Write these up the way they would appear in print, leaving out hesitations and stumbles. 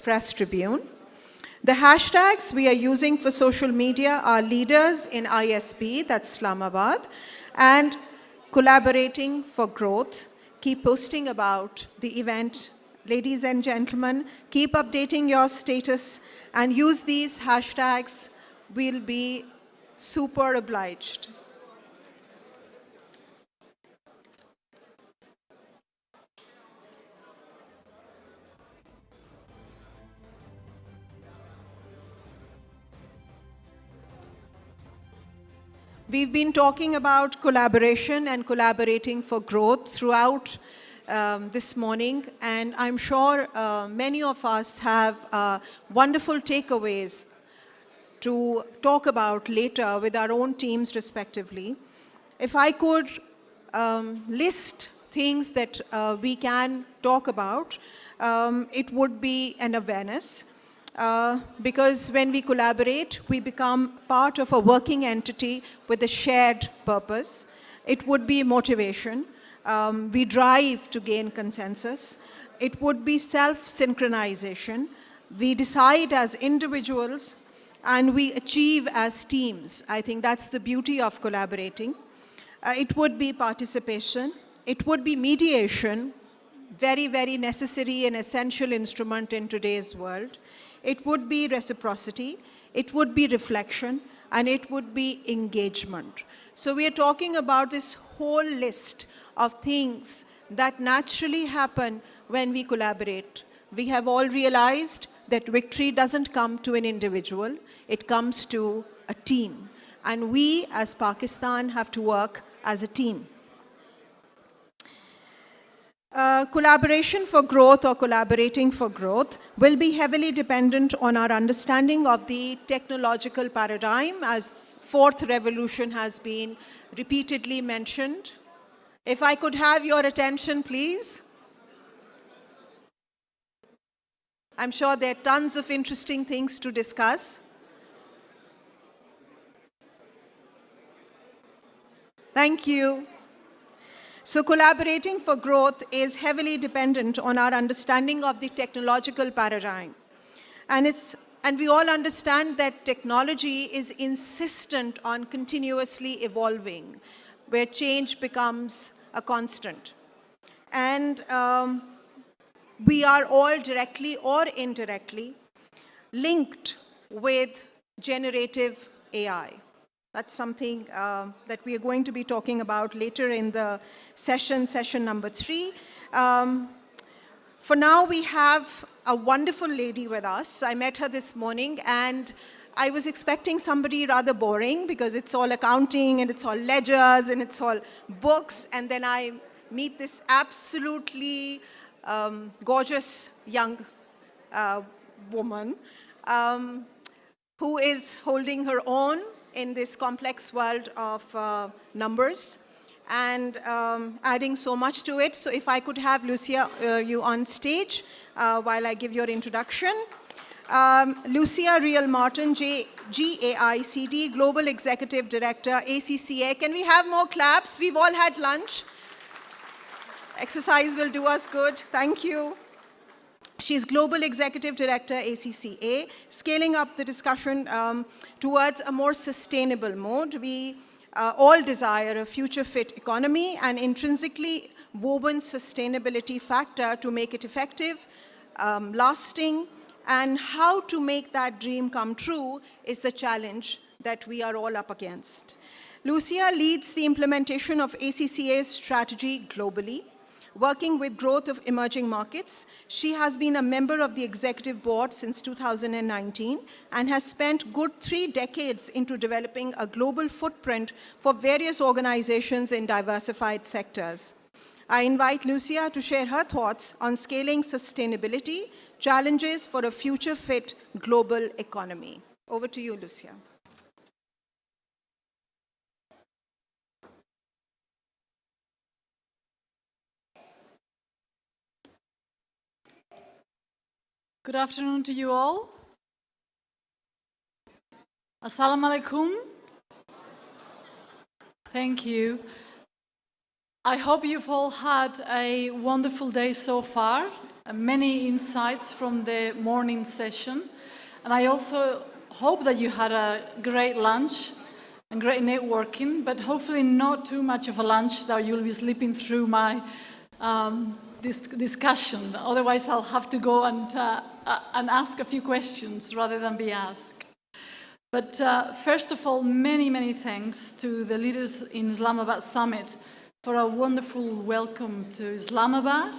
Express Tribune. The hashtags we are using for social media are leaders in ISP, that's Islamabad, and collaborating for growth. Keep posting about the event. Ladies and gentlemen, keep updating your status and use these hashtags. We'll be super obliged. We've been talking about collaboration and collaborating for growth throughout this morning, and I'm sure many of us have wonderful takeaways to talk about later with our own teams respectively. If I could list things that we can talk about, it would be an awareness. Because when we collaborate, we become part of a working entity with a shared purpose. It would be motivation. We drive to gain consensus. It would be self-synchronization. We decide as individuals and we achieve as teams. I think that's the beauty of collaborating. It would be participation. It would be mediation, very, very necessary and essential instrument in today's world. It would be reciprocity, it would be reflection, and it would be engagement. So we are talking about this whole list of things that naturally happen when we collaborate. We have all realized that victory doesn't come to an individual, it comes to a team. And we as Pakistan have to work as a team. Collaboration for growth or collaborating for growth will be heavily dependent on our understanding of the technological paradigm, as fourth revolution has been repeatedly mentioned. If I could have your attention, please. I'm sure there are tons of interesting things to discuss. Thank you. So collaborating for growth is heavily dependent on our understanding of the technological paradigm. And we all understand that technology is insistent on continuously evolving, where change becomes a constant. And we are all directly or indirectly linked with generative AI. That's something that we are going to be talking about later in the session number 3. For now, we have a wonderful lady with us. I met her this morning, and I was expecting somebody rather boring because it's all accounting, and it's all ledgers, and it's all books. And then I meet this absolutely gorgeous young woman who is holding her own in this complex world of numbers and adding so much to it. So if I could have Lucia, you on stage while I give your introduction. Lucia Real Martin, GAICD, Global Executive Director, ACCA. Can we have more claps? We've all had lunch. Exercise will do us good. Thank you. She's Global Executive Director, ACCA, scaling up the discussion towards a more sustainable mode. We all desire a future-fit economy and intrinsically woven sustainability factor to make it effective, lasting, and how to make that dream come true is the challenge that we are all up against. Lucia leads the implementation of ACCA's strategy globally, working with growth of emerging markets. She has been a member of the executive board since 2019 and has spent good 3 decades into developing a global footprint for various organizations in diversified sectors. I invite Lucia to share her thoughts on scaling sustainability, challenges for a future-fit global economy. Over to you, Lucia. Good afternoon to you all. Assalamu alaikum. Thank you. I hope you've all had a wonderful day so far. many insights from the morning session. And I also hope that you had a great lunch and great networking, but hopefully not too much of a lunch that you'll be sleeping through my this discussion. Otherwise, I'll have to go and ask a few questions rather than be asked. But first of all, many, many thanks to the leaders in Islamabad Summit for a wonderful welcome to Islamabad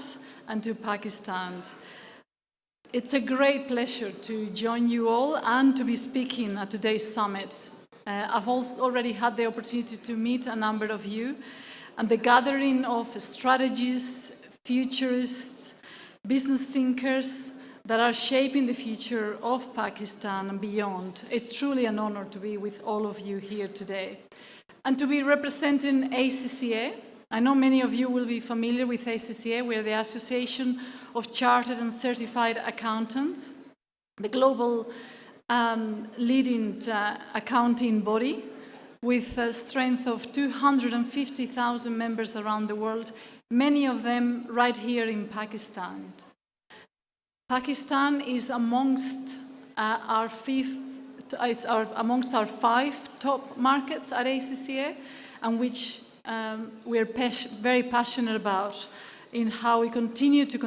and to Pakistan. It's a great pleasure to join you all and to be speaking at today's summit. I've also already had the opportunity to meet a number of you, and the gathering of strategists, futurists, business thinkers that are shaping the future of Pakistan and beyond. It's truly an honor to be with all of you here today. And to be representing ACCA. I know many of you will be familiar with ACCA. We are the Association of Chartered and Certified Accountants, the global leading accounting body with a strength of 250,000 members around the world, many of them right here in Pakistan. Pakistan is amongst our 5 top markets at ACCA, and which we're very passionate about in how we continue to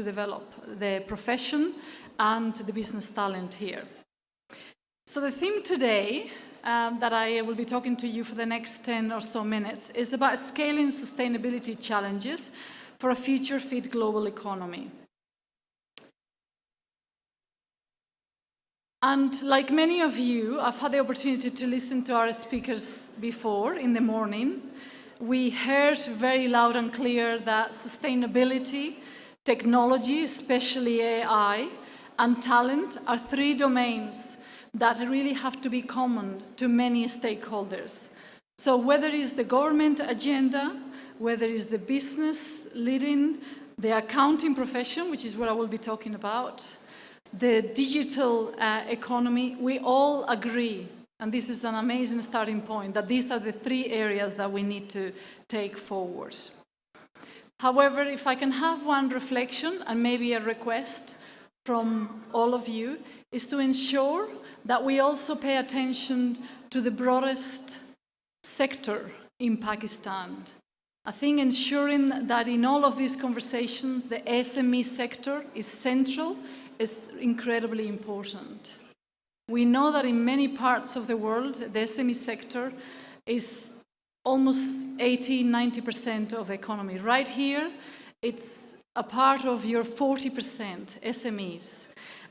develop the profession and the business talent here. So the theme today that I will be talking to you for the next 10 or so minutes is about scaling sustainability challenges for a future-fit global economy. And like many of you, I've had the opportunity to listen to our speakers before in the morning. We heard very loud and clear that sustainability, technology, especially AI, and talent are 3 domains that really have to be common to many stakeholders. So whether it's the government agenda, whether it's the business leading, the accounting profession, which is what I will be talking about, the digital economy, we all agree, and this is an amazing starting point, that these are the 3 areas that we need to take forward. However, if I can have one reflection and maybe a request from all of you, is to ensure that we also pay attention to the broadest sector in Pakistan. I think ensuring that in all of these conversations, the SME sector is central is incredibly important. We know that in many parts of the world, the SME sector is almost 80–90% of the economy. Right here, it's a part of your 40% SMEs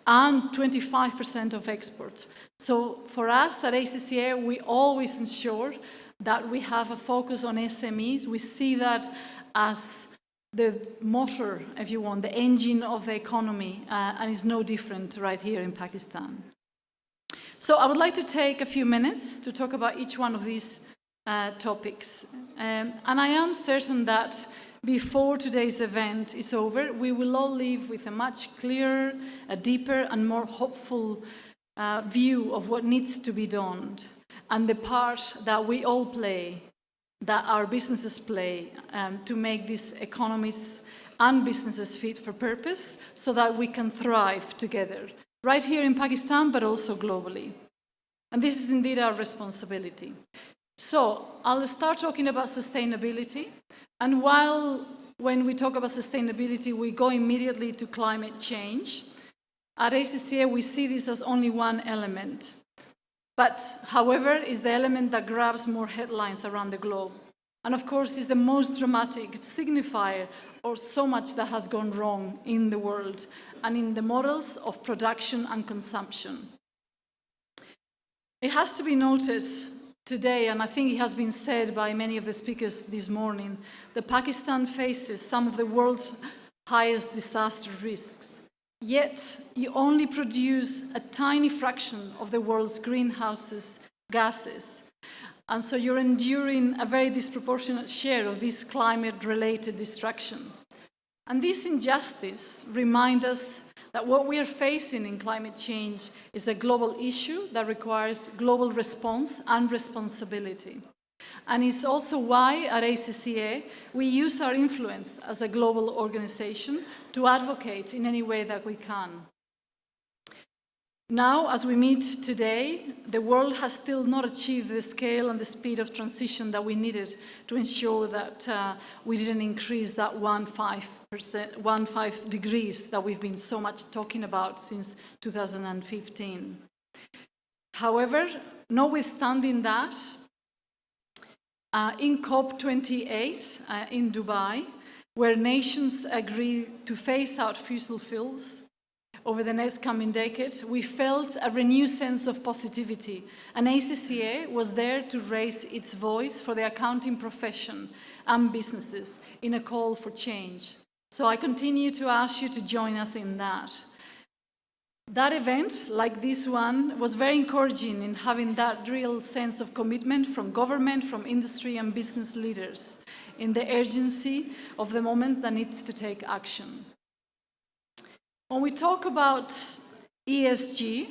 and 25% of exports. So for us at ACCA, we always ensure that we have a focus on SMEs. We see that as the motor, if you want, the engine of the economy, and it's no different right here in Pakistan. So I would like to take a few minutes to talk about each one of these topics. And I am certain that before today's event is over, we will all leave with a much clearer, a deeper and more hopeful view of what needs to be done and the part that we all play, that our businesses play to make these economies and businesses fit for purpose so that we can thrive together, right here in Pakistan, but also globally. And this is indeed our responsibility. So I'll start talking about sustainability. And when we talk about sustainability, we go immediately to climate change. At ACCA, we see this as only one element. But, however, is the element that grabs more headlines around the globe. And of course, is the most dramatic signifier of so much that has gone wrong in the world and in the models of production and consumption. It has to be noted today, and I think it has been said by many of the speakers this morning, that Pakistan faces some of the world's highest disaster risks. Yet, you only produce a tiny fraction of the world's greenhouse gases. And so you're enduring a very disproportionate share of this climate-related destruction. And this injustice reminds us that what we are facing in climate change is a global issue that requires global response and responsibility. And it's also why at ACCA we use our influence as a global organization to advocate in any way that we can. Now, as we meet today, the world has still not achieved the scale and the speed of transition that we needed to ensure that we didn't increase that 1.5 degrees that we've been so much talking about since 2015. However, notwithstanding that, in COP28 in Dubai, where nations agreed to phase out fossil fuels over the next coming decade, we felt a renewed sense of positivity, and ACCA was there to raise its voice for the accounting profession and businesses in a call for change. So I continue to ask you to join us in that. That event, like this one, was very encouraging in having that real sense of commitment from government, from industry and business leaders in the urgency of the moment that needs to take action. When we talk about ESG,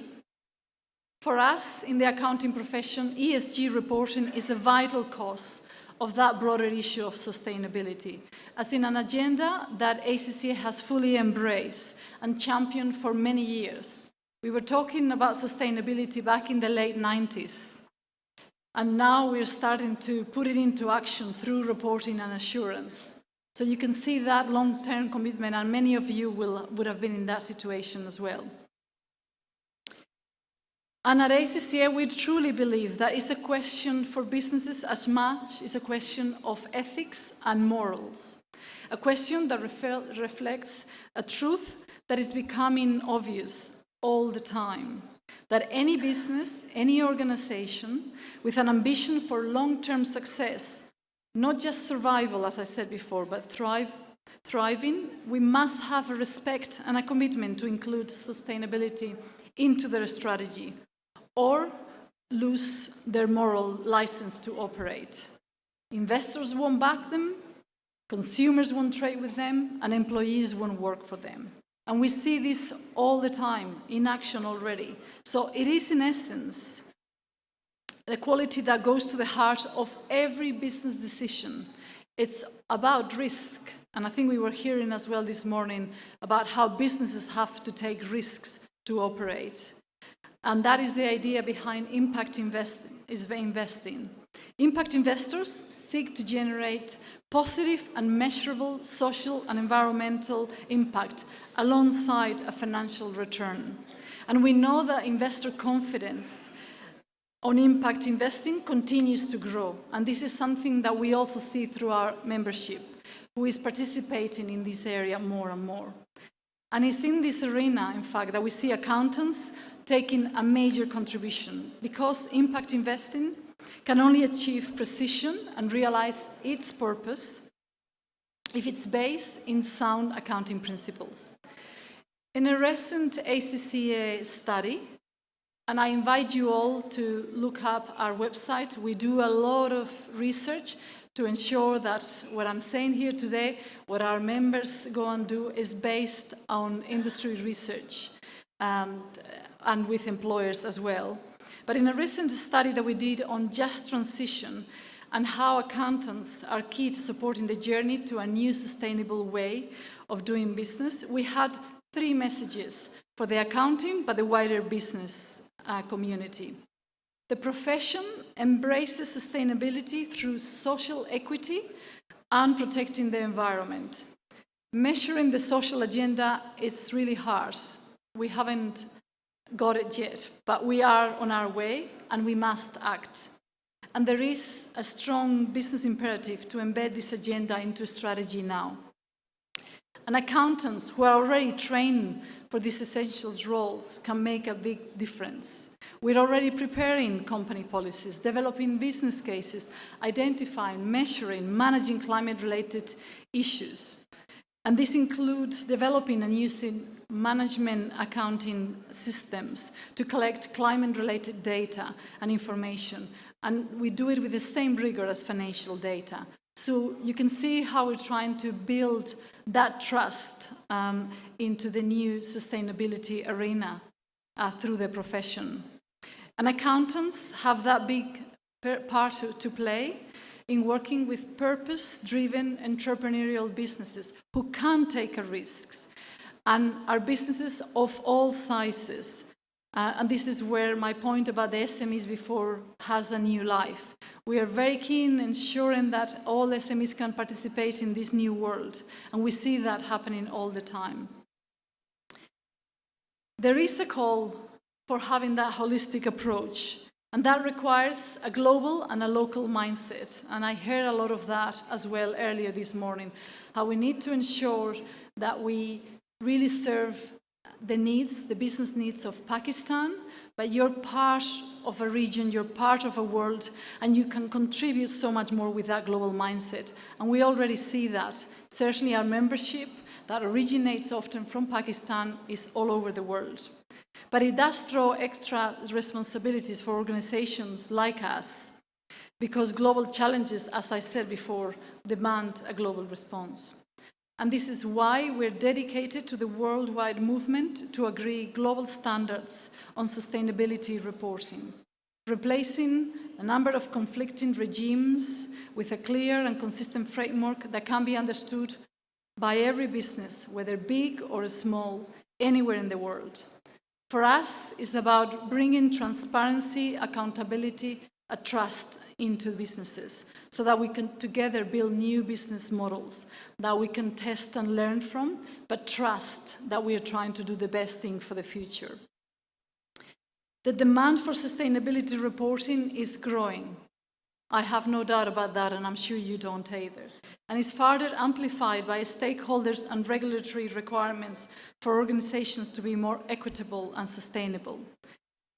for us in the accounting profession, ESG reporting is a vital cause of that broader issue of sustainability, as in an agenda that ACCA has fully embraced and championed for many years. We were talking about sustainability back in the late 90s, and now we're starting to put it into action through reporting and assurance. So you can see that long-term commitment, and many of you would have been in that situation as well. And at ACCA, we truly believe that it's a question for businesses as much as a question of ethics and morals. A question that reflects a truth that is becoming obvious all the time. That any business, any organization with an ambition for long-term success, not just survival, as I said before, but thriving, we must have a respect and a commitment to include sustainability into their strategy, or lose their moral license to operate. Investors won't back them, consumers won't trade with them, and employees won't work for them. And we see this all the time in action already. So it is, in essence, the quality that goes to the heart of every business decision. It's about risk. And I think we were hearing as well this morning about how businesses have to take risks to operate. And that is the idea behind impact investing. Impact investors seek to generate positive and measurable social and environmental impact alongside a financial return. And we know that investor confidence on impact investing continues to grow. And this is something that we also see through our membership, who is participating in this area more and more. And it's in this arena, in fact, that we see accountants taking a major contribution, because impact investing can only achieve precision and realize its purpose if it's based in sound accounting principles. In a recent ACCA study, and I invite you all to look up our website. We do a lot of research to ensure that what I'm saying here today, what our members go and do, is based on industry research and with employers as well. But in a recent study that we did on just transition and how accountants are key to supporting the journey to a new sustainable way of doing business, we had 3 messages for the accounting but the wider business community. The profession embraces sustainability through social equity and protecting the environment. Measuring the social agenda is really hard. We haven't got it yet, but we are on our way and we must act. And there is a strong business imperative to embed this agenda into strategy now. And accountants who are already trained for these essential roles can make a big difference. We're already preparing company policies, developing business cases, identifying, measuring, managing climate-related issues. And this includes developing and using management accounting systems to collect climate-related data and information. And we do it with the same rigor as financial data. So you can see how we're trying to build that trust into the new sustainability arena through the profession. And accountants have that big part to play in working with purpose-driven entrepreneurial businesses who can take risks and are businesses of all sizes. And this is where my point about the SMEs before has a new life. We are very keen ensuring that all SMEs can participate in this new world, and we see that happening all the time. There is a call for having that holistic approach, and that requires a global and a local mindset. And I heard a lot of that as well earlier this morning, how we need to ensure that we really serve the needs, the business needs of Pakistan, but you're part of a region, you're part of a world, and you can contribute so much more with that global mindset. And we already see that. Certainly our membership that originates often from Pakistan is all over the world. But it does throw extra responsibilities for organizations like us, because global challenges, as I said before, demand a global response. And this is why we're dedicated to the worldwide movement to agree global standards on sustainability reporting, replacing a number of conflicting regimes with a clear and consistent framework that can be understood by every business, whether big or small, anywhere in the world. For us, it's about bringing transparency, accountability, and trust into businesses so that we can together build new business models that we can test and learn from, but trust that we are trying to do the best thing for the future. The demand for sustainability reporting is growing. I have no doubt about that, and I'm sure you don't either. And it's further amplified by stakeholders and regulatory requirements for organizations to be more equitable and sustainable.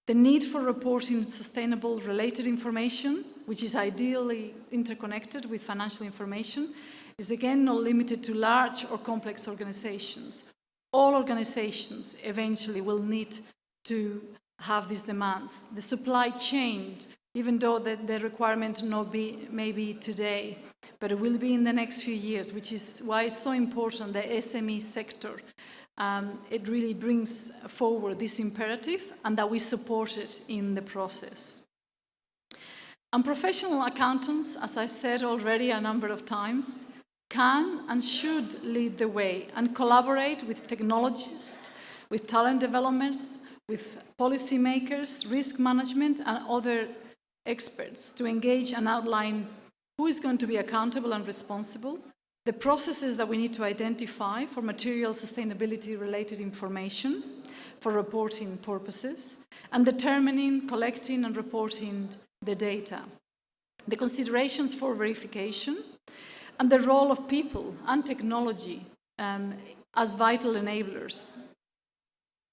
The need for reporting sustainable related information, which is ideally interconnected with financial information, is again not limited to large or complex organizations. All organizations eventually will need to have these demands. The supply chain, even though the requirement may be today, but it will be in the next few years, which is why it's so important, the SME sector. It really brings forward this imperative and that we support it in the process. And professional accountants, as I said already a number of times, can and should lead the way and collaborate with technologists, with talent developers, with policymakers, risk management, and other experts to engage and outline who is going to be accountable and responsible, the processes that we need to identify for material sustainability-related information for reporting purposes, and determining, collecting, and reporting the data, the considerations for verification, and the role of people and technology as vital enablers.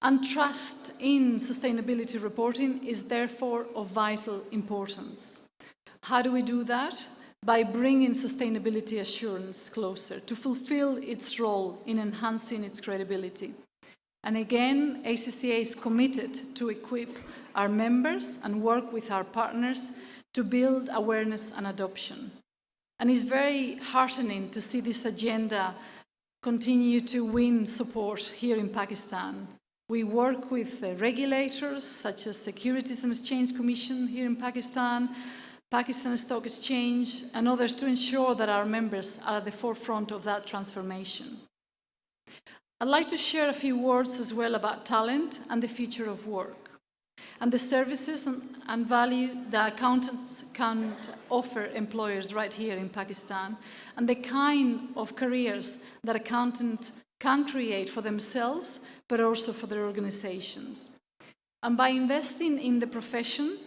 And trust in sustainability reporting is therefore of vital importance. How do we do that? By bringing sustainability assurance closer to fulfill its role in enhancing its credibility. And again, ACCA is committed to equip our members and work with our partners to build awareness and adoption. And it's very heartening to see this agenda continue to win support here in Pakistan. We work with regulators such as Securities and Exchange Commission here in Pakistan, Pakistan Stock Exchange, and others to ensure that our members are at the forefront of that transformation. I'd like to share a few words as well about talent and the future of work, and the services and value that accountants can offer employers right here in Pakistan, and the kind of careers that accountants can create for themselves, but also for their organizations. And by investing in the profession,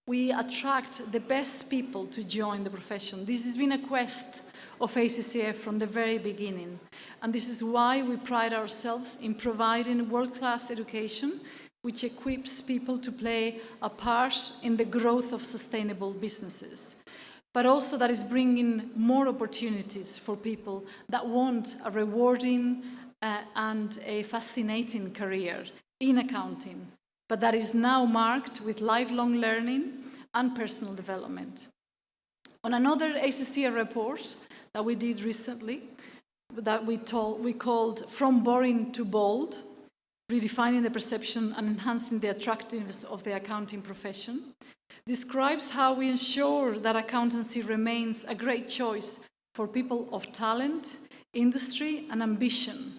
we attract the best people to join the profession. This has been a quest of ACCF from the very beginning. And this is why we pride ourselves in providing world-class education which equips people to play a part in the growth of sustainable businesses, but also that is bringing more opportunities for people that want a rewarding and a fascinating career in accounting, but that is now marked with lifelong learning and personal development. On another ACCA report that we did recently, that we called From Boring to Bold, Redefining the Perception and Enhancing the Attractiveness of the Accounting Profession, describes how we ensure that accountancy remains a great choice for people of talent, industry, and ambition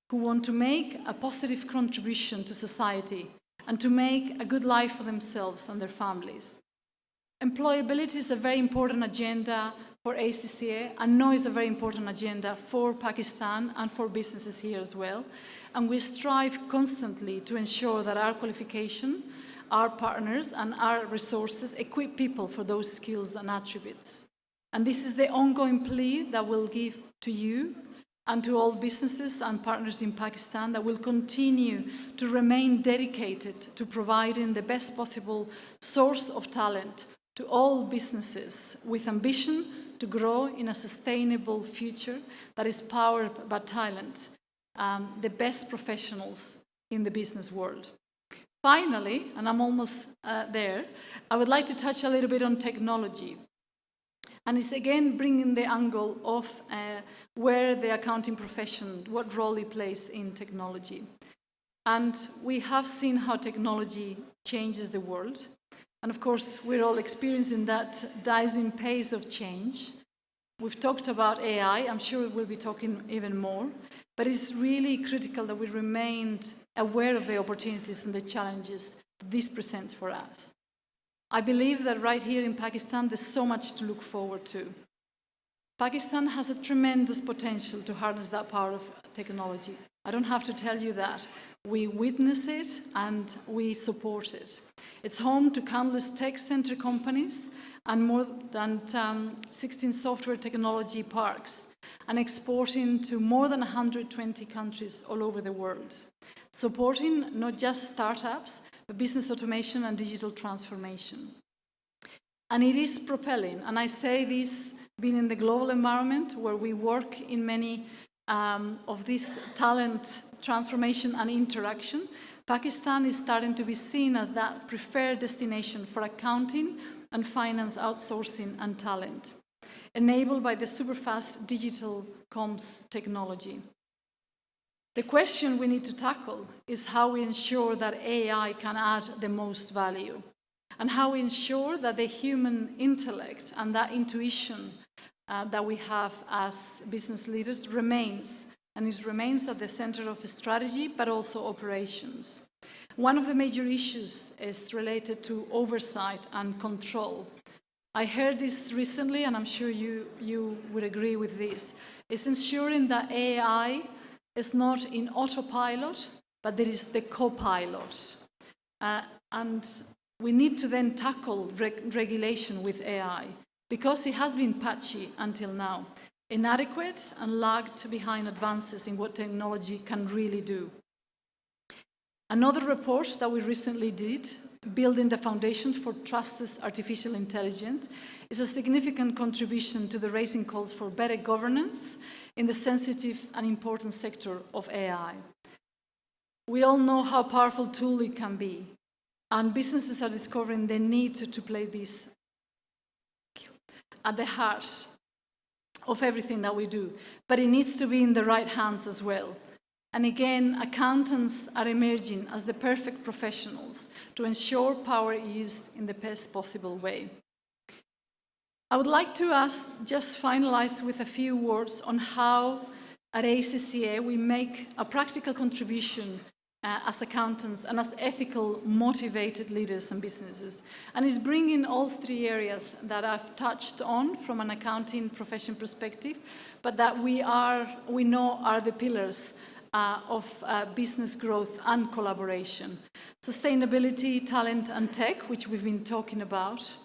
who want to make a positive contribution to society and to make a good life for themselves and their families. Employability is a very important agenda for ACCA. I know it's a very important agenda for Pakistan and for businesses here as well. And we strive constantly to ensure that our qualification, our partners, and our resources equip people for those skills and attributes. And this is the ongoing plea that we'll give to you and to all businesses and partners in Pakistan, that will continue to remain dedicated to providing the best possible source of talent to all businesses with ambition to grow in a sustainable future that is powered by talent, the best professionals in the business world. Finally, and I'm almost there, I would like to touch a little bit on technology. And it's again bringing the angle of where the accounting profession, what role it plays in technology. And we have seen how technology changes the world. And of course, we're all experiencing that dizing pace of change. We've talked about AI, I'm sure we'll be talking even more, but it's really critical that we remain aware of the opportunities and the challenges this presents for us. I believe that right here in Pakistan, there's so much to look forward to. Pakistan has a tremendous potential to harness that power of technology. I don't have to tell you that. We witness it and we support it. It's home to countless tech-centered companies and more than 16 software technology parks, and exporting to more than 120 countries all over the world, supporting not just startups, but business automation and digital transformation. And it is propelling, and I say this being in the global environment where we work in many of this talent transformation and interaction, Pakistan is starting to be seen as that preferred destination for accounting and finance outsourcing and talent, enabled by the superfast digital comms technology. The question we need to tackle is how we ensure that AI can add the most value, and how we ensure that the human intellect and that intuition that we have as business leaders remains at the center of strategy, but also operations. One of the major issues is related to oversight and control. I heard this recently, and I'm sure you would agree with this. It's ensuring that AI is not in autopilot, but there is the co-pilot. And we need to then tackle regulation with AI, because it has been patchy until now, inadequate and lagged behind advances in what technology can really do. Another report that we recently did, Building the Foundations for Trusted Artificial Intelligence, is a significant contribution to the raising calls for better governance in the sensitive and important sector of AI. We all know how powerful a tool it can be, and businesses are discovering the need to play this at the heart of everything that we do. But it needs to be in the right hands as well. And again, accountants are emerging as the perfect professionals to ensure power is used in the best possible way. I would like to just finalize with a few words on how at ACCA we make a practical contribution as accountants and as ethical, motivated leaders and businesses. And it's bringing all three areas that I've touched on from an accounting profession perspective, but that we know are the pillars of business growth and collaboration. Sustainability, talent, and tech, which we've been talking about.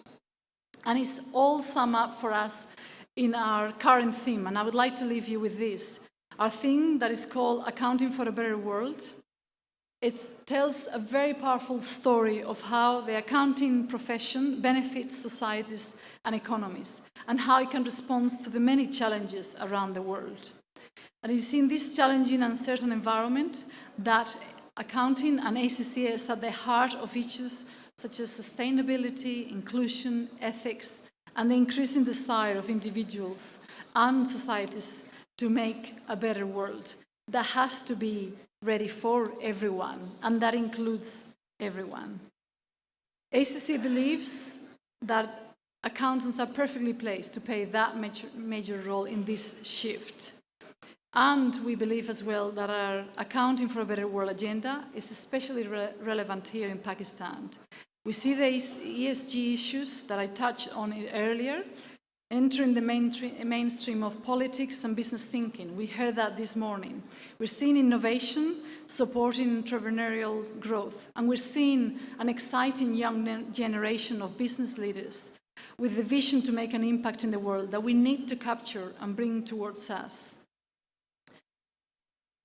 And it's all summed up for us in our current theme. And I would like to leave you with this. Our theme that is called Accounting for a Better World. It tells a very powerful story of how the accounting profession benefits societies and economies, and how it can respond to the many challenges around the world. And it's in this challenging and uncertain environment that accounting and ACCA is at the heart of issues such as sustainability, inclusion, ethics, and the increasing desire of individuals and societies to make a better world that has to be ready for everyone, and that includes everyone. ACCA believes that accountants are perfectly placed to play that major role in this shift. And we believe as well that our Accounting for a Better World agenda is especially relevant here in Pakistan. We see the ESG issues that I touched on earlier entering the mainstream of politics and business thinking. We heard that this morning. We're seeing innovation supporting entrepreneurial growth, and we're seeing an exciting young generation of business leaders with the vision to make an impact in the world that we need to capture and bring towards us.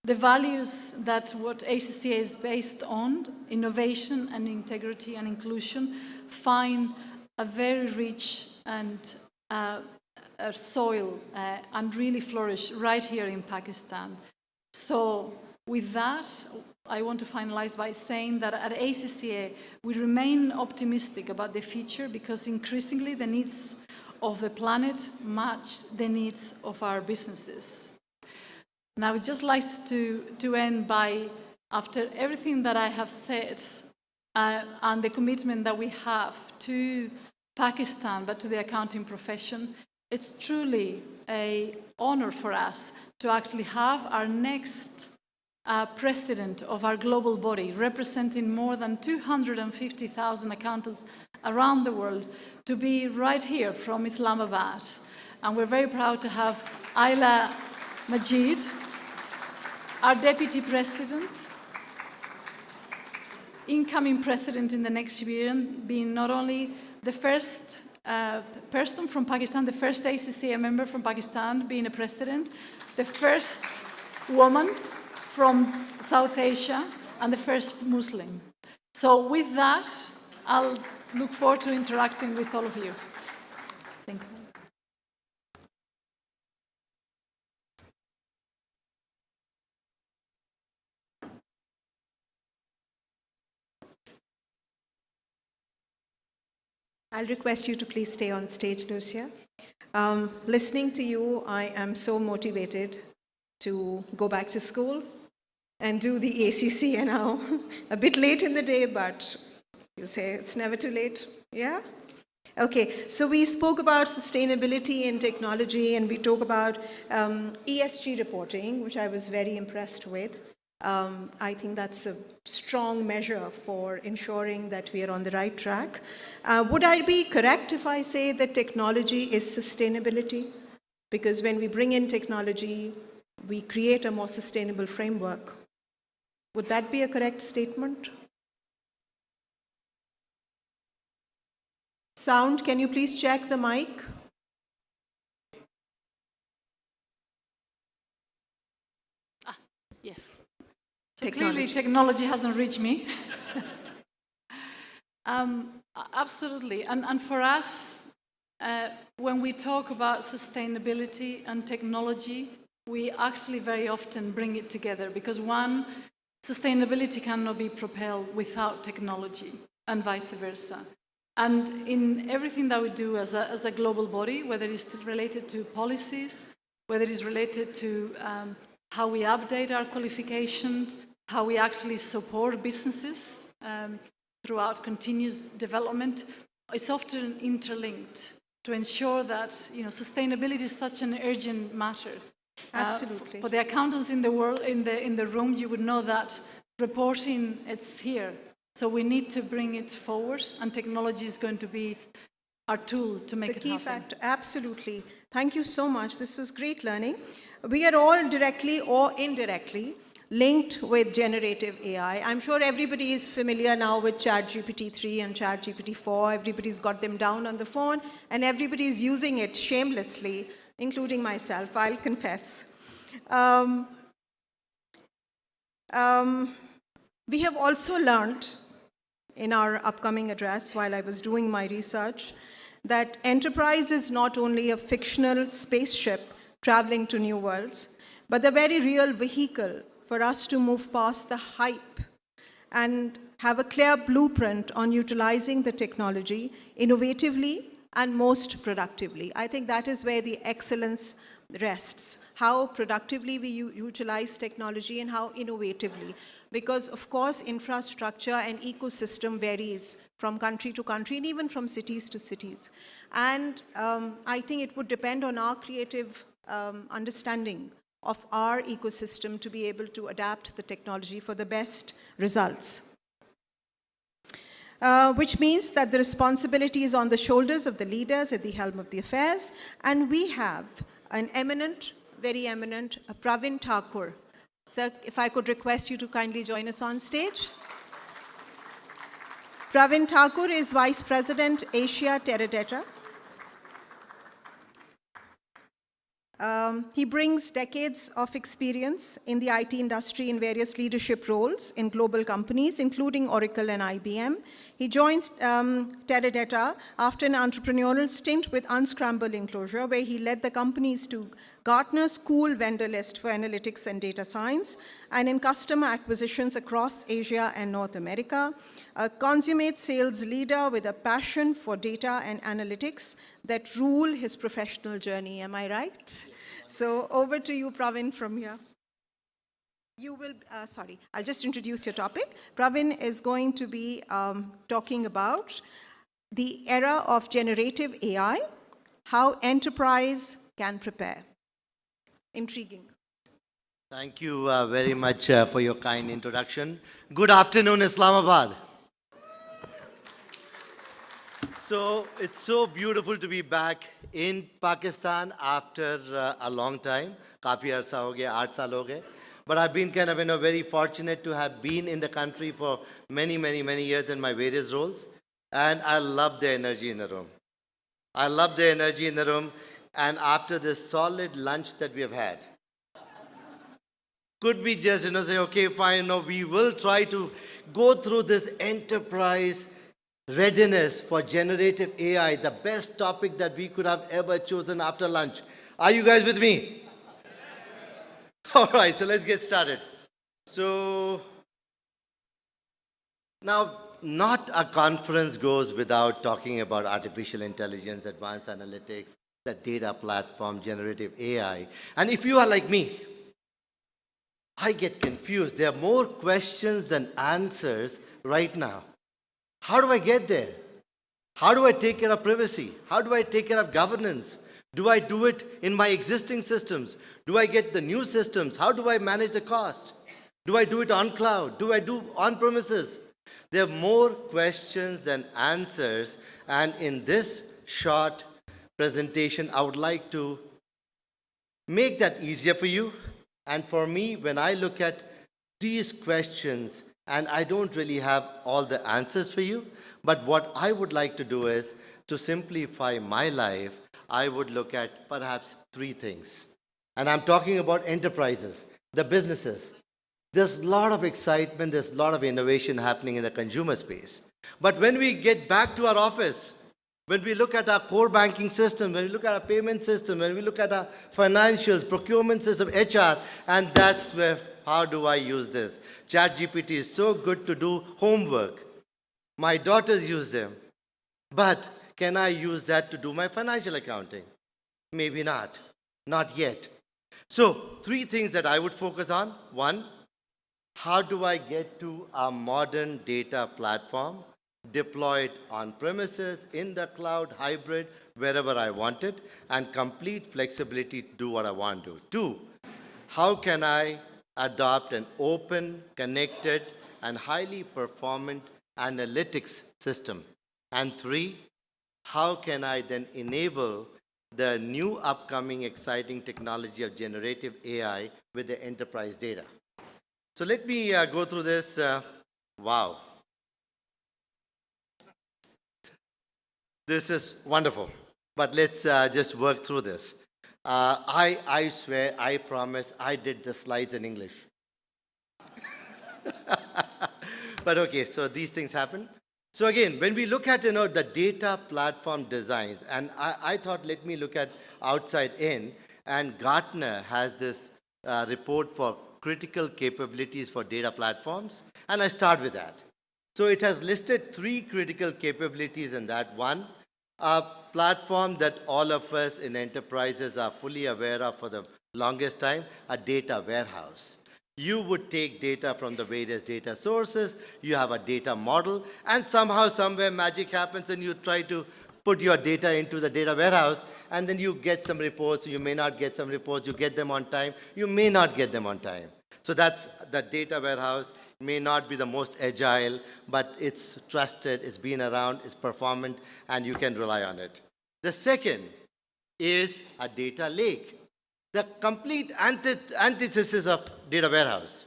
The values that what ACCA is based on, innovation and integrity and inclusion, find a very rich and soil and really flourish right here in Pakistan. So with that, I want to finalize by saying that at ACCA, we remain optimistic about the future because increasingly the needs of the planet match the needs of our businesses. And I would just like to end by, after everything that I have said and the commitment that we have to Pakistan, but to the accounting profession, it's truly an honor for us to actually have our next president of our global body, representing more than 250,000 accountants around the world, to be right here from Islamabad. And we're very proud to have Ayla Majid, our deputy president, incoming president in the next year, being not only the first person from Pakistan, the first ACCA member from Pakistan being a president, the first woman from South Asia, and the first Muslim. So with that, I'll look forward to interacting with all of you. Thank you. I'll request you to please stay on stage, Lucia. Listening to you, I am so motivated to go back to school and do the ACCA now. A bit late in the day, but you say it's never too late, yeah? Okay, so we spoke about sustainability in technology, and we talk about ESG reporting, which I was very impressed with. I think that's a strong measure for ensuring that we are on the right track. Would I be correct if I say that technology is sustainability? Because when we bring in technology, we create a more sustainable framework. Would that be a correct statement? Sound, can you please check the mic? Yes. So clearly, technology hasn't reached me. Absolutely. And for us, when we talk about sustainability and technology, we actually very often bring it together because one, sustainability cannot be propelled without technology and vice versa. And in everything that we do as a global body, whether it's related to policies, whether it's related to how we update our qualifications, how we actually support businesses throughout continuous development, it's often interlinked to ensure that sustainability is such an urgent matter. Absolutely. For the accountants in the world, in the room, you would know that reporting, it's here. So we need to bring it forward, and technology is going to be our tool to make it happen. The key factor, absolutely. Thank you so much. This was great learning. We are all directly or indirectly linked with generative AI. I'm sure everybody is familiar now with ChatGPT 3 and ChatGPT 4. Everybody's got them down on the phone, and everybody's using it shamelessly, including myself, I'll confess. We have also learned in our upcoming address, while I was doing my research, that enterprise is not only a fictional spaceship traveling to new worlds, but the very real vehicle for us to move past the hype and have a clear blueprint on utilizing the technology innovatively and most productively. I think that is where the excellence rests, how productively we utilize technology and how innovatively. Because of course, infrastructure and ecosystem varies from country to country and even from cities to cities. And I think it would depend on our creative understanding of our ecosystem to be able to adapt the technology for the best results. Which means that the responsibility is on the shoulders of the leaders at the helm of the affairs. And we have an eminent, very eminent, Pravin Thakur. Sir, if I could request you to kindly join us on stage. Pravin Thakur is Vice President, Asia Teradata. He brings decades of experience in the IT industry in various leadership roles in global companies, including Oracle and IBM. He joins Teradata after an entrepreneurial stint with Unscramble Enclosure, where he led the companies to Gartner's Cool Vendor List for analytics and data science, and in customer acquisitions across Asia and North America. A consummate sales leader with a passion for data and analytics that rule his professional journey. Am I right? So over to you, Pravin, from here. You will, I'll just introduce your topic. Pravin is going to be talking about the era of generative AI, how enterprise can prepare. Intriguing. Thank you very much for your kind introduction. Good afternoon, Islamabad. So it's so beautiful to be back in Pakistan after a long time. Kafi arsa ho gaya, 8 saal ho gaye. But I've been kind of very fortunate to have been in the country for many years in my various roles. And I love the energy in the room. I love the energy in the room. And after this solid lunch that we have had, could we just, say, okay, fine, we will try to go through this enterprise readiness for generative AI, the best topic that we could have ever chosen after lunch. Are you guys with me? All right, so let's get started. So now, not a conference goes without talking about artificial intelligence, advanced analytics, the data platform, generative AI. And if you are like me, I get confused. There are more questions than answers right now. How do I get there? How do I take care of privacy? How do I take care of governance? Do I do it in my existing systems? Do I get the new systems? How do I manage the cost? Do I do it on cloud? Do I do on premises? There are more questions than answers. And in this short presentation, I would like to make that easier for you. And for me, when I look at these questions, and I don't really have all the answers for you, but what I would like to do is to simplify my life, I would look at perhaps 3 things. And I'm talking about enterprises, the businesses. There's a lot of excitement, there's a lot of innovation happening in the consumer space. But when we get back to our office, when we look at our core banking system, when we look at our payment system, when we look at our financials, procurement system, HR, and that's where, how do I use this? ChatGPT is so good to do homework. My daughters use them. But can I use that to do my financial accounting? Maybe not. Not yet. So 3 things that I would focus on. 1, how do I get to a modern data platform, deployed on premises, in the cloud, hybrid, wherever I want it, and complete flexibility to do what I want to. 2, how can I adopt an open, connected, and highly performant analytics system? And 3, how can I then enable the new upcoming exciting technology of generative AI with the enterprise data? So let me go through this. Wow. This is wonderful. But let's just work through this. I swear, I promise, I did the slides in English. But okay, so these things happen. So again, when we look at the data platform designs, and I thought, let me look at outside in, and Gartner has this report for critical capabilities for data platforms, and I start with that. So it has listed 3 critical capabilities in that. 1, A platform that all of us in enterprises are fully aware of for the longest time, a data warehouse. You would take data from the various data sources, you have a data model, and somehow, somewhere magic happens and you try to put your data into the data warehouse, and then you get some reports, you may not get some reports, you get them on time, you may not get them on time. So that's the data warehouse. May not be the most agile, but it's trusted, it's been around, it's performant, and you can rely on it. The second is a data lake, the complete antithesis of data warehouse.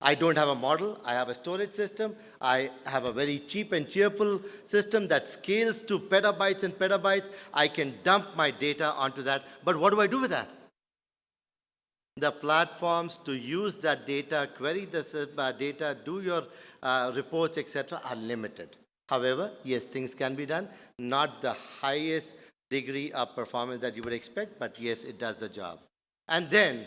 I don't have a model, I have a storage system, I have a very cheap and cheerful system that scales to petabytes and petabytes. I can dump my data onto that, but what do I do with that? The platforms to use that data, query the data, do your reports, etc., are limited. However, yes, things can be done. Not the highest degree of performance that you would expect, but yes, it does the job. And then,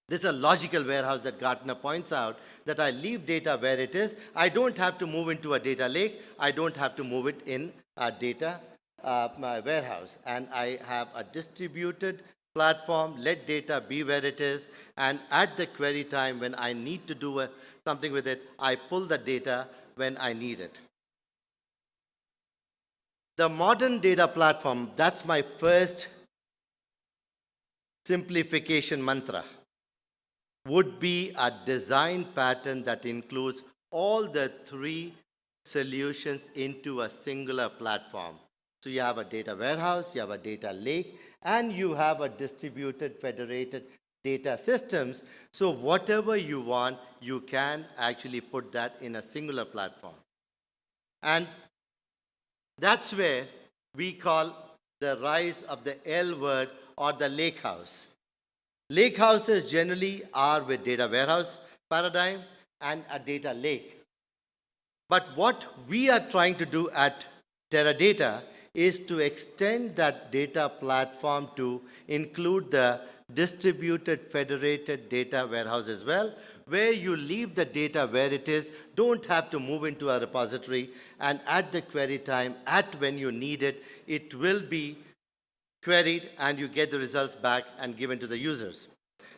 there's a logical warehouse that Gartner points out, that I leave data where it is. I don't have to move into a data lake. I don't have to move it in a data warehouse. And I have a distributed platform, let data be where it is, and at the query time when I need to do something with it, I pull the data when I need it. The modern data platform, that's my first simplification mantra, would be a design pattern that includes all the three solutions into a singular platform. So you have a data warehouse, you have a data lake, and you have a distributed federated data systems. So whatever you want, you can actually put that in a singular platform. And that's where we call the rise of the L word, or the lake house. Lake houses generally are with data warehouse paradigm and a data lake. But what we are trying to do at Teradata is to extend that data platform to include the distributed federated data warehouse as well, where you leave the data where it is, don't have to move into a repository, and at the query time, at when you need it, it will be queried and you get the results back and given to the users.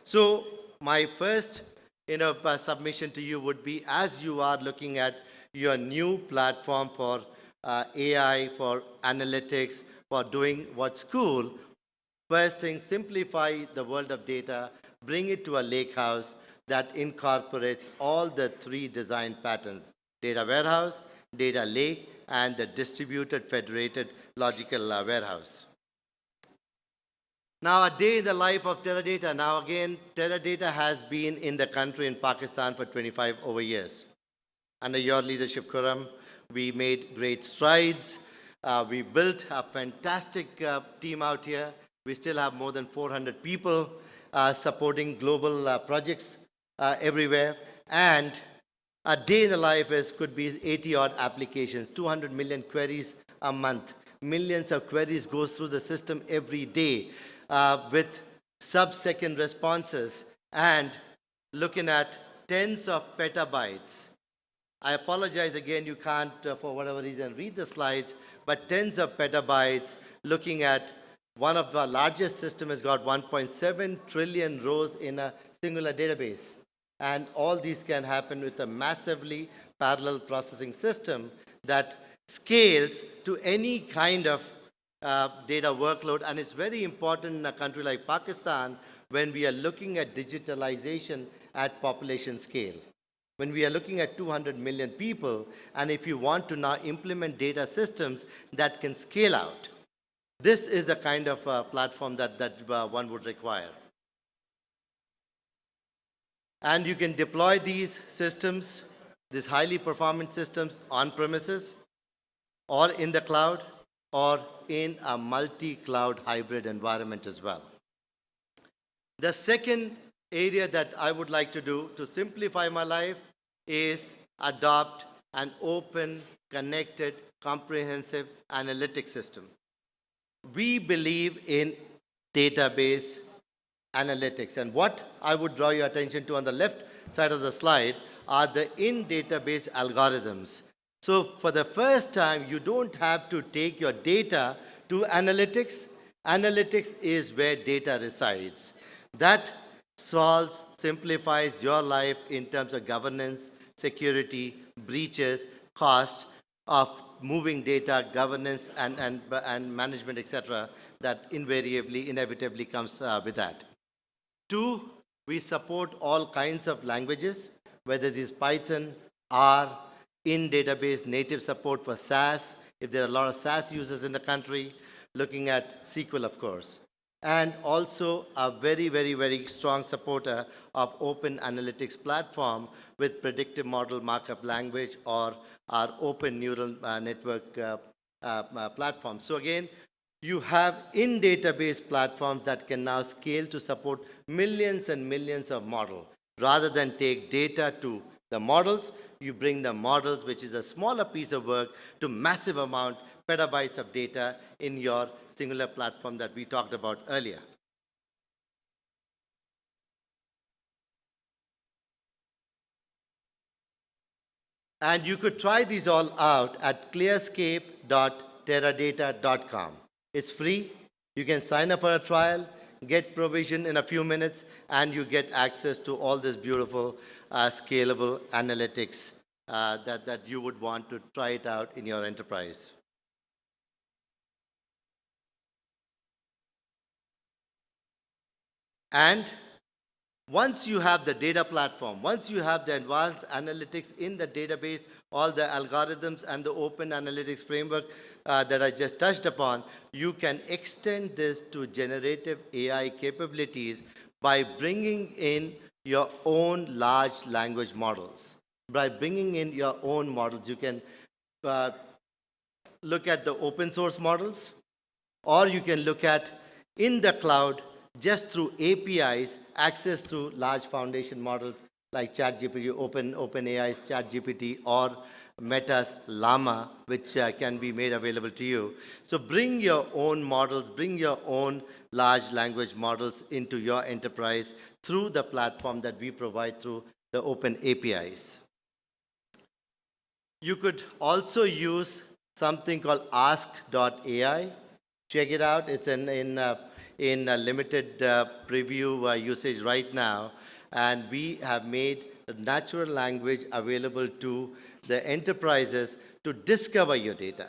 So my first submission to you would be, as you are looking at your new platform for AI, for analytics, for doing what's cool, first thing, simplify the world of data, bring it to a lake house that incorporates all the three design patterns: data warehouse, data lake, and the distributed federated logical warehouse. Now, a day in the life of Teradata. Now again, Teradata has been in the country, in Pakistan, for 25 over years. Under your leadership, Khurram, we made great strides. We built a fantastic team out here. We still have more than 400 people supporting global projects everywhere. And a day in the life could be 80-odd applications, 200 million queries a month. Millions of queries goes through the system every day with sub-second responses and looking at tens of petabytes. I apologize again, you can't, for whatever reason, read the slides, but tens of petabytes, looking at one of the largest systems has got 1.7 trillion rows in a singular database. And all these can happen with a massively parallel processing system that scales to any kind of data workload. And it's very important in a country like Pakistan when we are looking at digitalization at population scale. When we are looking at 200 million people, and if you want to now implement data systems that can scale out, this is the kind of platform that one would require. And you can deploy these systems, these highly performant systems, on premises, or in the cloud, or in a multi-cloud hybrid environment as well. The second area that I would like to do to simplify my life is adopt an open, connected, comprehensive analytics system. We believe in database analytics, and what I would draw your attention to on the left side of the slide are the in-database algorithms So for the first time, you don't have to take your data to analytics. Analytics is where data resides. That solves, simplifies your life in terms of governance, security, breaches, cost of moving data, governance, and management, etc., that invariably, inevitably comes with that. Two, we support all kinds of languages, whether it is Python, R, in database, native support for SAS, if there are a lot of SAS users in the country, looking at SQL, of course. And also a very, very, very strong supporter of open analytics platform with predictive model markup language or our open neural network platform. So again, you have in-database platforms that can now scale to support millions and millions of models. Rather than take data to the models, you bring the models, which is a smaller piece of work, to massive amount, petabytes of data in your singular platform that we talked about earlier. And you could try these all out at clearscape.teradata.com. It's free. You can sign up for a trial, get provision in a few minutes, and you get access to all this beautiful, scalable analytics that you would want to try it out in your enterprise. And once you have the data platform, once you have the advanced analytics in the database, all the algorithms and the open analytics framework that I just touched upon, you can extend this to generative AI capabilities by bringing in your own large language models. By bringing in your own models, you can look at the open source models, or you can look at in the cloud just through APIs, access through large foundation models like ChatGPT, OpenAI's ChatGPT, or Meta's Llama, which can be made available to you. So bring your own models, bring your own large language models into your enterprise through the platform that we provide through the open APIs. You could also use something called ask.ai. Check it out. It's in a limited preview usage right now. And we have made natural language available to the enterprises to discover your data,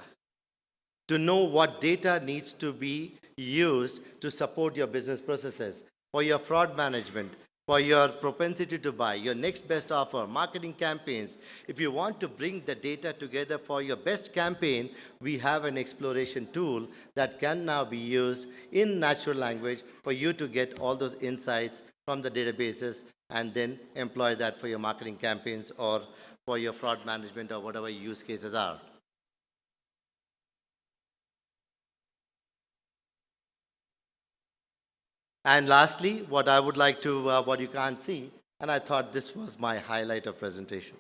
to know what data needs to be used to support your business processes, for your fraud management, for your propensity to buy, your next best offer, marketing campaigns. If you want to bring the data together for your best campaign, we have an exploration tool that can now be used in natural language for you to get all those insights from the databases and then employ that for your marketing campaigns or for your fraud management or whatever use cases are. And lastly, what I would like to, what you can't see, and I thought this was my highlight of presentation.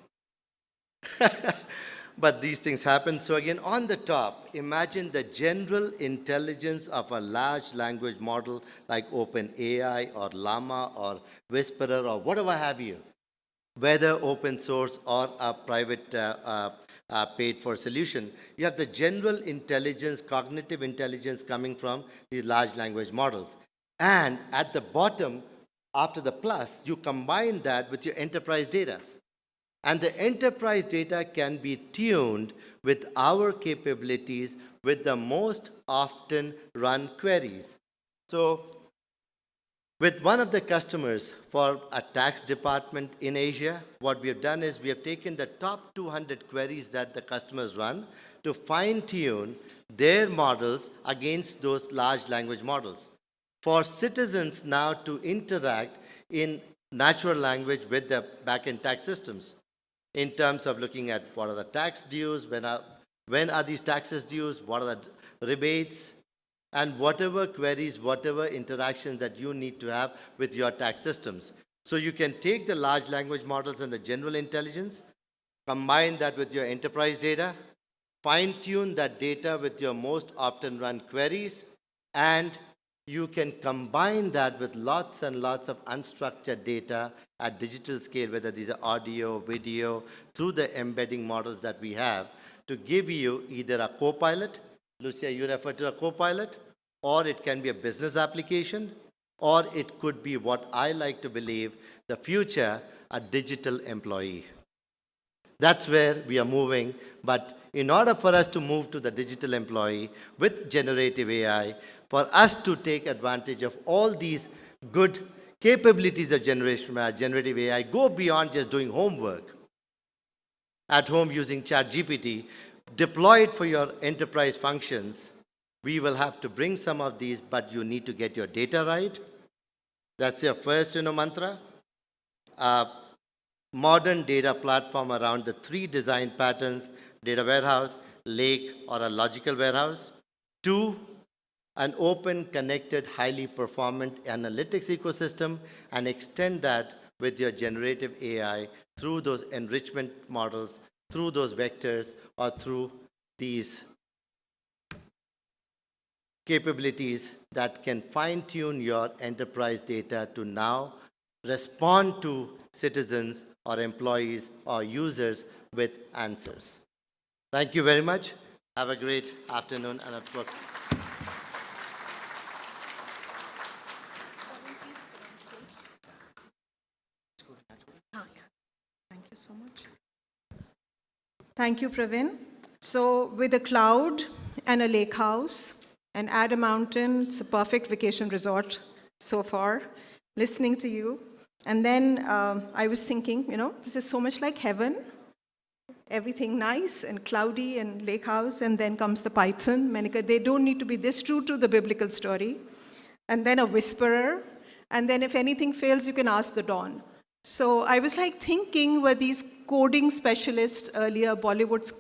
But these things happen. So again, on the top, imagine the general intelligence of a large language model like OpenAI or Llama or Whisperer or whatever have you, whether open source or a private paid for solution. You have the general intelligence, cognitive intelligence coming from these large language models. And at the bottom, after the plus, you combine that with your enterprise data. And the enterprise data can be tuned with our capabilities with the most often run queries. So with one of the customers for a tax department in Asia, what we have done is we have taken the top 200 queries that the customers run to fine-tune their models against those large language models. For citizens now to interact in natural language with the back-end tax systems in terms of looking at what are the tax dues, when are these taxes due, what are the rebates, and whatever queries, whatever interactions that you need to have with your tax systems. So you can take the large language models and the general intelligence, combine that with your enterprise data, fine-tune that data with your most often run queries, and you can combine that with lots and lots of unstructured data at digital scale, whether these are audio, video, through the embedding models that we have, to give you either a co-pilot, Lucia, you refer to a co-pilot, or it can be a business application, or it could be what I like to believe, the future, a digital employee. That's where we are moving. But in order for us to move to the digital employee with generative AI, for us to take advantage of all these good capabilities of generative AI, go beyond just doing homework at home using ChatGPT, deploy it for your enterprise functions. We will have to bring some of these, but you need to get your data right. That's your first mantra. Modern data platform around the 3 design patterns: data warehouse, lake, or a logical warehouse. 2, an open, connected, highly performant analytics ecosystem, and extend that with your generative AI through those enrichment models, through those vectors, or through these capabilities that can fine-tune your enterprise data to now respond to citizens or employees or users with answers. Thank you very much. Have a great afternoon and at work. Thank you so much. Thank you, Pravin. So with a cloud and a lake house and add a mountain, it's a perfect vacation resort so far, listening to you. And then I was thinking, this is so much like heaven. Everything nice and cloudy and lake house, and then comes the Python. They don't need to be this true to the biblical story. And then a whisperer. And then if anything fails, you can ask the dawn. So I was thinking, were these coding specialists earlier, Bollywood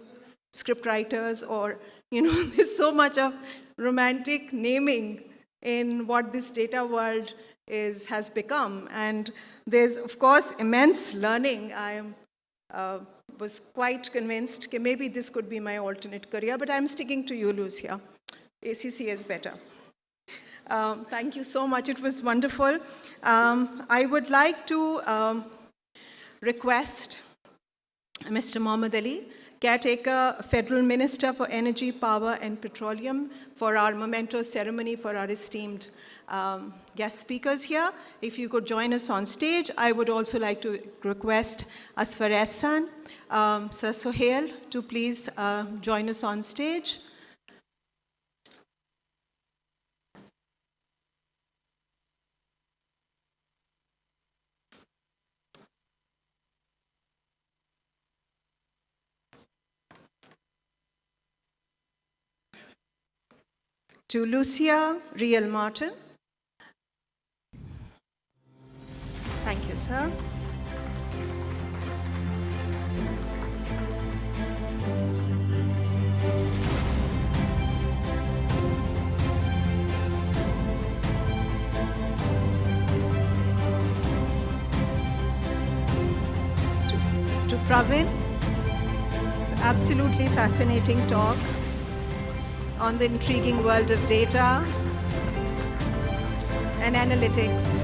script writers, or, there's so much of romantic naming in what this data world has become. And there's, of course, immense learning. I was quite convinced that maybe this could be my alternate career, but I'm sticking to you, Lucia. ACC is better. Thank you so much. It was wonderful. I would like to request Mr. Mohammed Ali, Caretaker Federal Minister for Energy, Power and Petroleum, for our memento ceremony for our esteemed guest speakers here. If you could join us on stage. I would also like to request Asfar Ehsan, Sir Sohail, to please join us on stage. To Lucia Riel Martin. Thank you, sir. To Pravin, it's an absolutely fascinating talk on the intriguing world of data and analytics.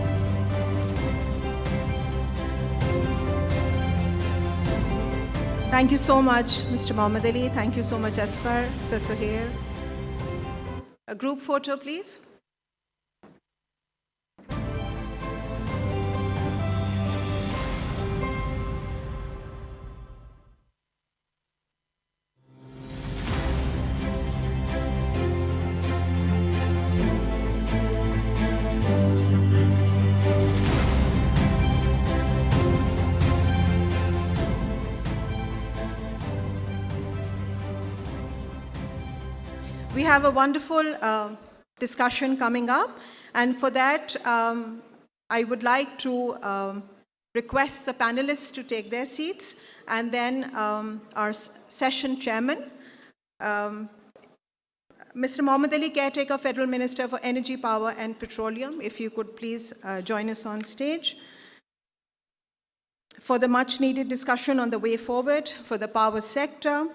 Thank you so much, Mr. Mohammed Ali. Thank you so much, Asfar, Sir Sohail. A group photo, please. We have a wonderful discussion coming up, and for that, I would like to request the panelists to take their seats, and then our session chairman, Mr. Mohammed Ali, Caretaker Federal Minister for Energy, Power and Petroleum, if you could please join us on stage for the much needed discussion on the way forward for the power sector.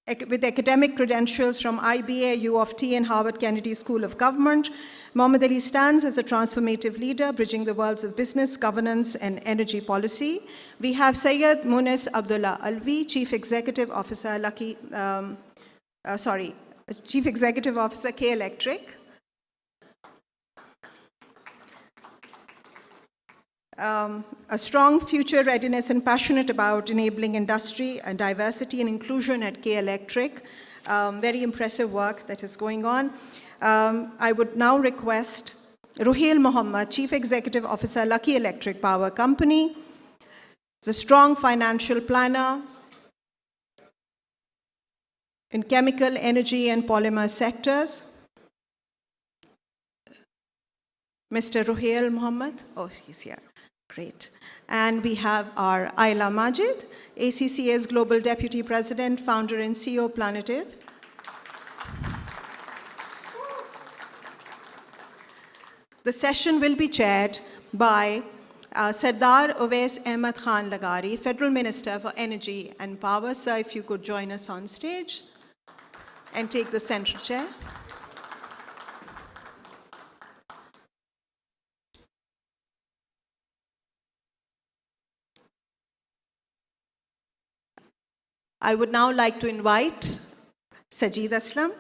with academic credentials from IBA, U of T, and Harvard Kennedy School of Government, Mohammad Ali stands as a transformative leader, bridging the worlds of business, governance, and energy policy. We have Syed Munis Abdullah Alvi, Chief Executive Officer, Chief Executive Officer, K Electric. A strong future readiness and passionate about enabling industry and diversity and inclusion at K Electric. Very impressive work that is going on. I would now request Ruhail Mohammed, Chief Executive Officer, Lucky Electric Power Company. He's a strong financial planner in chemical, energy, and polymer sectors. Mr. Ruhail Mohammed, oh, he's here. Great. And we have our Ayla Majid, ACCA's Global Deputy President, Founder and CEO, Planative. The session will be chaired by Sardar Owais Ahmed Khan Lagari, Federal Minister for Energy and Power. Sir, if you could join us on stage and take the central chair. I would now like to invite Sajid Aslam,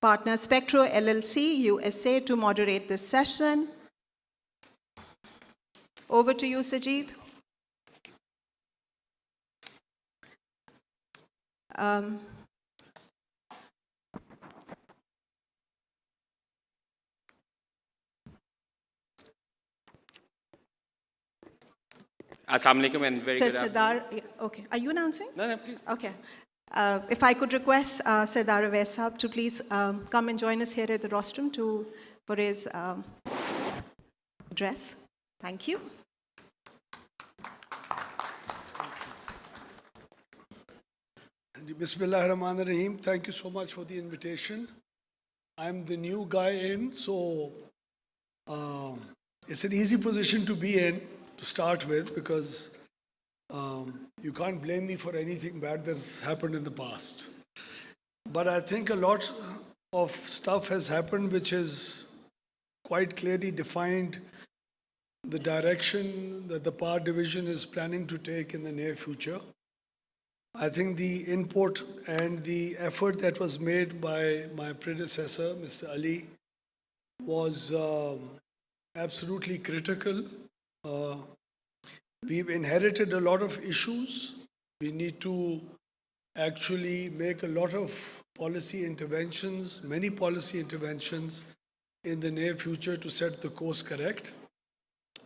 partner Spectro LLC, USA, to moderate this session. Over to you, Sajid. Assalamu alaikum and very Sir good afternoon. Sardar, okay. Are you announcing? No, please. Okay. If I could request Sardar Owais Sahab to please come and join us here at the rostrum for his address. Thank you. Bismillahirrahmanirrahim. Thank you so much for the invitation. I'm the new guy in, so it's an easy position to be in to start with, because you can't blame me for anything bad that's happened in the past. But I think a lot of stuff has happened which has quite clearly defined the direction that the power division is planning to take in the near future. I think the input and the effort that was made by my predecessor, Mr. Ali, was absolutely critical. We've inherited a lot of issues. We need to actually make a lot of policy interventions, many policy interventions in the near future to set the course correct.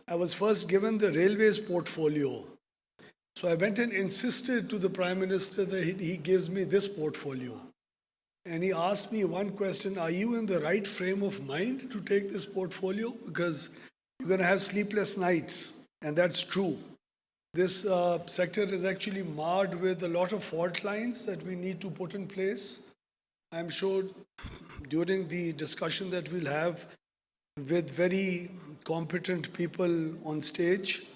I was first given the railways portfolio. So I went and insisted to the Prime Minister that he gives me this portfolio. And he asked me one question: are you in the right frame of mind to take this portfolio? Because you're going to have sleepless nights. And that's true. This sector is actually marred with a lot of fault lines that we need to put in place. I'm sure during the discussion that we'll have with very competent people on stage,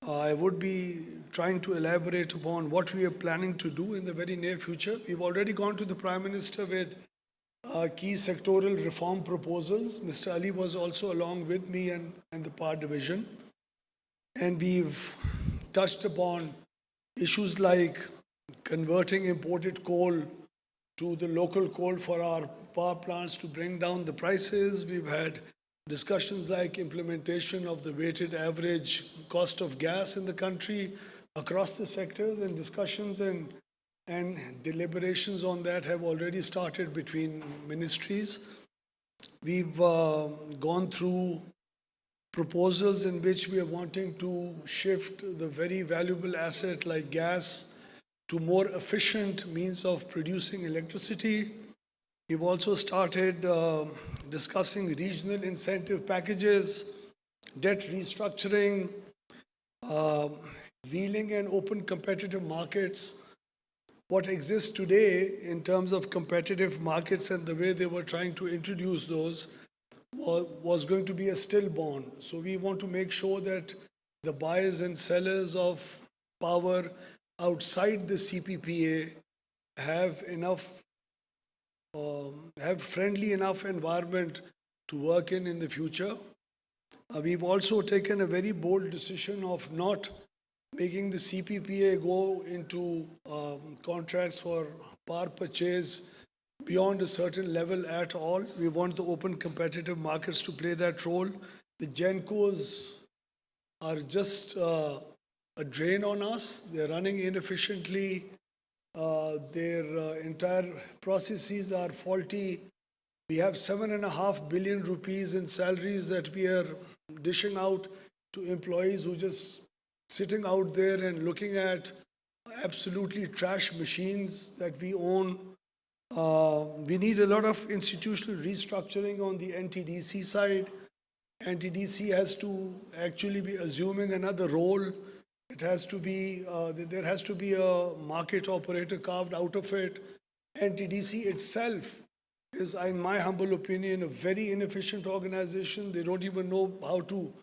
I would be trying to elaborate upon what we are planning to do in the very near future. We've already gone to the Prime Minister with key sectoral reform proposals. Mr. Ali was also along with me and the power division. And we've touched upon issues like converting imported coal to the local coal for our power plants to bring down the prices. We've had discussions like implementation of the weighted average cost of gas in the country across the sectors, and discussions and deliberations on that have already started between ministries. We've gone through proposals in which we are wanting to shift the very valuable asset like gas to more efficient means of producing electricity. We've also started discussing regional incentive packages, debt restructuring, wheeling and open competitive markets. What exists today in terms of competitive markets and the way they were trying to introduce those was going to be a stillborn. So we want to make sure that the buyers and sellers of power outside the CPPA have enough, have friendly enough environment to work in the future. We've also taken a very bold decision of not making the CPPA go into contracts for power purchase beyond a certain level at all. We want the open competitive markets to play that role. The GENCOs are just a drain on us. They're running inefficiently. Their entire processes are faulty. We have 7.5 billion rupees in salaries that we are dishing out to employees who just sitting out there and looking at absolutely trash machines that we own. We need a lot of institutional restructuring on the NTDC side. NTDC has to actually be assuming another role. It has to be, there has to be a market operator carved out of it. NTDC itself is, in my humble opinion, a very inefficient organization. They don't even know how to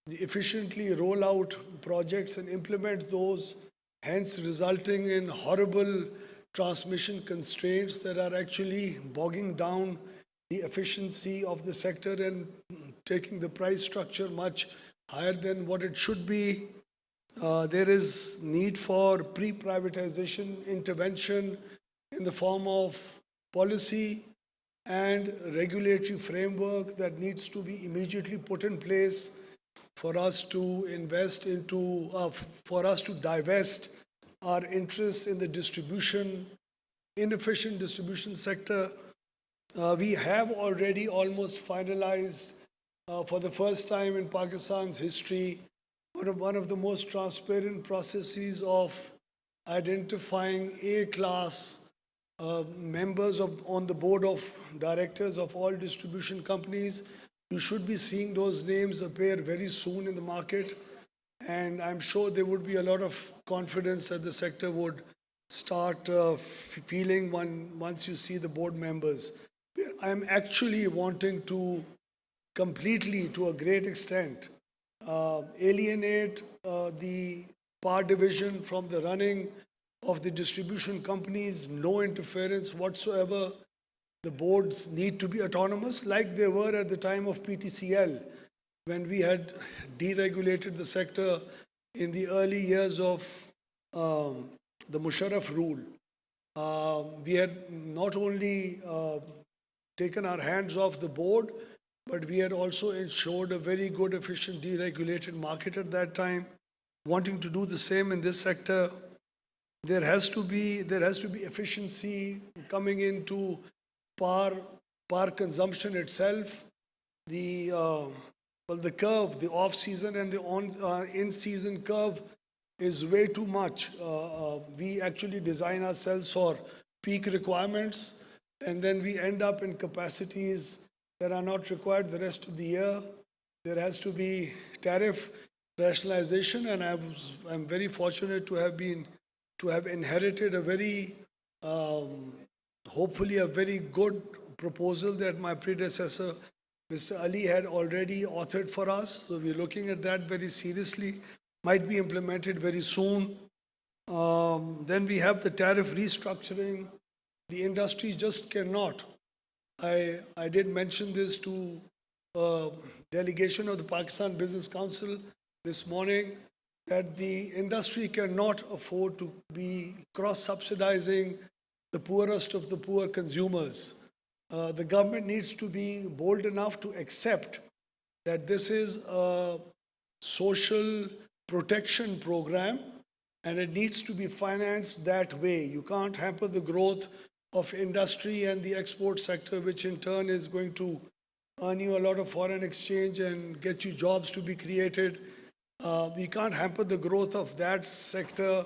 efficiently roll out projects and implement those, hence resulting in horrible transmission constraints that are actually bogging down the efficiency of the sector and taking the price structure much higher than what it should be. There is need for pre-privatization intervention in the form of policy and regulatory framework that needs to be immediately put in place for us to invest into, for us to divest our interests in the distribution, inefficient distribution sector. We have already almost finalized for the first time in Pakistan's history one of the most transparent processes of identifying A-class members on the board of directors of all distribution companies. You should be seeing those names appear very soon in the market, and I'm sure there would be a lot of confidence that the sector would start feeling once you see the board members. I'm actually wanting to completely, to a great extent, alienate the power division from the running of the distribution companies, no interference whatsoever. The boards need to be autonomous like they were at the time of PTCL, when we had deregulated the sector in the early years of the Musharraf rule. We had not only taken our hands off the board, but we had also ensured a very good, efficient, deregulated market at that time. Wanting to do the same in this sector, there has to be efficiency coming into power consumption itself. The curve, the off-season and the in-season curve is way too much. We actually design ourselves for peak requirements, and then we end up in capacities that are not required the rest of the year. There has to be tariff rationalization, and I'm very fortunate to have inherited a very, hopefully a very good proposal that my predecessor, Mr. Ali, had already authored for us. So we're looking at that very seriously. Might be implemented very soon. Then we have the tariff restructuring. The industry just cannot. I did mention this to a delegation of the Pakistan Business Council this morning, that the industry cannot afford to be cross-subsidizing the poorest of the poor consumers. The government needs to be bold enough to accept that this is a social protection program and it needs to be financed that way. You can't hamper the growth of industry and the export sector, which in turn is going to earn you a lot of foreign exchange and get you jobs to be created. We can't hamper the growth of that sector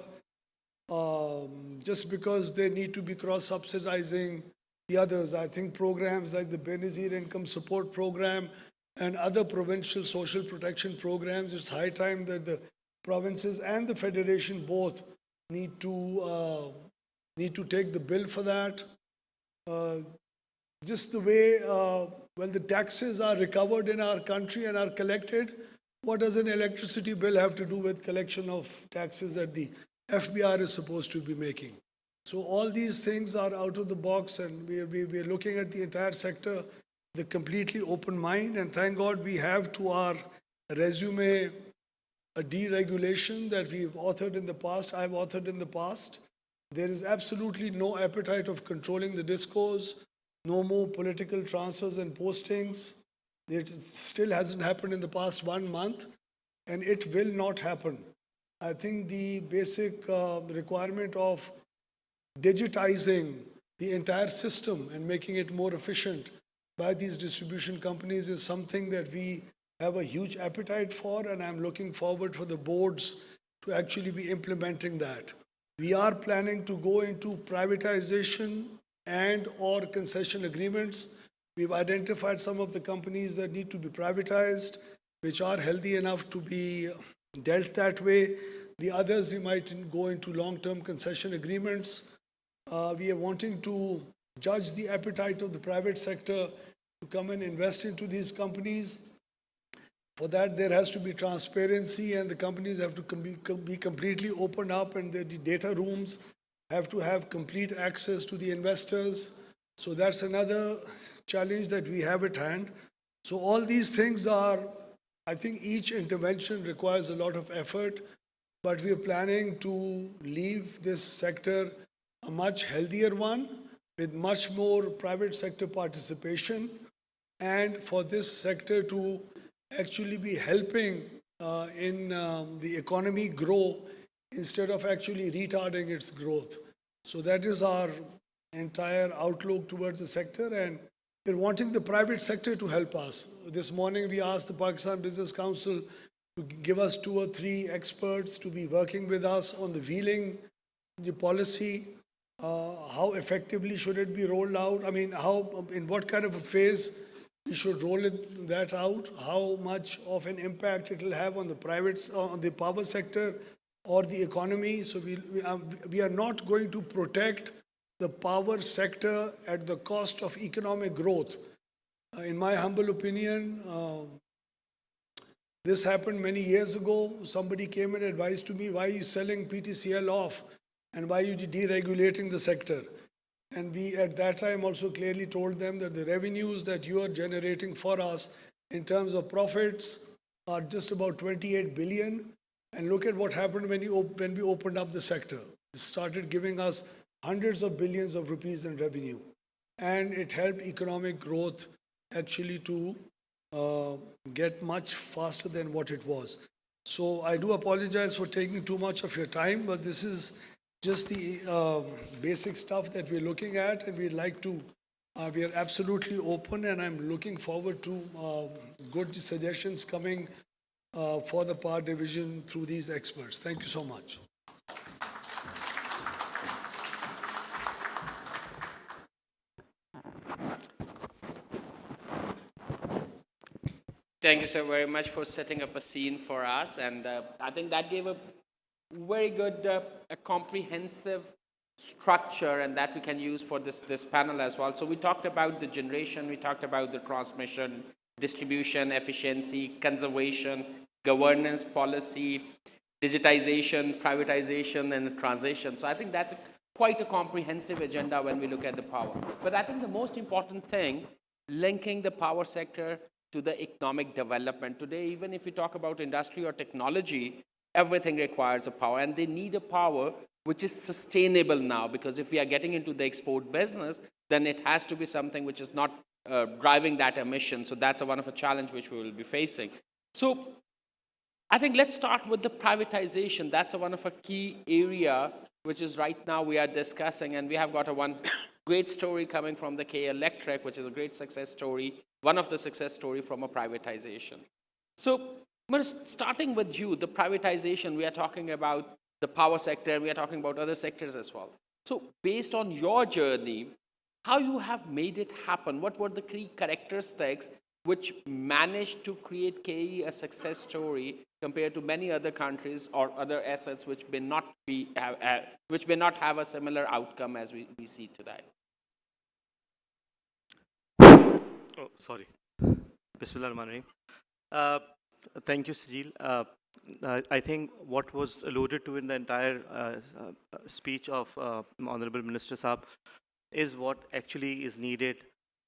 just because they need to be cross-subsidizing the others. I think programs like the Benazir Income Support Program and other provincial social protection programs, it's high time that the provinces and the federation both need to take the bill for that. Just the way when the taxes are recovered in our country and are collected, what does an electricity bill have to do with collection of taxes that the FBR is supposed to be making? So all these things are out of the box, and we're looking at the entire sector with a completely open mind. And thank God we have to our resume a deregulation that we've authored in the past, I've authored in the past. There is absolutely no appetite of controlling the discourse, no more political transfers and postings. It still hasn't happened in the past 1 month, and it will not happen. I think the basic requirement of digitizing the entire system and making it more efficient by these distribution companies is something that we have a huge appetite for, and I'm looking forward for the boards to actually be implementing that. We are planning to go into privatization and or concession agreements. We've identified some of the companies that need to be privatized, which are healthy enough to be dealt that way. The others, we might go into long-term concession agreements. We are wanting to judge the appetite of the private sector to come and invest into these companies. For that, there has to be transparency, and the companies have to be completely opened up, and the data rooms have to have complete access to the investors. So that's another challenge that we have at hand. So all these things are, I think each intervention requires a lot of effort, but we are planning to leave this sector a much healthier one with much more private sector participation, and for this sector to actually be helping in the economy grow instead of actually retarding its growth. So that is our entire outlook towards the sector, and we're wanting the private sector to help us. This morning we asked the Pakistan Business Council to give us 2 or 3 experts to be working with us on the wheeling, the policy, how effectively should it be rolled out? I mean, how, in what kind of a phase we should roll that out, how much of an impact it will have on the private, on the power sector or the economy. So we are not going to protect the power sector at the cost of economic growth. In my humble opinion, this happened many years ago. Somebody came and advised to me, why are you selling PTCL off and why are you deregulating the sector? And we at that time also clearly told them that the revenues that you are generating for us in terms of profits are just about 28 billion. And look at what happened when we opened up the sector. It started giving us hundreds of billions of rupees in revenue. And it helped economic growth actually to get much faster than what it was. So I do apologize for taking too much of your time, but this is just the basic stuff that we're looking at, and we'd like to, we are absolutely open, and I'm looking forward to good suggestions coming for the power division through these experts. Thank you so much. Thank you, sir, very much for setting up a scene for us. And I think that gave a very good, a comprehensive structure, and that we can use for this panel as well. So we talked about the generation, we talked about the transmission, distribution, efficiency, conservation, governance, policy, digitization, privatization, and transition. So I think that's quite a comprehensive agenda when we look at the power. But I think the most important thing, linking the power sector to the economic development. Today, even if we talk about industry or technology, everything requires a power, and they need a power which is sustainable now, because if we are getting into the export business, then it has to be something which is not driving that emission. So that's one of a challenge which we will be facing. So I think let's start with the privatization. That's one of a key area which is right now we are discussing, and we have got one great story coming from the K Electric, which is a great success story, one of the success story from a privatization. So starting with you, the privatization, we are talking about the power sector, we are talking about other sectors as well. So based on your journey, how you have made it happen? What were the key characteristics which managed to create KE a success story compared to many other countries or other assets which may not have a similar outcome as we see today? Oh, sorry. Bismillah ar-Rahman ar-Rahim. Thank you, Sajil. I think what was alluded to in the entire speech of Honorable Minister Saab is what actually is needed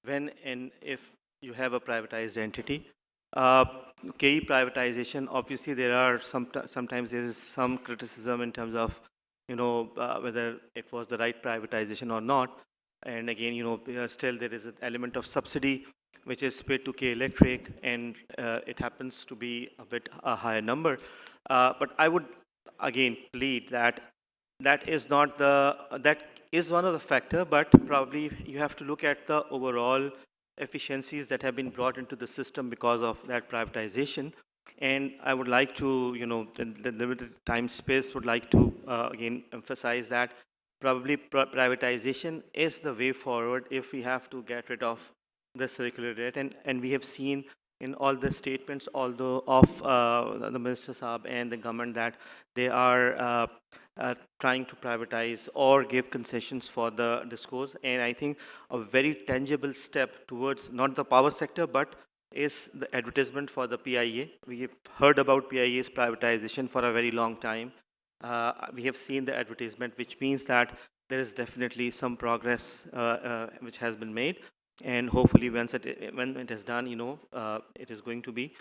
when and if you have a privatized entity. KE privatization, obviously there are sometimes there is some criticism in terms of, whether it was the right privatization or not. And again, still there is an element of subsidy which is paid to K Electric, and it happens to be a higher number. But I would again plead that that is not the that is one of the factor, but probably you have to look at the overall efficiencies that have been brought into the system because of that privatization. And I would like to, the limited time space, would like to again emphasize that probably privatization is the way forward if we have to get rid of the circular debt. And we have seen in all the statements, although of the Minister Saab and the government, that they are trying to privatize or give concessions for the discourse. And I think a very tangible step towards not the power sector, but is the advertisement for the PIA. We have heard about PIA's privatization for a very long time. We have seen the advertisement, which means that there is definitely some progress which has been made. And hopefully when it is done, it is going to be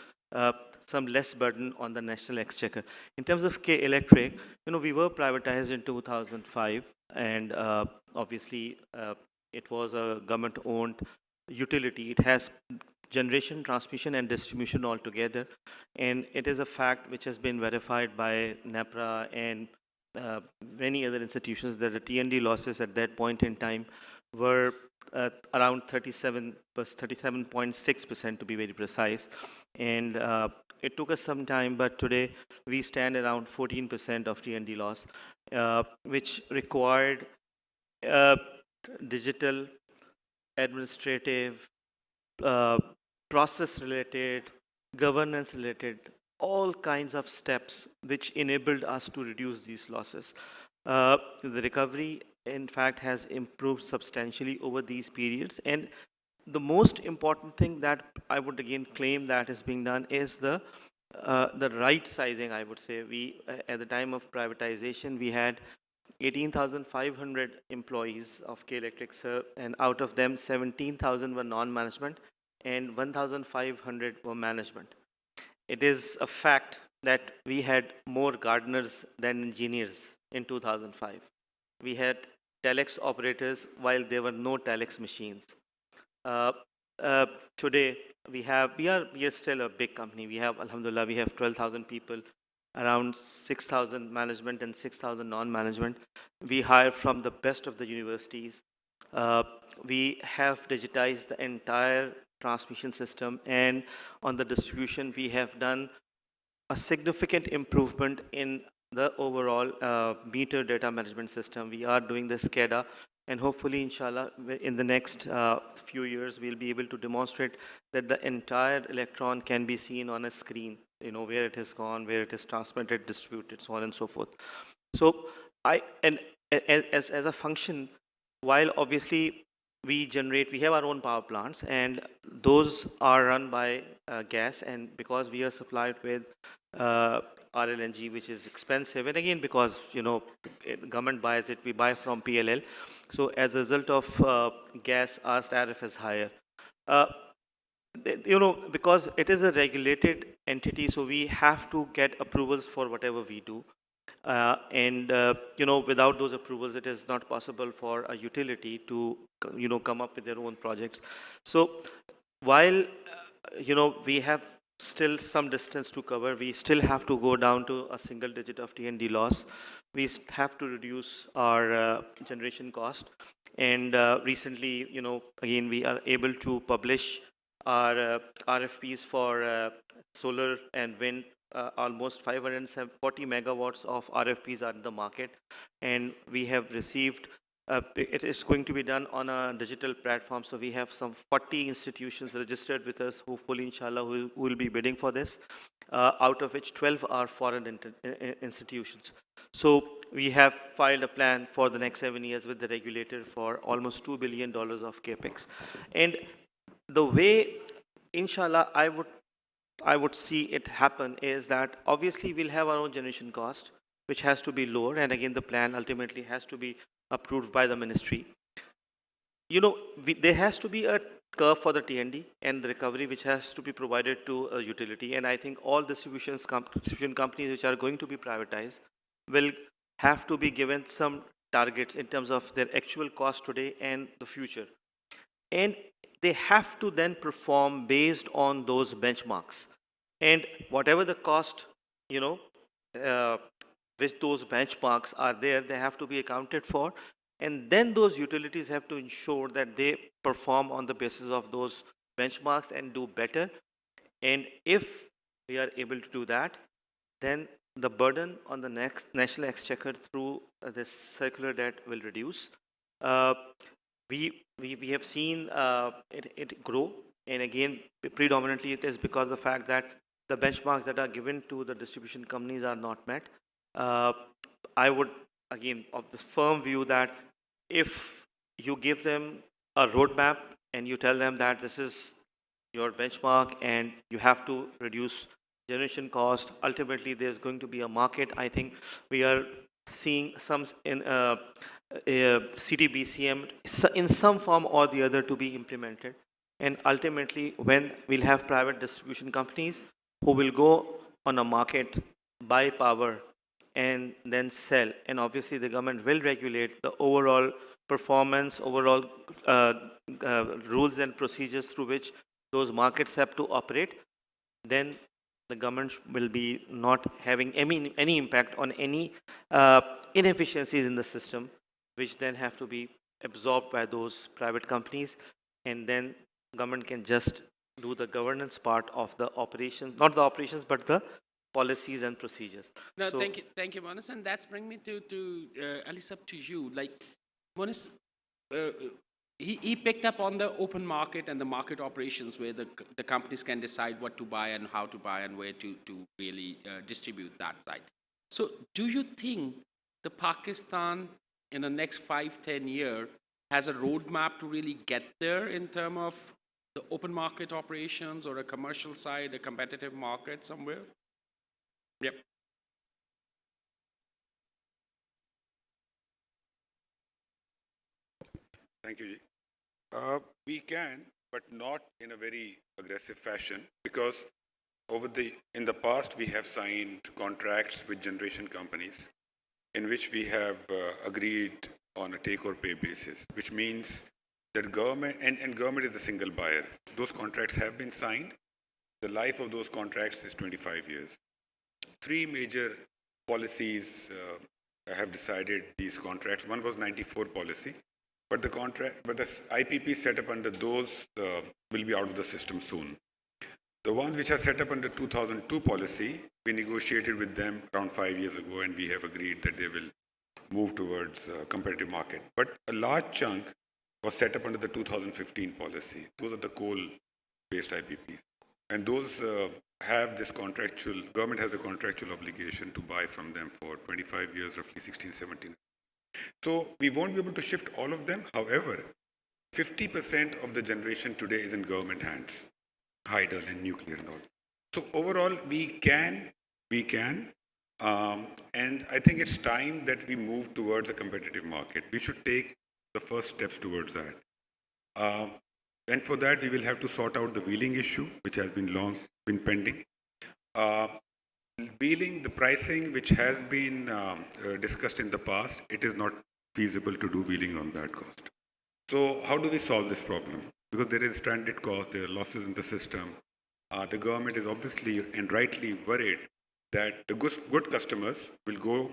some less burden on the national exchequer. In terms of K Electric, we were privatized in 2005, and obviously it was a government-owned utility. It has generation, transmission, and distribution all together, and it is a fact which has been verified by NEPRA and many other institutions that the T&D losses at that point in time were around 37.6% to be very precise. And it took us some time, but today we stand around 14% of T&D loss, which required digital, administrative, process-related, governance-related, all kinds of steps which enabled us to reduce these losses. The recovery, in fact, has improved substantially over these periods. And the most important thing that I would again claim that is being done is the right sizing, I would say. We, at the time of privatization, we had 18,500 employees of K Electric, and out of them, 17,000 were non-management and 1,500 were management. It is a fact that we had more gardeners than engineers in 2005. We had telex operators while there were no telex machines. Today, we are still a big company. We have, alhamdulillah, we have 12,000 people, around 6,000 management and 6,000 non-management. We hire from the best of the universities. We have digitized the entire transmission system, and on the distribution, we have done a significant improvement in the overall meter data management system. We are doing the SCADA, and hopefully, inshallah, in the next few years, we'll be able to demonstrate that the entire electron can be seen on a screen, where it has gone, where it is transmitted, distributed, so on and so forth. So, as a function, while obviously we have our own power plants, and those are run by gas, and because we are supplied with RLNG, which is expensive, and again, because, government buys it, we buy from PLL. So as a result of gas, our tariff is higher. Because it is a regulated entity, so we have to get approvals for whatever we do. Without those approvals, it is not possible for a utility to, come up with their own projects. So while, we have still some distance to cover, we still have to go down to a single digit of T&D loss. We have to reduce our generation cost. And recently, again, we are able to publish our RFPs for solar and wind. Almost 540 megawatts of RFPs are in the market, and we have received, it is going to be done on a digital platform, so we have some 40 institutions registered with us, hopefully, inshallah, who will be bidding for this, out of which 12 are foreign institutions. So we have filed a plan for the next 7 years with the regulator for almost $2 billion of capex. And the way, inshallah, I would I would see it happen is that obviously we'll have our own generation cost, which has to be lower. And again, the plan ultimately has to be approved by the ministry. There has to be a curve for the TND and the recovery, which has to be provided to a utility. And I think all distribution companies which are going to be privatized will have to be given some targets in terms of their actual cost today and the future. And they have to then perform based on those benchmarks. And whatever the cost, uh, which those benchmarks are there, they have to be accounted for. And then those utilities have to ensure that they perform on the basis of those benchmarks and do better. And if we are able to do that, then the burden on the next national exchequer through this circular debt will reduce. Uh, we have seen it grow, and again, predominantly it is because of the fact that the benchmarks that are given to the distribution companies are not met. I would, again, of this firm view that if you give them a roadmap and you tell them that this is your benchmark and you have to reduce generation cost, ultimately there's going to be a market. I think we are seeing some in CTBCM in some form or the other to be implemented. And ultimately, when we'll have private distribution companies who will go on a market, buy power, and then sell. And obviously, the government will regulate the overall performance, overall rules and procedures through which those markets have to operate. Then the government will be not having any impact on any inefficiencies in the system, which then have to be absorbed by those private companies, and then government can just do the governance part of the operations, not the operations, but the policies and procedures. No, So, thank you, Monis, and that's bring me to Alisab, to you. Like, Monis, he picked up on the open market and the market operations where the companies can decide what to buy and how to buy and where to really distribute that side. So do you think the Pakistan in the next 5-10 years has a roadmap to really get there in terms of the open market operations or a commercial side, a competitive market somewhere? Yep. Thank you. We can, but not in a very aggressive fashion, because in the past we have signed contracts with generation companies in which we have agreed on a take or pay basis, which means that government and government is the single buyer. Those contracts have been signed. The life of those contracts is 25 years. Three major policies have decided these contracts. One was 94 policy. But the IPP set up under those will be out of the system soon. The ones which are set up under 2002 policy, we negotiated with them around 5 years ago, and we have agreed that they will move towards competitive market. But a large chunk was set up under the 2015 policy. Those are the coal-based IPPs. And those have this government has a contractual obligation to buy from them for 25 years, roughly 16, 17. So we won't be able to shift all of them. However, 50% of the generation today is in government hands, hydel and nuclear and all. So overall, we can, and I think it's time that we move towards a competitive market. We should take the first steps towards that. And for that, we will have to sort out the wheeling issue, which has been pending. Wheeling, the pricing which has been discussed in the past, it is not feasible to do wheeling on that cost. So how do we solve this problem? Because there is stranded cost, there are losses in the system. The government is obviously and rightly worried that the good customers will go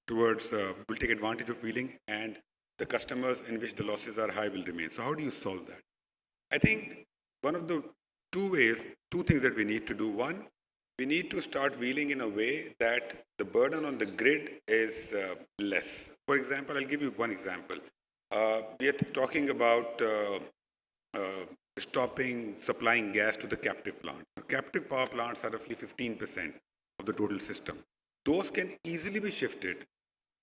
towards, will take advantage of wheeling, and the customers in which the losses are high will remain. So how do you solve that? I think one of the two things that we need to do. One, we need to start wheeling in a way that the burden on the grid is less. For example, I'll give you one example. We are talking about stopping supplying gas to the captive plant. Captive power plants are roughly 15% of the total system. Those can easily be shifted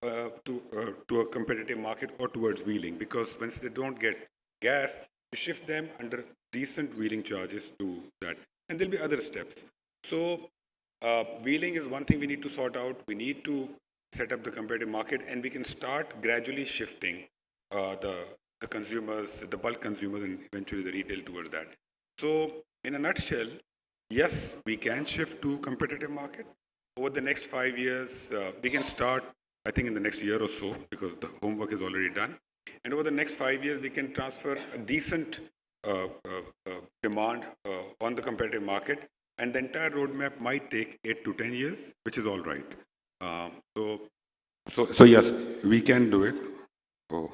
to a competitive market or towards wheeling, because once they don't get gas, you shift them under decent wheeling charges to that. And there'll be other steps. So wheeling is one thing we need to sort out. We need to set up the competitive market, and we can start gradually shifting the consumers, the bulk consumers, and eventually the retail towards that. So in a nutshell, yes, we can shift to competitive market. Over the next 5 years, we can start, I think, in the next year or so, because the homework is already done. And over the next 5 years, we can transfer a decent demand on the competitive market. And the entire roadmap might take 8 to 10 years, which is all right. So yes, we can do it. Oh,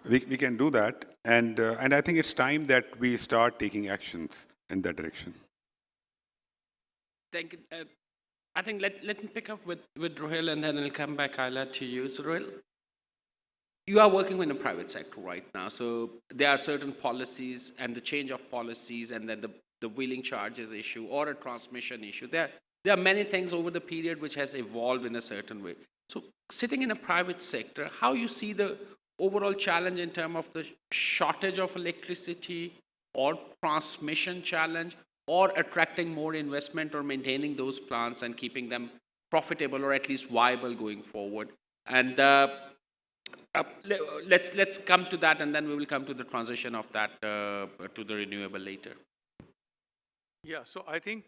we can do that. And I think it's time that we start taking actions in that direction. Thank you. I think let me pick up with Rohil, and then I'll come back, Ayla, to you. So Rohil, you are working in the private sector right now. So there are certain policies and the change of policies, and then the wheeling charges issue or a transmission issue. There are many things over the period which has evolved in a certain way. So sitting in a private sector, how you see the overall challenge in terms of the shortage of electricity or transmission challenge, or attracting more investment or maintaining those plants and keeping them profitable or at least viable going forward? And let's come to that, and then we will come to the transition of that to the renewable later. Yeah, so I think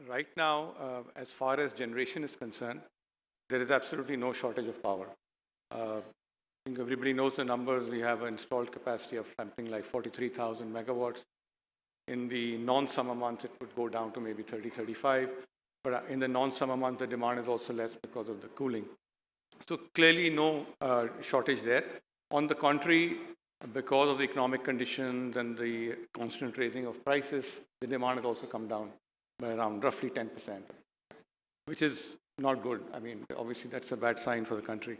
right now, as far as generation is concerned, there is absolutely no shortage of power. I think everybody knows the numbers. We have an installed capacity of something like 43,000 megawatts. In the non-summer months, it would go down to maybe 30, 35. But in the non-summer month, the demand is also less because of the cooling. So clearly no shortage there. On the contrary, because of the economic conditions and the constant raising of prices, the demand has also come down by around roughly 10%, which is not good. I mean, obviously that's a bad sign for the country.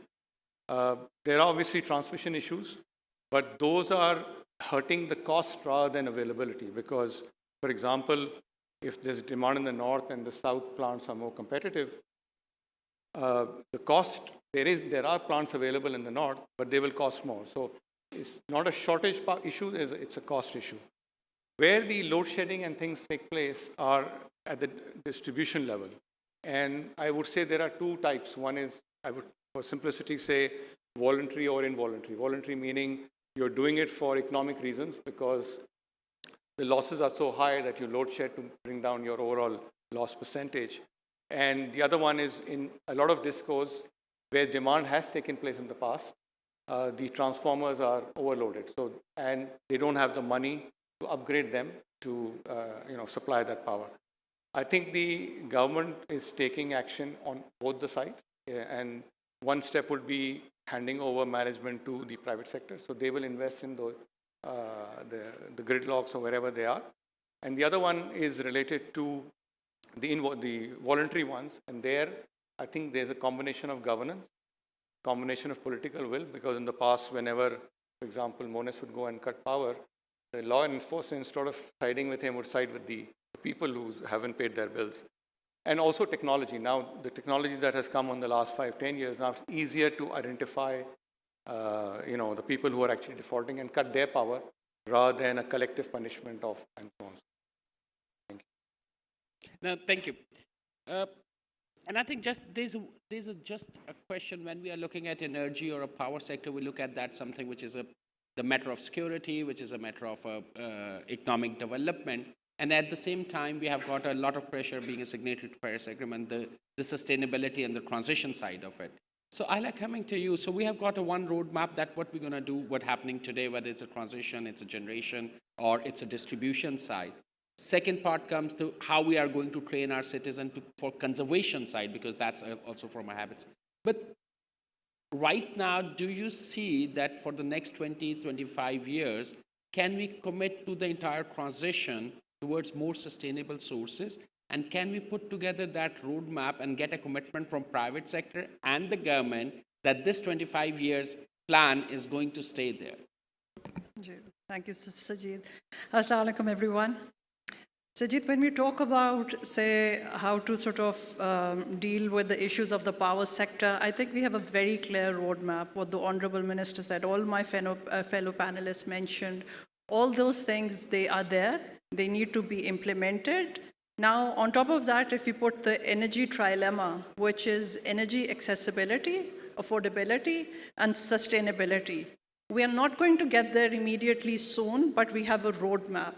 There are obviously transmission issues, but those are hurting the cost rather than availability, because, for example, if there's demand in the north and the south plants are more competitive, the cost, there are plants available in the north, but they will cost more. So it's not a shortage issue, it's a cost issue. Where the load shedding and things take place are at the distribution level. And I would say there are two types. One is, I would, for simplicity, say voluntary or involuntary. Voluntary meaning you're doing it for economic reasons because the losses are so high that you load shed to bring down your overall loss percentage. And the other one is in a lot of discos where demand has taken place in the past, the transformers are overloaded. So, and they don't have the money to upgrade them to supply that power. I think the government is taking action on both the sides, and one step would be handing over management to the private sector. So they will invest in the grid locks or wherever they are. And the other one is related to the voluntary ones. And there, I think there's a combination of governance, combination of political will, because in the past, whenever, for example, Mones would go and cut power, the law enforcement, instead of siding with him, would side with the people who haven't paid their bills. And also technology. Now, the technology that has come in the last 5-10 years, now it's easier to identify, the people who are actually defaulting and cut their power rather than a collective punishment of and so on. Thank you. No, thank you. And I think there's just a question when we are looking at energy or a power sector, we look at that something which is the matter of security, which is a matter of economic development. And at the same time, we have got a lot of pressure being a signatory to Paris Agreement, the sustainability and the transition side of it. So I like coming to you. So we have got one roadmap that what we're going to do, what's happening today, whether it's a transition, it's a generation, or it's a distribution side. Second part comes to how we are going to train our citizens for conservation side, because that's also from our habits. But right now, do you see that for the next 20, 25 years, can we commit to the entire transition towards more sustainable sources? And can we put together that roadmap and get a commitment from private sector and the government that this 25 years plan is going to stay there? Thank you, Sajid. Assalamu alaikum, everyone. Sajid, when we talk about, say, how to sort of deal with the issues of the power sector, I think we have a very clear roadmap, what the Honorable Minister said, all my fellow panelists mentioned. All those things, they are there. They need to be implemented. Now, on top of that, if we put the energy trilemma, which is energy accessibility, affordability, and sustainability, we are not going to get there immediately soon, but we have a roadmap.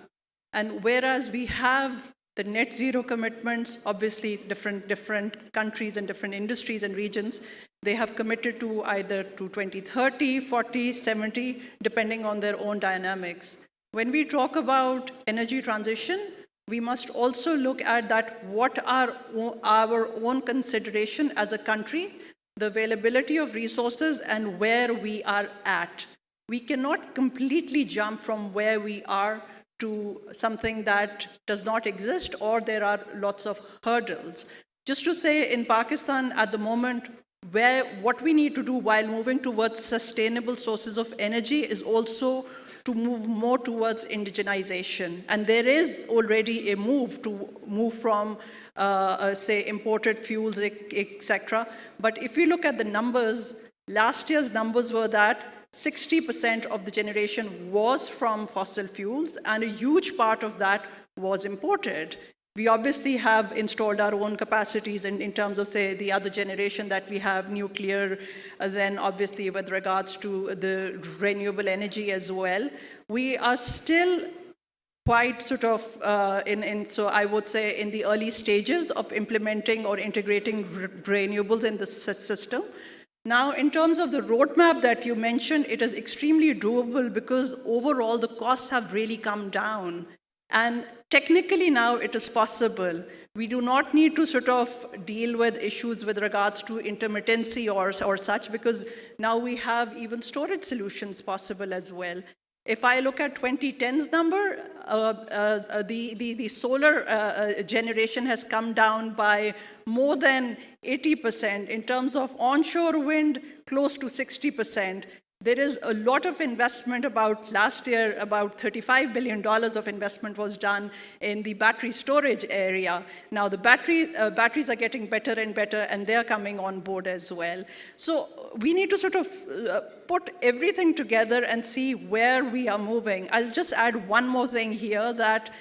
And whereas we have the net zero commitments, obviously different countries and different industries and regions, they have committed to either to 2030, 40, 70, depending on their own dynamics. When we talk about energy transition, we must also look at that what are our own consideration as a country, the availability of resources, and where we are at. We cannot completely jump from where we are to something that does not exist, or there are lots of hurdles. Just to say, in Pakistan at the moment, what we need to do while moving towards sustainable sources of energy is also to move more towards indigenization. And there is already a move to move from, say, imported fuels, etc. But if you look at the numbers, last year's numbers were that 60% of the generation was from fossil fuels, and a huge part of that was imported. We obviously have installed our own capacities in terms of, say, the other generation that we have, nuclear, then obviously with regards to the renewable energy as well. We are still quite sort of, so I would say in the early stages of implementing or integrating renewables in the system. Now, in terms of the roadmap that you mentioned, it is extremely doable because overall the costs have really come down. And technically now it is possible. We do not need to sort of deal with issues with regards to intermittency or such, because now we have even storage solutions possible as well. If I look at 2010's number, the solar generation has come down by more than 80%. In terms of onshore wind, close to 60%. There is a lot of investment. About last year, about $35 billion of investment was done in the battery storage area. Now the batteries are getting better and better, and they're coming on board as well. So we need to sort of put everything together and see where we are moving. I'll just add one more thing here, that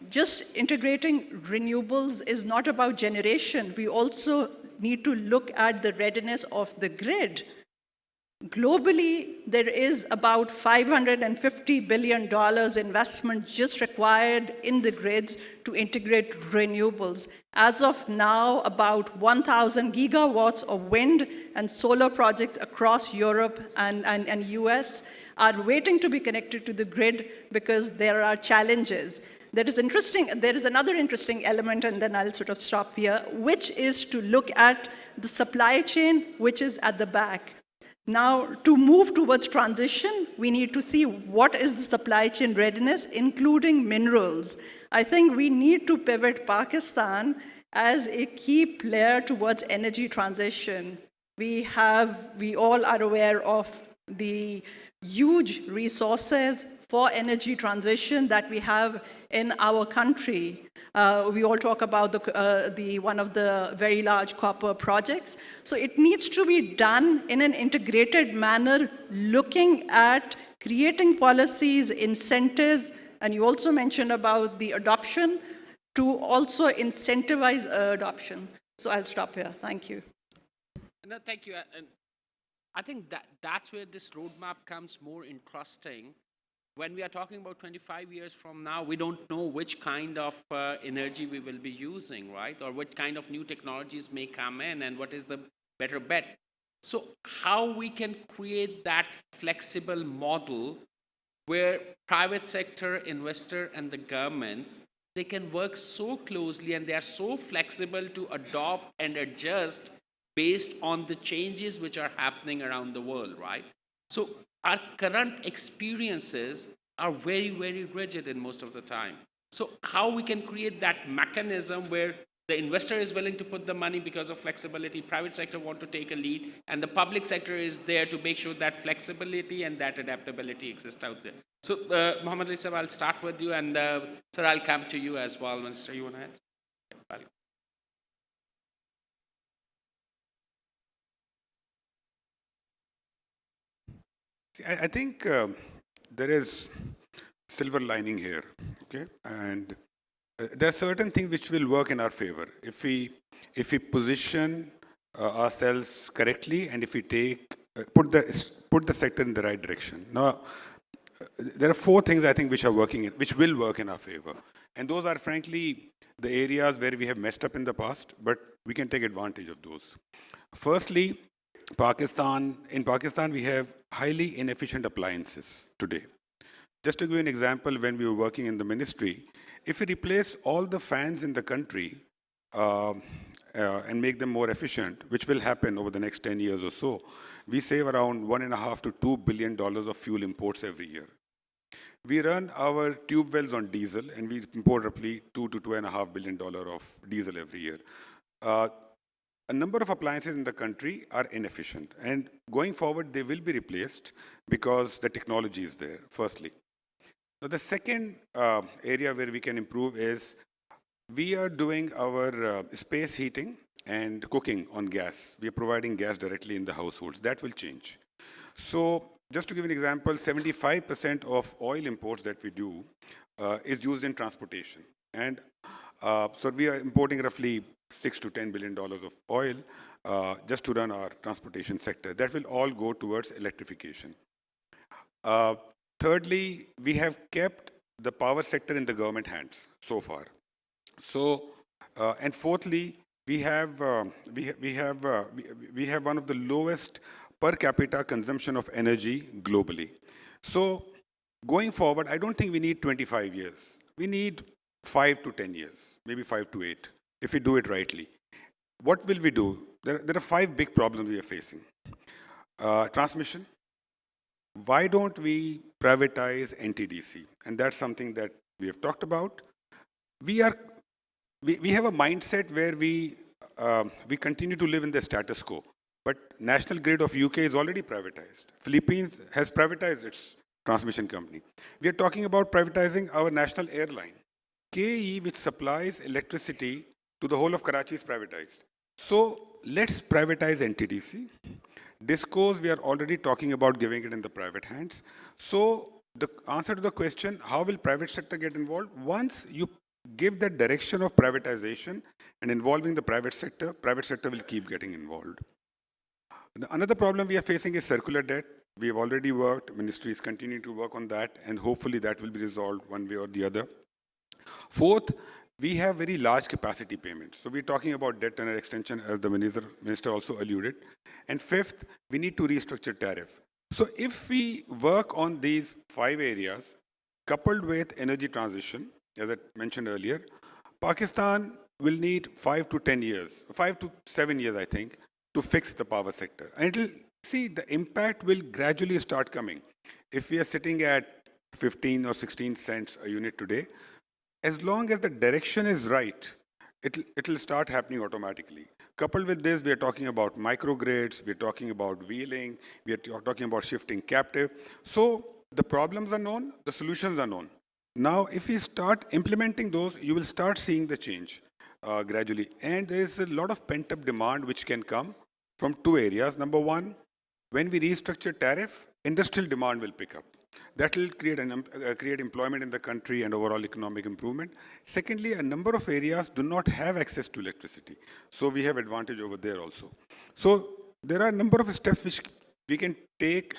just integrating renewables is not about generation. We also need to look at the readiness of the grid. Globally, there is about $550 billion investment just required in the grids to integrate renewables. As of now, about 1,000 gigawatts of wind and solar projects across Europe and US are waiting to be connected to the grid because there are challenges. There is another interesting element, and then I'll sort of stop here, which is to look at the supply chain, which is at the back. Now, to move towards transition, we need to see what is the supply chain readiness, including minerals. I think we need to pivot Pakistan as a key player towards energy transition. We all are aware of the huge resources for energy transition that we have in our country. We all talk about one of the very large copper projects. So it needs to be done in an integrated manner, looking at creating policies, incentives, and you also mentioned about the adoption, to also incentivize adoption. So I'll stop here. Thank you. No, thank you. And I think that's where this roadmap comes more interesting. When we are talking about 25 years from now, we don't know which kind of energy we will be using, right? Or what kind of new technologies may come in, and what is the better bet. So how we can create that flexible model where private sector, investor, and the governments, they can work so closely and they are so flexible to adopt and adjust based on the changes which are happening around the world, right? So our current experiences are very, very rigid in most of the time. So how we can create that mechanism where the investor is willing to put the money because of flexibility, private sector want to take a lead, and the public sector is there to make sure that flexibility and that adaptability exists out there. So Mohammed Ali Sahab, I'll start with you, and sir, I'll come to you as well. Minister, you want to add? I think there is silver lining here, okay? And there are certain things which will work in our favor if we position ourselves correctly and if we put the sector in the right direction. Now, there are four things I think which will work in our favor, and those are frankly the areas where we have messed up in the past, but we can take advantage of those. Firstly, in Pakistan, we have highly inefficient appliances today. Just to give you an example, when we were working in the ministry, if we replace all the fans in the country and make them more efficient, which will happen over the next 10 years or so, we save around $1.5 to $2 billion of fuel imports every year. We run our tube wells on diesel, and we import roughly $2 to $2.5 billion of diesel every year. A number of appliances in the country are inefficient, and going forward, they will be replaced because the technology is there, firstly. Now, the second area where we can improve is we are doing our space heating and cooking on gas. We are providing gas directly in the households. That will change. So just to give an example, 75% of oil imports that we do is used in transportation. And so we are importing roughly $6 to $10 billion of oil just to run our transportation sector. That will all go towards electrification. Thirdly, we have kept the power sector in the government hands so far. So, and fourthly, we have one of the lowest per capita consumption of energy globally. So, going forward, I don't think we need 25 years. We need 5 to 10 years, maybe 5 to 8, if we do it rightly. What will we do? There are 5 big problems we are facing. Transmission. Why don't we privatize NTDC? And that's something that we have talked about. We have a mindset where we continue to live in the status quo. But National Grid of UK is already privatized. Philippines has privatized its transmission company. We are talking about privatizing our national airline. KE, which supplies electricity to the whole of Karachi, is privatized. So let's privatize NTDC. Discos, we are already talking about giving it in the private hands. So the answer to the question, how will private sector get involved? Once you give that direction of privatization and involving the private sector will keep getting involved. Another problem we are facing is circular debt. We have already worked, ministry is continuing to work on that, and hopefully that will be resolved one way or the other. Fourth, we have very large capacity payments. So we're talking about debt tenor extension, as the minister also alluded. And fifth, we need to restructure tariff. So if we work on these 5 areas, coupled with energy transition, as I mentioned earlier, Pakistan will need 5 to 10 years, 5 to 7 years, I think, to fix the power sector. And the impact will gradually start coming. If we are sitting at 15 or 16 cents a unit today, as long as the direction is right, it'll start happening automatically. Coupled with this, we are talking about microgrids, we're talking about wheeling, we are talking about shifting captive. So the problems are known, the solutions are known. Now, if we start implementing those, you will start seeing the change gradually. And there is a lot of pent-up demand which can come from 2 areas. Number one, when we restructure tariff, industrial demand will pick up. That will create employment in the country and overall economic improvement. Secondly, a number of areas do not have access to electricity. So we have advantage over there also. So there are a number of steps which we can take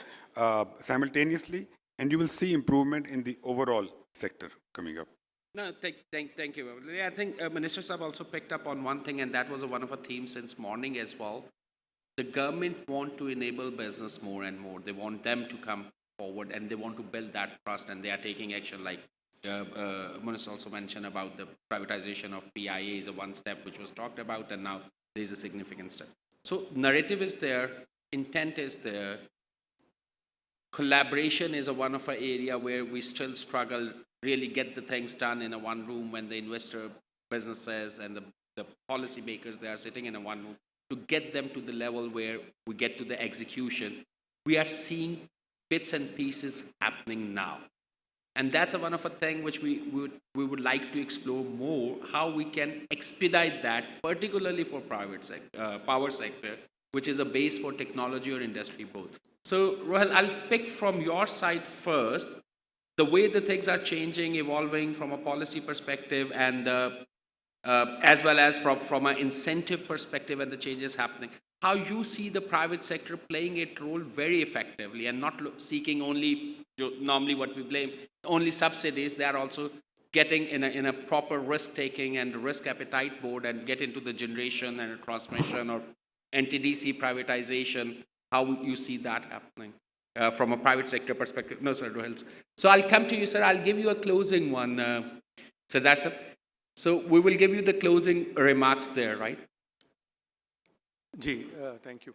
simultaneously, and you will see improvement in the overall sector coming up. No, thank you. I think Minister Saab also picked up on one thing, and that was one of our themes since morning as well. The government want to enable business more and more. They want them to come forward, and they want to build that trust, and they are taking action, like Minister also mentioned about the privatization of PIA is a one step which was talked about, and now there is a significant step. So narrative is there, intent is there, collaboration is one of our area where we still struggle, really get the things done in a one room when the investor businesses and the policy makers, they are sitting in a one room to get them to the level where we get to the execution. We are seeing bits and pieces happening now. And that's one of a thing which we would like to explore more, how we can expedite that, particularly for private sector, power sector, which is a base for technology or industry both. So, Rohel, I'll pick from your side first. the way the things are changing, evolving from a policy perspective, and as well as from an incentive perspective and the changes happening, how you see the private sector playing its role very effectively and not seeking only, normally what we blame, only subsidies. They are also getting in a proper risk-taking and risk appetite board and get into the generation and transmission or NTDC privatization, how you see that happening from a private sector perspective. No, sir, Rohil. So I'll come to you, sir. I'll give you a closing one. So that's it. So we will give you the closing remarks there, right? Thank you.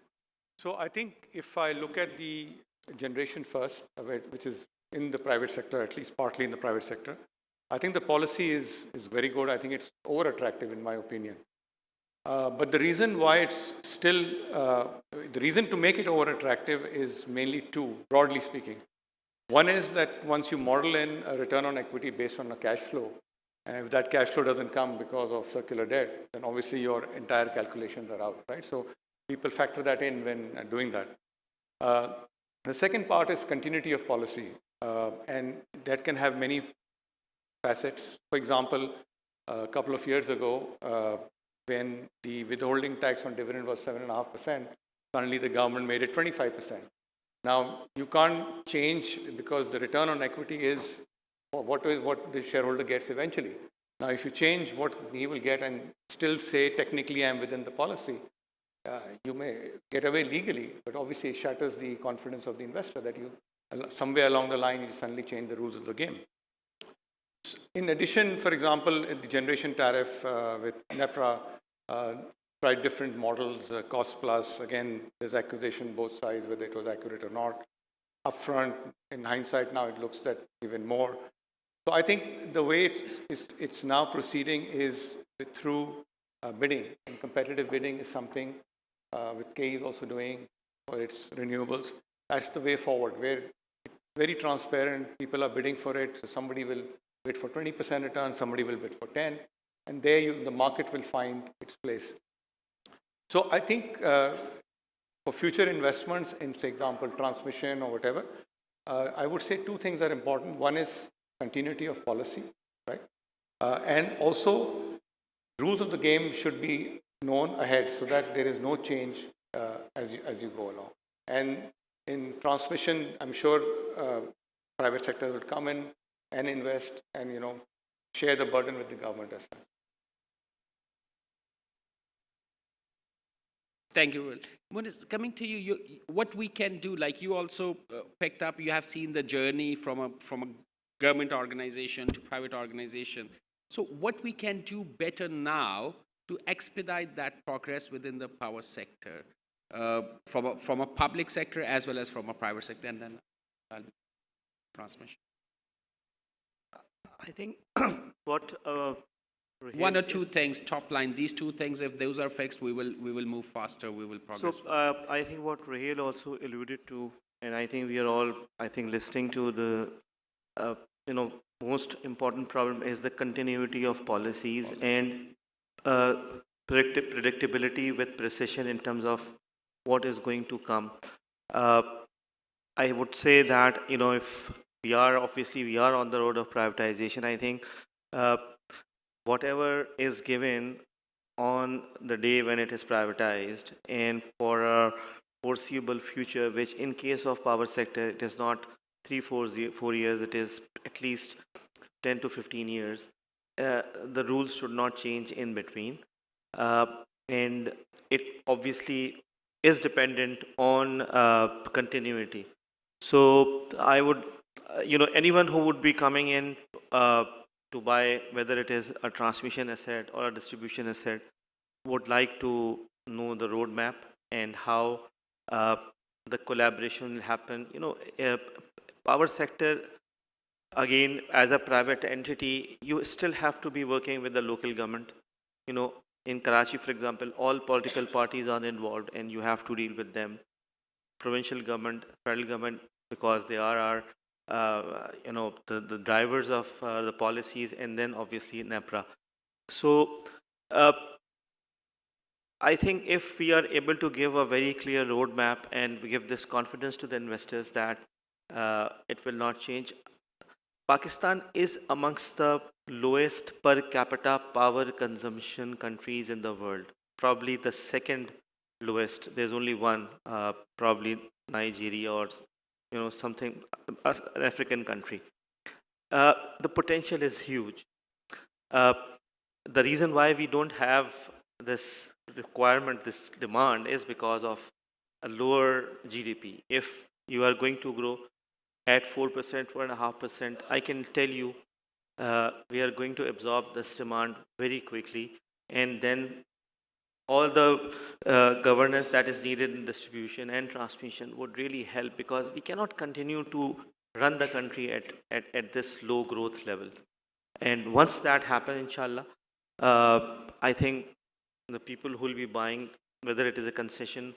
So I think if I look at the generation first, which is in the private sector, at least partly in the private sector, I think the policy is very good. I think it's over-attractive in my opinion. But the reason why it's still, the reason to make it over-attractive is mainly two, broadly speaking. One is that once you model in a return on equity based on a cash flow, and if that cash flow doesn't come because of circular debt, then obviously your entire calculations are out, right? So people factor that in when doing that. The second part is continuity of policy, and that can have many facets. For example, a couple of years ago, when the withholding tax on dividend was 7.5%, suddenly the government made it 25%. Now, you can't change because the return on equity is what the shareholder gets eventually. Now, if you change what he will get and still say, technically, I'm within the policy, you may get away legally, but obviously it shatters the confidence of the investor that you, somewhere along the line, you suddenly change the rules of the game. In addition, for example, the generation tariff with NEPRA tried different models, cost plus, again, there's accusation both sides, whether it was accurate or not. Upfront, in hindsight now, it looks that even more. So I think the way it's now proceeding is through bidding, and competitive bidding is something with KE is also doing for its renewables. That's the way forward, where it's very transparent, people are bidding for it, so somebody will bid for 20% return, somebody will bid for 10, and there the market will find its place. So I think for future investments in, for example, transmission or whatever, I would say two things are important. One is continuity of policy, right? And also, rules of the game should be known ahead so that there is no change as you go along. And in transmission, I'm sure private sector would come in and invest and, share the burden with the government as well. Thank you, Will. When it's coming to you, what we can do, like you also picked up, you have seen the journey from a government organization to private organization. So what we can do better now to expedite that progress within the power sector, from a public sector as well as from a private sector, and then transmission. I think what one or two things, top line, these two things, if those are fixed, we will move faster, we will progress. So I think what Raheel also alluded to, and I think we are all, listening to the, most important problem is the continuity of policies and predictability with precision in terms of what is going to come. I would say that, if we are on the road of privatization, I think whatever is given on the day when it is privatized and for a foreseeable future, which in case of power sector, it is not 3-4 years, it is at least 10 to 15 years. The rules should not change in between. And it obviously is dependent on continuity. So I would, anyone who would be coming in to buy, whether it is a transmission asset or a distribution asset, would like to know the roadmap and how the collaboration will happen. Power sector, again, as a private entity, you still have to be working with the local government. In Karachi, for example, all political parties are involved and you have to deal with them. Provincial government, federal government, because they are our, the drivers of the policies, and then obviously NEPRA. So I think if we are able to give a very clear roadmap and we give this confidence to the investors that it will not change, Pakistan is amongst the lowest per capita power consumption countries in the world. Probably the second lowest. There's only one, probably Nigeria or something, an African country. The potential is huge. The reason why we don't have this requirement, this demand, is because of a lower GDP. If you are going to grow at 4%, 4.5%, I can tell you we are going to absorb this demand very quickly, and then all the governance that is needed in distribution and transmission would really help, because we cannot continue to run the country at this low growth level. And once that happens, inshallah, I think the people who will be buying, whether it is a concession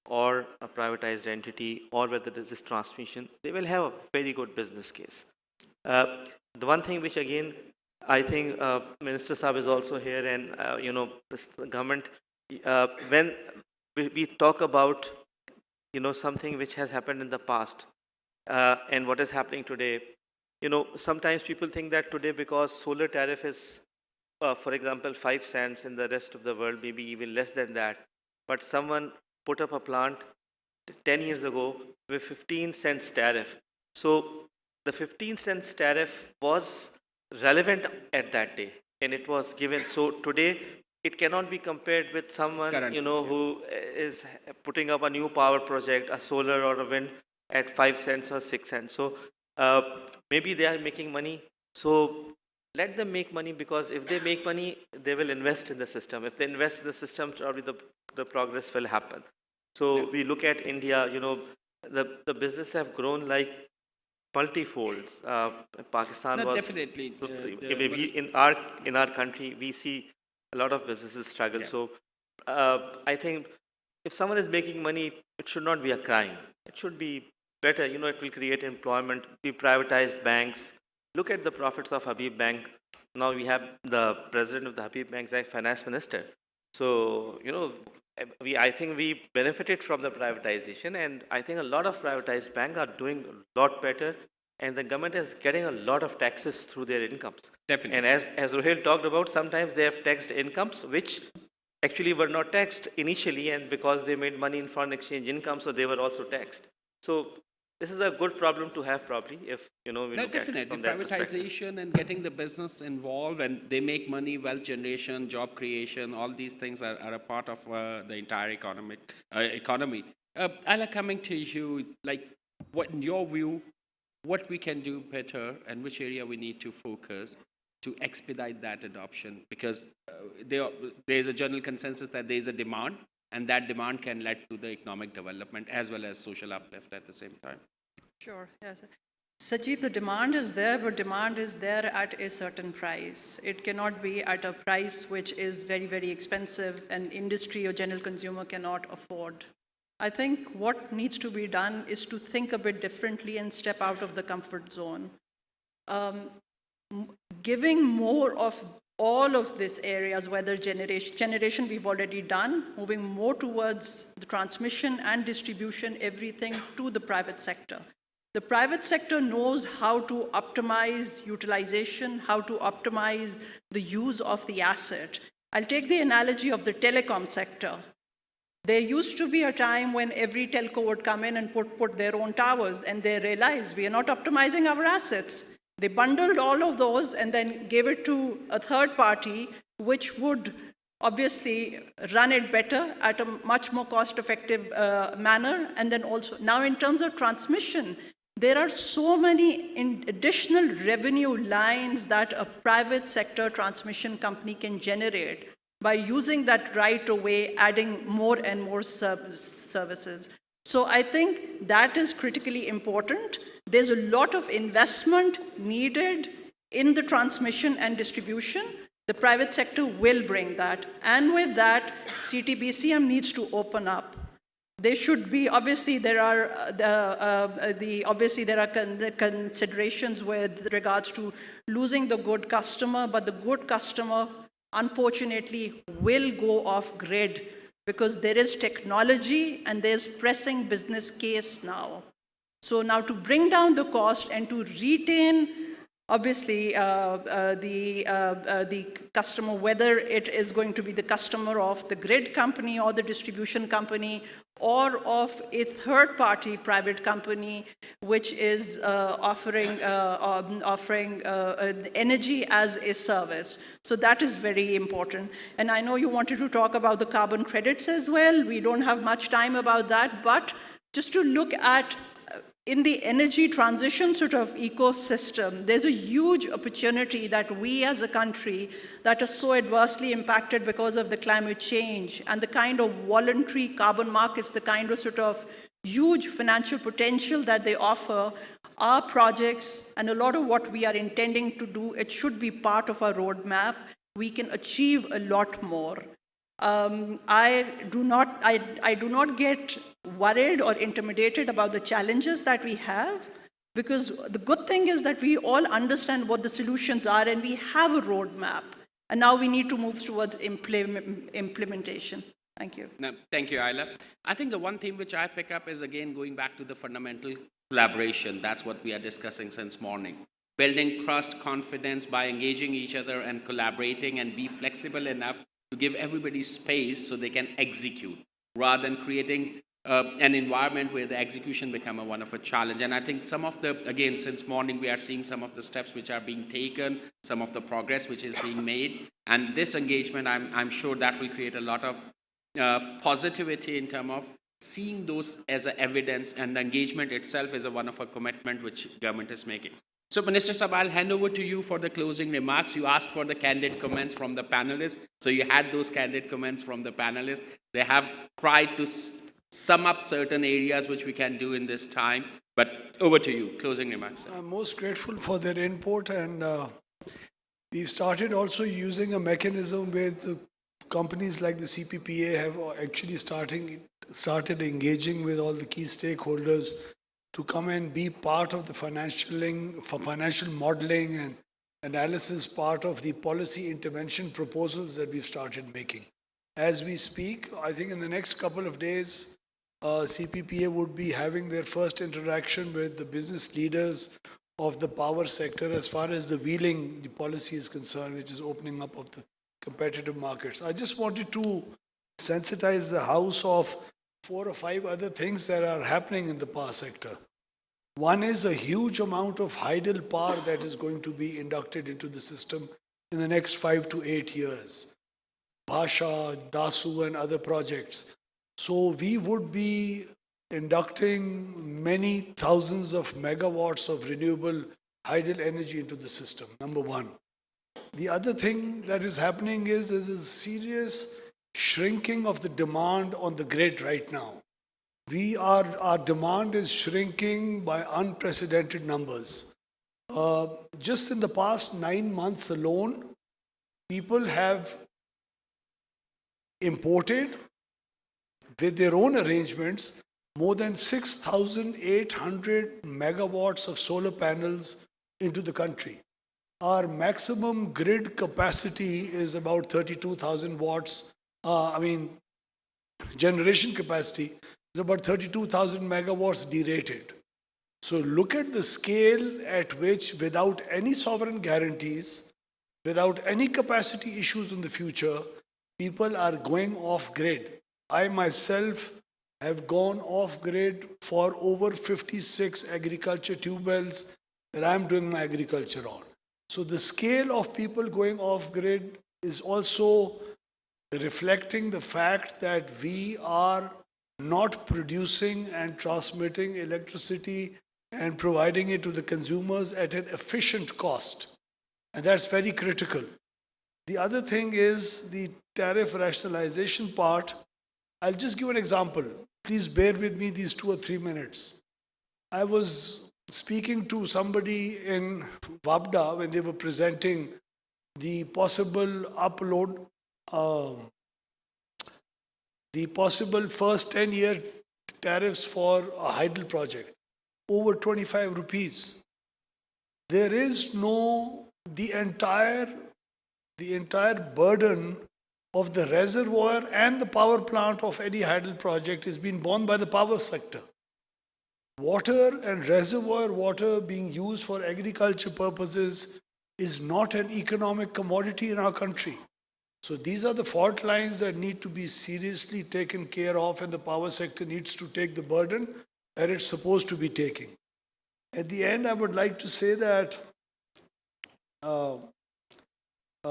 or a privatized entity, or whether it is transmission, they will have a very good business case. The one thing which, again, I think Minister Saab is also here, and the government, when we talk about something which has happened in the past and what is happening today, sometimes people think that today, because solar tariff is, for example, 5 cents, in the rest of the world maybe even less than that, but someone put up a plant 10 years ago with 15 cents tariff. So the 15 cents tariff was relevant at that day, and it was given. So today it cannot be compared with someone who is putting up a new power project, a solar or a wind, at 5 cents or 6 cents. So maybe they are making money. So let them make money, because if they make money, they will invest in the system. If they invest in the system, probably the progress will happen. So we look at India, the business have grown like multifolds. Pakistan was definitely. In our country, we see a lot of businesses struggle. So I think if someone is making money, it should not be a crime. It should be better. It will create employment. We privatized banks. Look at the profits of Habib Bank. Now we have the president of the Habib Bank as finance minister. So I think we benefited from the privatization, and I think a lot of privatized banks are doing a lot better, and the government is getting a lot of taxes through their incomes. Definitely. And as Rohil talked about, sometimes they have taxed incomes which actually were not taxed initially, and because they made money in foreign exchange income, so they were also taxed. So this is a good problem to have, probably, if we look at it from that perspective. Privatization and getting the business involved, and they make money, wealth generation, job creation, all these things are a part of the entire economy. Ala, coming to you, like, what in your view, what we can do better, and which area we need to focus to expedite that adoption? Because there is a general consensus that there is a demand, and that demand can lead to the economic development as well as social uplift at the same time. Sure, yes. Sajid, the demand is there, but demand is there at a certain price. It cannot be at a price which is very, very expensive and industry or general consumer cannot afford. I think what needs to be done is to think a bit differently and step out of the comfort zone. Giving more of all of these areas, whether generation we've already done, moving more towards the transmission and distribution, everything to the private sector. The private sector knows how to optimize utilization, how to optimize the use of the asset. I'll take the analogy of the telecom sector. There used to be a time when every telco would come in and put their own towers, and they realized we are not optimizing our assets. They bundled all of those and then gave it to a third party, which would obviously run it better at a much more cost-effective manner. And then also, now in terms of transmission, there are so many additional revenue lines that a private sector transmission company can generate by using that right away, adding more and more services. So I think that is critically important. There's a lot of investment needed in the transmission and distribution. The private sector will bring that. And with that, CTBCM needs to open up. There should be, obviously, there are the considerations with regards to losing the good customer, but the good customer, unfortunately, will go off grid because there is technology and there's pressing business case now. So now to bring down the cost and to retain obviously the customer, whether it is going to be the customer of the grid company or the distribution company or of a third-party private company which is offering energy as a service. So that is very important. And I know you wanted to talk about the carbon credits as well. We don't have much time about that, but just to look at in the energy transition sort of ecosystem, there's a huge opportunity that we as a country that are so adversely impacted because of the climate change and the kind of voluntary carbon markets, the kind of sort of huge financial potential that they offer, our projects and a lot of what we are intending to do, it should be part of our roadmap. We can achieve a lot more. I do not get worried or intimidated about the challenges that we have, because the good thing is that we all understand what the solutions are and we have a roadmap. And now we need to move towards implementation. Thank you. No, thank you, Ayla. I think the one theme which I pick up is, again, going back to the fundamental collaboration. That's what we are discussing since morning. Building trust, confidence by engaging each other and collaborating, and be flexible enough to give everybody space so they can execute, rather than creating an environment where the execution become one of a challenge. And I think some of the, again, since morning, we are seeing some of the steps which are being taken, some of the progress which is being made. And this engagement, I'm sure that will create a lot of positivity in terms of seeing those as a evidence, and the engagement itself is one of a commitment which government is making. So, Minister Sahab, I'll hand over to you for the closing remarks. You asked for the candid comments from the panelists. So you had those candid comments from the panelists. They have tried to sum up certain areas which we can do in this time. But over to you, closing remarks. Sir. I'm most grateful for their input, and we've started also using a mechanism where the companies like the CPPA have actually started engaging with all the key stakeholders to come and be part of the financial modeling and analysis, part of the policy intervention proposals that we've started making. As we speak, I think in the next couple of days, CPPA would be having their first interaction with the business leaders of the power sector as far as the wheeling the policy is concerned, which is opening up of the competitive markets. I just wanted to sensitize the House of 4 or 5 other things that are happening in the power sector. One is a huge amount of idle power that is going to be inducted into the system in the next 5 to 8 years. Bhasha, Dasu and other projects. So we would be inducting many thousands of megawatts of renewable idle energy into the system, number one. The other thing that is happening is there's a serious shrinking of the demand on the grid right now. Our demand is shrinking by unprecedented numbers. Just in the past 9 months alone, people have imported, with their own arrangements, more than 6,800 megawatts of solar panels into the country. Our maximum grid capacity is about 32,000 watts. Generation capacity is about 32,000 megawatts derated. So look at the scale at which, without any sovereign guarantees, without any capacity issues in the future, people are going off grid. I myself have gone off grid for over 56 agriculture tube wells that I'm doing my agriculture on. So the scale of people going off grid is also reflecting the fact that we are not producing and transmitting electricity and providing it to the consumers at an efficient cost. And that's very critical. The other thing is the tariff rationalization part. I'll just give an example. Please bear with me these 2 or 3 minutes. I was speaking to somebody in Wabda when they were presenting the possible upload, the possible first 10-year tariffs for a hydel project, over 25 rupees. There is no, the entire burden of the reservoir and the power plant of any hydel project is being borne by the power sector. water and reservoir water being used for agriculture purposes is not an economic commodity in our country. So these are the fault lines that need to be seriously taken care of, and the power sector needs to take the burden that it's supposed to be taking. At the end, I would like to say that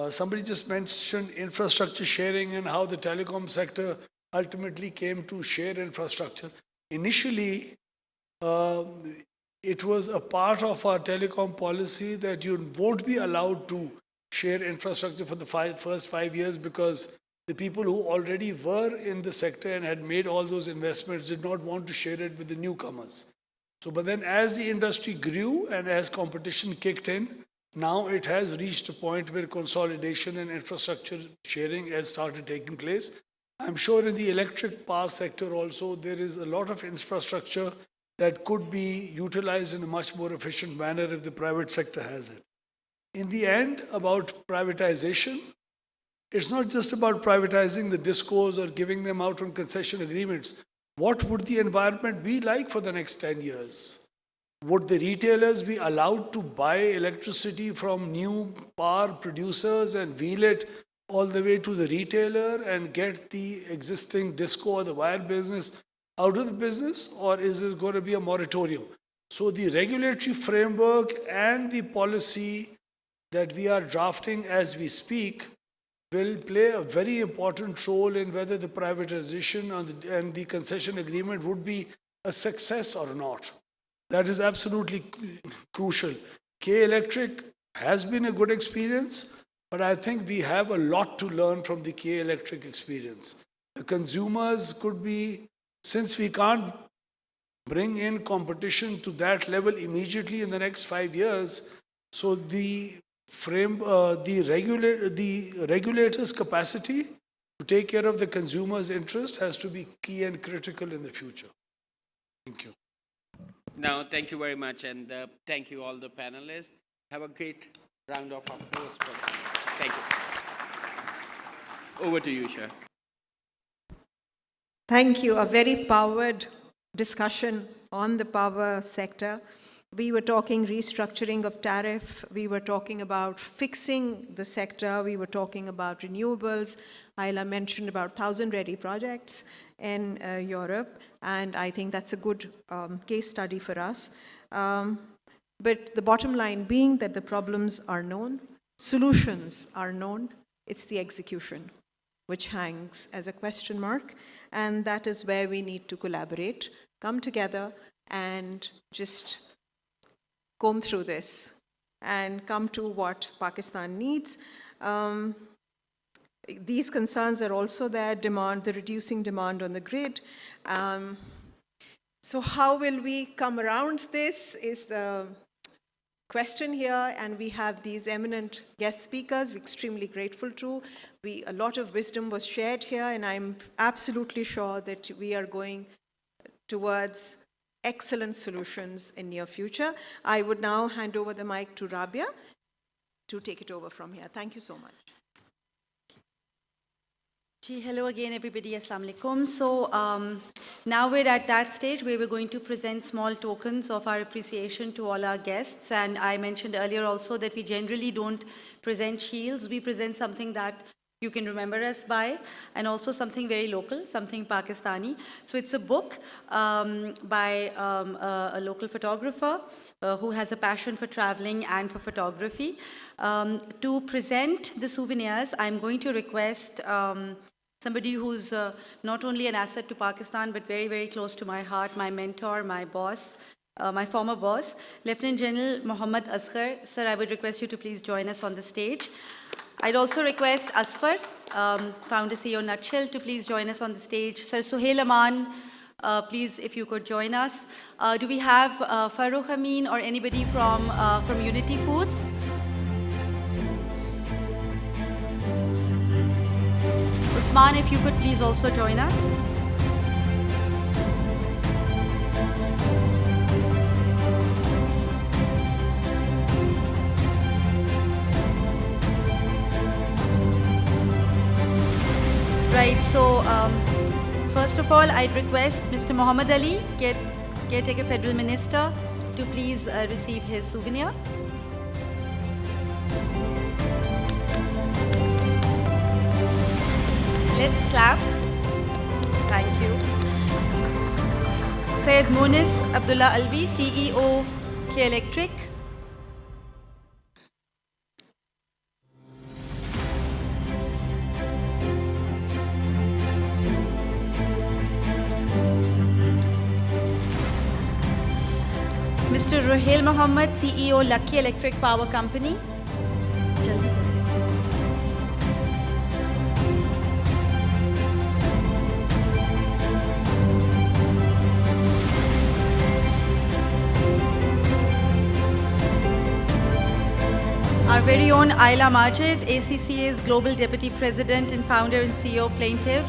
somebody just mentioned infrastructure sharing and how the telecom sector ultimately came to share infrastructure. Initially, it was a part of our telecom policy that you won't be allowed to share infrastructure for the first 5 years, because the people who already were in the sector and had made all those investments did not want to share it with the newcomers. So, but then as the industry grew and as competition kicked in, now it has reached a point where consolidation and infrastructure sharing has started taking place. I'm sure in the electric power sector also, there is a lot of infrastructure that could be utilized in a much more efficient manner if the private sector has it. In the end, about privatization, it's not just about privatizing the discos or giving them out on concession agreements. What would the environment be like for the next 10 years? Would the retailers be allowed to buy electricity from new power producers and wheel it all the way to the retailer and get the existing disco or the wire business out of the business? Or is this going to be a moratorium? So the regulatory framework and the policy that we are drafting as we speak will play a very important role in whether the privatization and the concession agreement would be a success or not. That is absolutely crucial. K Electric has been a good experience, but I think we have a lot to learn from the K Electric experience. The consumers could be, since we can't bring in competition to that level immediately in the next 5 years, so the regulator's capacity to take care of the consumer's interest has to be key and critical in the future. Thank you. No, thank you very much, and thank you all the panelists. Have a great round of applause. Thank you. Over to you, Shah. Thank you. A very powered discussion on the power sector. We were talking restructuring of tariff. We were talking about fixing the sector. We were talking about renewables. Ayla mentioned about 1,000 ready projects in Europe, and I think that's a good case study for us. But the bottom line being that the problems are known, solutions are known, it's the execution which hangs as a question mark, and that is where we need to collaborate, come together and just comb through this and come to what Pakistan needs. These concerns are also there, the reducing demand on the grid. So how will we come around this is the question here, and we have these eminent guest speakers we're extremely grateful to. A lot of wisdom was shared here, and I'm absolutely sure that we are going towards excellent solutions in near future. I would now hand over the mic to Rabia to take it over from here. Thank you so much. Hello again, everybody. Assalamu alaikum. So now we're at that stage where we're going to present small tokens of our appreciation to all our guests. And I mentioned earlier also that we generally don't present shields. We present something that you can remember us by, and also something very local, something Pakistani. So it's a book by a local photographer who has a passion for traveling and for photography. To present the souvenirs, I'm going to request somebody who's not only an asset to Pakistan, but very, very close to my heart, my mentor, my boss, my former boss, Lieutenant General Mohammad Asghar. Sir, I would request you to please join us on the stage. I'd also request Asfar, founder CEO Nutshell, to please join us on the stage. Sir Suhail Aman, please, if you could join us. Do we have Farooq Amin or anybody from Unity Foods? Usman, if you could please also join us. Right, so first of all, I'd request Mr. Muhammad Ali get Caretaker Federal Minister to please receive his souvenir. Let's clap. Thank you. Syed Munis Abdullah Alvi, CEO, K Electric. Mr. Ruhail Mohammed, CEO, Lucky Electric Power Company. Jaldi, jaldi. Our very own Ayla Majid, ACCA's Global Deputy President and Founder and CEO, Plaintiff.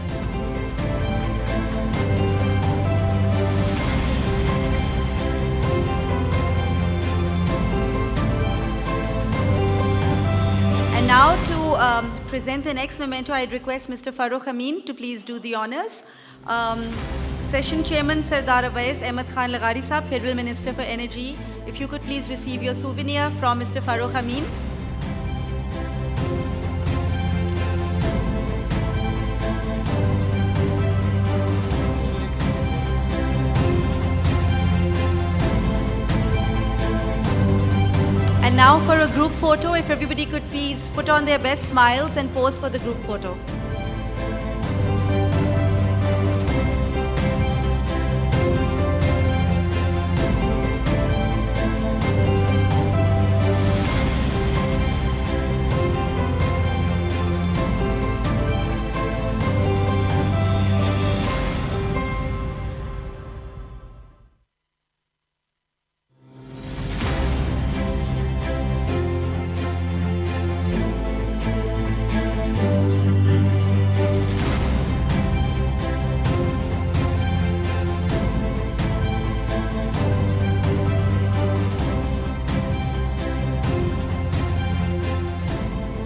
And now to present the next memento, I'd request Mr. Farooq Amin to please do the honors. Session Chairman Sardar Awais Ahmed Khan Laghari Sahab, Federal Minister for Energy. If you could please receive your souvenir from Mr. Farooq Amin. And now for a group photo, if everybody could please put on their best smiles and pose for the group photo.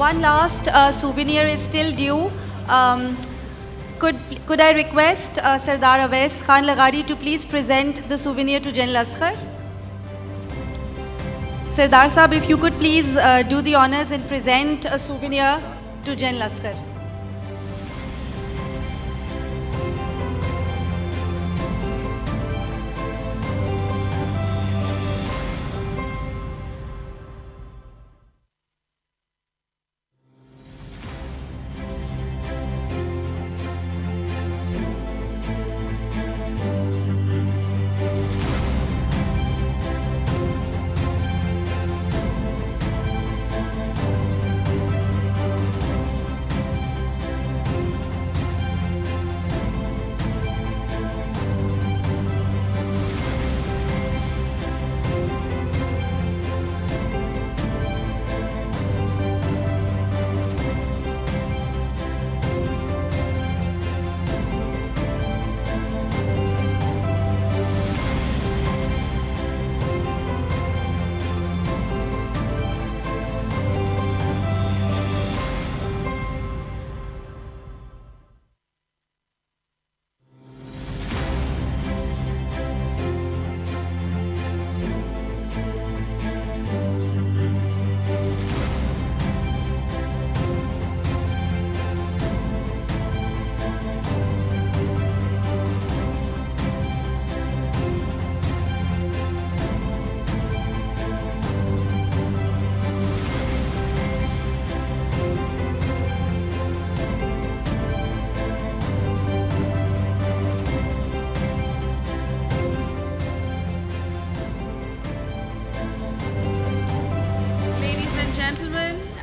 One last souvenir is still due. Could I request Sardar Awais Khan Laghari to please present the souvenir to General Asghar? Sardar Sahab, if you could please do the honors and present a souvenir to General Asghar.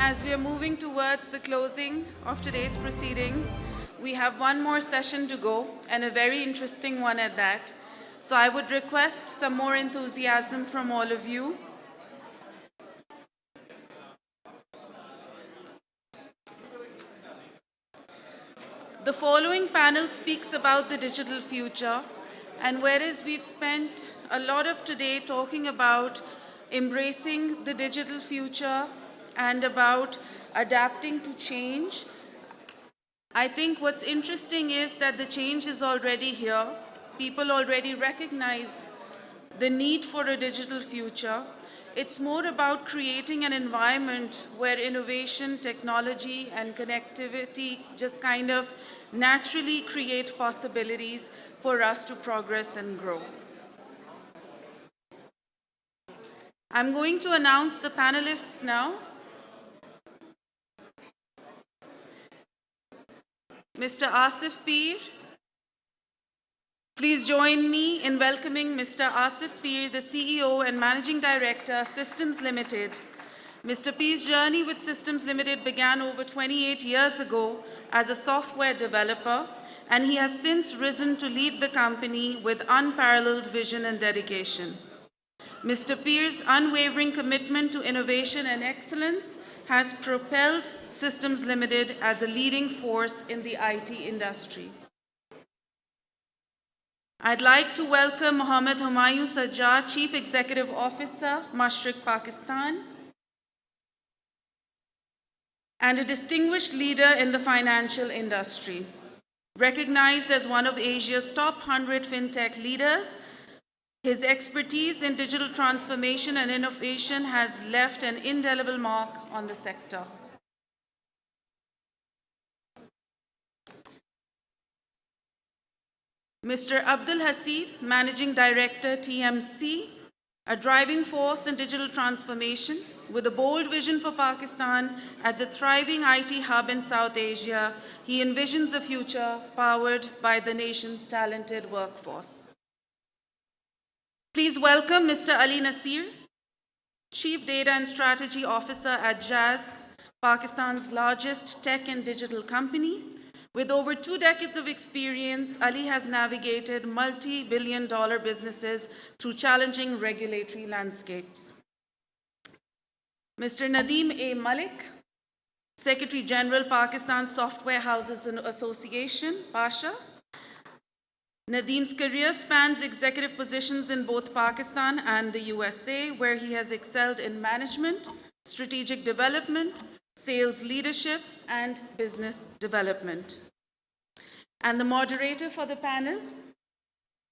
As we are moving towards the closing of today's proceedings, we have one more session to go, and a very interesting one at that. So I would request some more enthusiasm from all of you. The following panel speaks about the digital future, and whereas we've spent a lot of today talking about embracing the digital future and about adapting to change, I think what's interesting is that the change is already here. People already recognize the need for a digital future. It's more about creating an environment where innovation, technology, and connectivity just kind of naturally create possibilities for us to progress and grow. I'm going to announce the panelists now. Mr. Asif Peer. Please join me in welcoming Mr. Asif Peer, the CEO and Managing Director, Systems Limited. Mr. Peer's journey with Systems Limited began over 28 years ago as a software developer, and he has since risen to lead the company with unparalleled vision and dedication. Mr. Peer's unwavering commitment to innovation and excellence has propelled Systems Limited as a leading force in the IT industry. I'd like to welcome Mohammad Humayun Sajjad, Chief Executive Officer, Mashriq, Pakistan, and a distinguished leader in the financial industry. Recognized as one of Asia's top 100 fintech leaders, his expertise in digital transformation and innovation has left an indelible mark on the sector. Mr. Abdul Haseeb, Managing Director, TMC, a driving force in digital transformation with a bold vision for Pakistan as a thriving IT hub in South Asia. He envisions a future powered by the nation's talented workforce. Please welcome Mr. Ali Nasir, Chief Data and Strategy Officer at Jazz, Pakistan's largest tech and digital company. With over 2 decades of experience, Ali has navigated multi-billion-dollar businesses through challenging regulatory landscapes. Mr. Nadeem A. Malik, Secretary General, Pakistan Software Houses Association, PASHA. Nadeem's career spans executive positions in both Pakistan and the USA, where he has excelled in management, strategic development, sales leadership, and business development. And the moderator for the panel,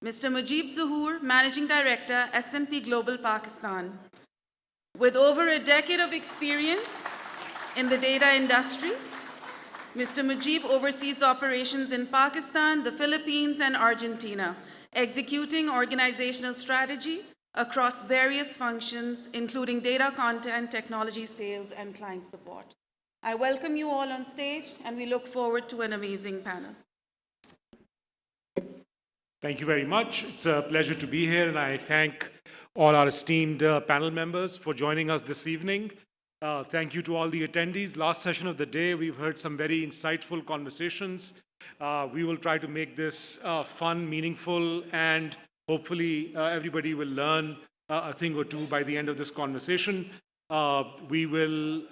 Mr. Mujib Zuhur, Managing Director, S&P Global Pakistan. With over a decade of experience in the data industry, Mr. Mujib oversees operations in Pakistan, the Philippines, and Argentina, executing organizational strategy across various functions, including data content, technology, sales, and client support. I welcome you all on stage, and we look forward to an amazing panel. Thank you very much. It's a pleasure to be here, and I thank all our esteemed panel members for joining us this evening. Thank you to all the attendees. Last session of the day, we've heard some very insightful conversations. We will try to make this fun, meaningful, and hopefully everybody will learn a thing or two by the end of this conversation. We will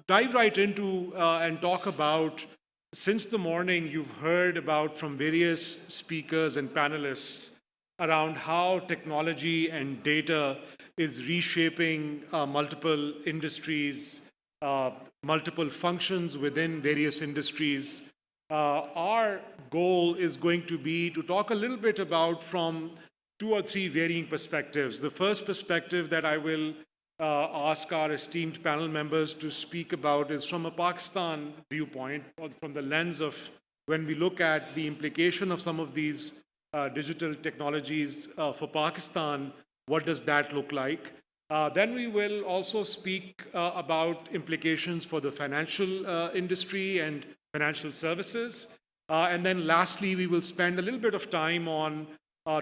dive right into and talk about, since the morning you've heard about from various speakers and panelists around how technology and data is reshaping multiple industries, multiple functions within various industries. Our goal is going to be to talk a little bit about from 2 or 3 varying perspectives. The first perspective that I will ask our esteemed panel members to speak about is from a Pakistan viewpoint, or from the lens of when we look at the implication of some of these digital technologies for Pakistan, what does that look like? Then we will also speak about implications for the financial industry and financial services. And then lastly, we will spend a little bit of time on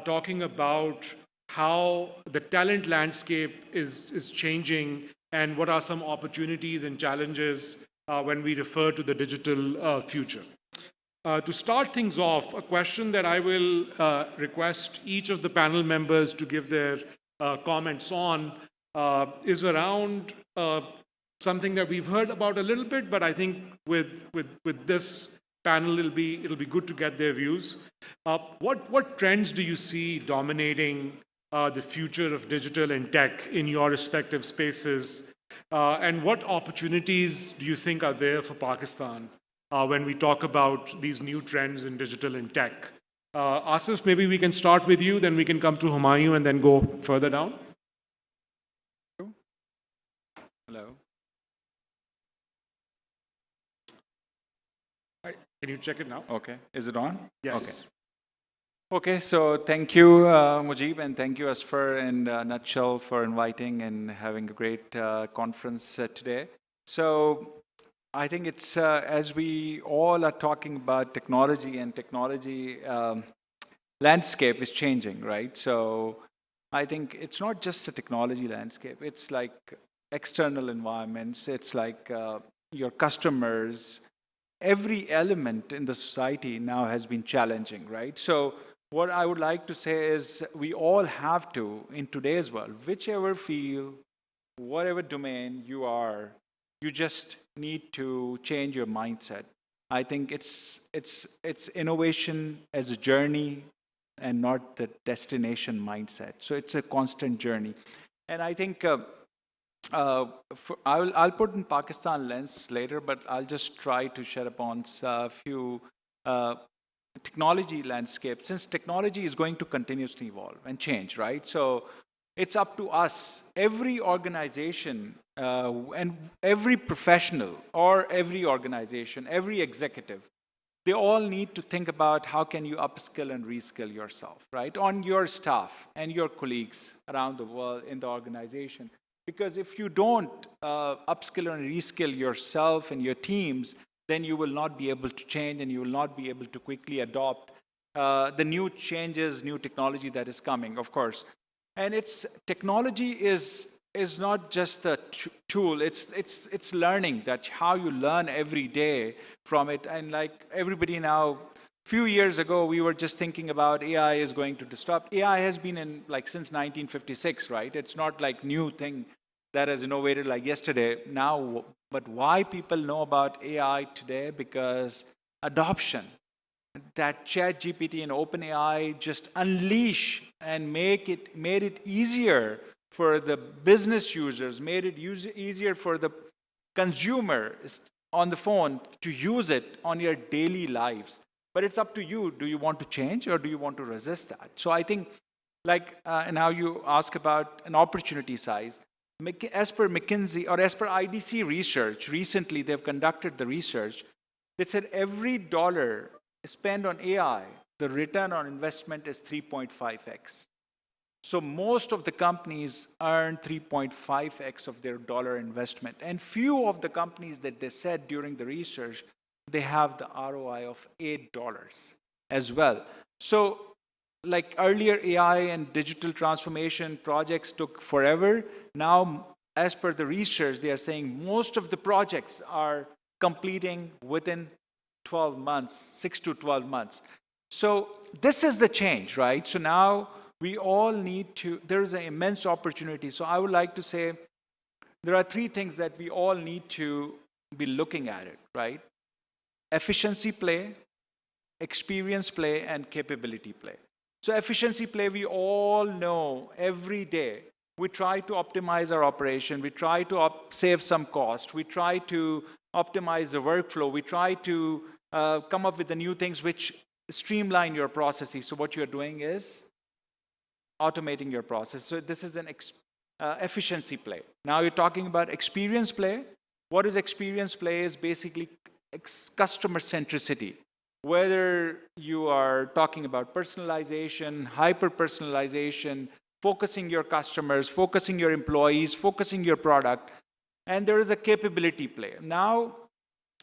talking about how the talent landscape is changing and what are some opportunities and challenges when we refer to the digital future. To start things off, a question that I will request each of the panel members to give their comments on is around something that we've heard about a little bit, but I think with this panel, it'll be good to get their views. What trends do you see dominating the future of digital and tech in your respective spaces? And what opportunities do you think are there for Pakistan when we talk about these new trends in digital and tech? Asif, maybe we can start with you, then we can come to Humayun and then go further down. Hello. Can you check it now? Okay. Is it on? Yes. Okay. Okay, so thank you, Mujib, and thank you, Asfar, in a nutshell, for inviting and having a great conference today. So I think it's, as we all are talking about technology, and technology landscape is changing, right? So I think it's not just a technology landscape. It's like external environments. It's like your customers. Every element in the society now has been challenging, right? So what I would like to say is we all have to, in today's world, whichever field, whatever domain you are, you just need to change your mindset. I think it's innovation as a journey and not the destination mindset. So it's a constant journey. And I think I'll put in Pakistan lens later, but I'll just try to shed upon a few technology landscapes, since technology is going to continuously evolve and change, right? So it's up to us, every organization and every professional or every organization, every executive, they all need to think about how can you upskill and reskill yourself, right? On your staff and your colleagues around the world in the organization. Because if you don't upskill and reskill yourself and your teams, then you will not be able to change and you will not be able to quickly adopt the new changes, new technology that is coming, of course. And technology is not just a tool, it's learning, that how you learn every day from it. And like everybody now, few years ago, we were just thinking about AI is going to disrupt. AI has been in since 1956, right? It's not like new thing that has innovated like yesterday. Now, but why people know about AI today? Because adoption, that ChatGPT and OpenAI just unleash and made it easier for the business users, made it easier for the consumer on the phone to use it on your daily lives. But it's up to you. Do you want to change or do you want to resist that? So I think, now you ask about an opportunity size. As per McKinsey or as per IDC research, recently they've conducted the research. They said every dollar spent on AI, the return on investment is 3.5x. So most of the companies earn 3.5x of their dollar investment. And few of the companies that they said during the research, they have the ROI of $8 as well. So like earlier AI and digital transformation projects took forever. Now, as per the research, they are saying most of the projects are completing within 12 months, 6 to 12 months. So this is the change, right? So now we all need to, there is an immense opportunity. So I would like to say there are three things that we all need to be looking at it, right? Efficiency play, experience play, and capability play. So efficiency play, we all know every day. We try to optimize our operation. We try to save some cost. We try to optimize the workflow. We try to come up with the new things which streamline your processes. So what you're doing is automating your process. So this is an efficiency play. Now you're talking about experience play. What is experience play is basically customer centricity. Whether you are talking about personalization, hyper-personalization, focusing your customers, focusing your employees, focusing your product, and there is a capability play. Now,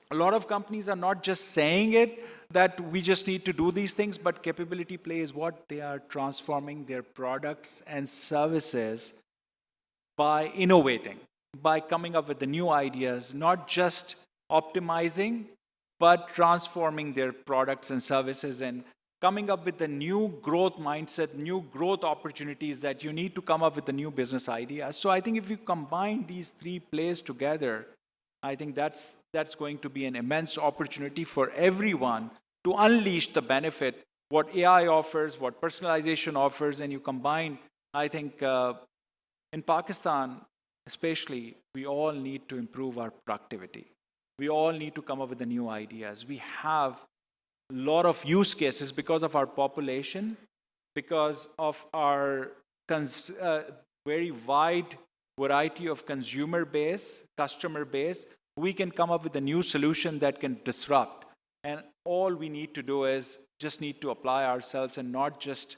a lot of companies are not just saying it, that we just need to do these things, but capability play is what they are transforming their products and services by innovating, by coming up with the new ideas, not just optimizing, but transforming their products and services and coming up with a new growth mindset, new growth opportunities that you need to come up with the new business ideas. So I think if you combine these three plays together, I think that's going to be an immense opportunity for everyone to unleash the benefit, what AI offers, what personalization offers, and you combine, I think in Pakistan, especially, we all need to improve our productivity. We all need to come up with the new ideas. We have lot of use cases because of our population, because of our very wide variety of consumer base, customer base. We can come up with a new solution that can disrupt. And all we need to do is just need to apply ourselves and not just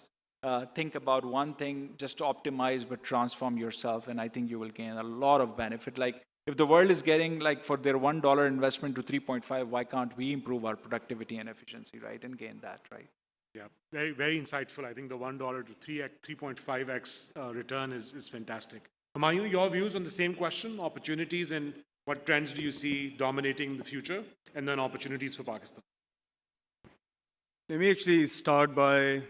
think about one thing, just optimize, but transform yourself. And I think you will gain a lot of benefit. Like if the world is getting like for their $1 investment to 3.5, why can't we improve our productivity and efficiency, right? And gain that, right? Yeah, very, very insightful. I think the $1 to 3.5x return is fantastic. Humayun, your views on the same question, opportunities and what trends do you see dominating the future, and then opportunities for Pakistan? Let me actually start by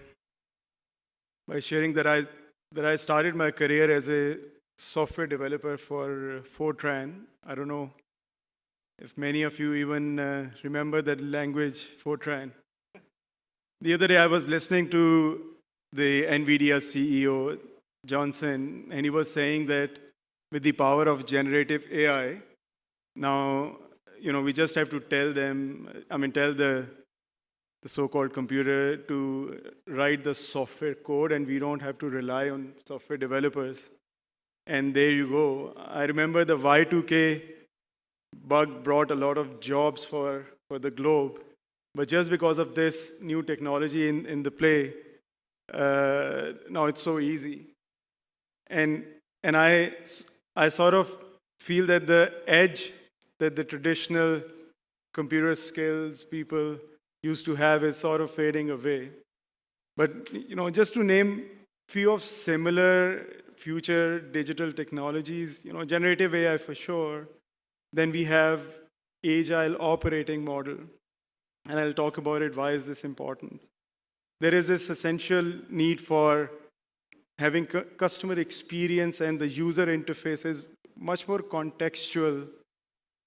sharing that I started my career as a software developer for Fortran. I don't know if many of you even remember that language, Fortran. The other day I was listening to the NVIDIA CEO, Johnson, and he was saying that with the power of generative AI, now, we just have to tell the so-called computer to write the software code, and we don't have to rely on software developers. And there you go. I remember the Y2K bug brought a lot of jobs for the globe, but just because of this new technology in the play, now it's so easy. And I sort of feel that the edge that the traditional computer skills people used to have is sort of fading away. But, just to name few of similar future digital technologies, generative AI for sure. Then we have agile operating model. And I'll talk about it. Why is this important? There is this essential need for having customer experience and the user interface is much more contextual.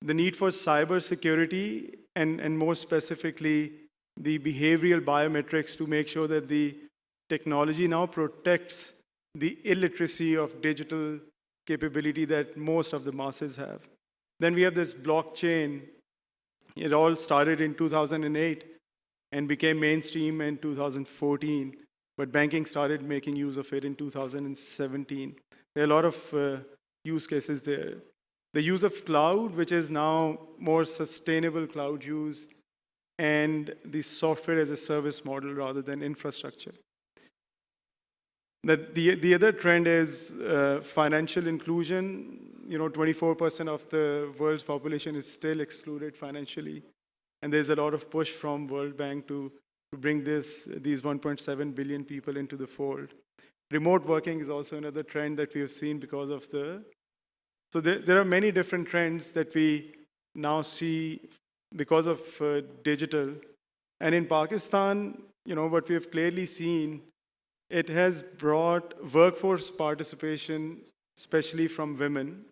The need for cybersecurity and more specifically, the behavioral biometrics to make sure that the technology now protects the illiteracy of digital capability that most of the masses have. Then we have this blockchain. It all started in 2008 and became mainstream in 2014, but banking started making use of it in 2017. There are a lot of use cases there. The use of cloud, which is now more sustainable cloud use, and the software as a service model rather than infrastructure. The other trend is financial inclusion. 24% of the world's population is still excluded financially. And there's a lot of push from World Bank to bring these 1.7 billion people into the fold. Remote working is also another trend that we have seen because of So there are many different trends that we now see because of digital. And in Pakistan, what we have clearly seen, it has brought workforce participation, especially from women.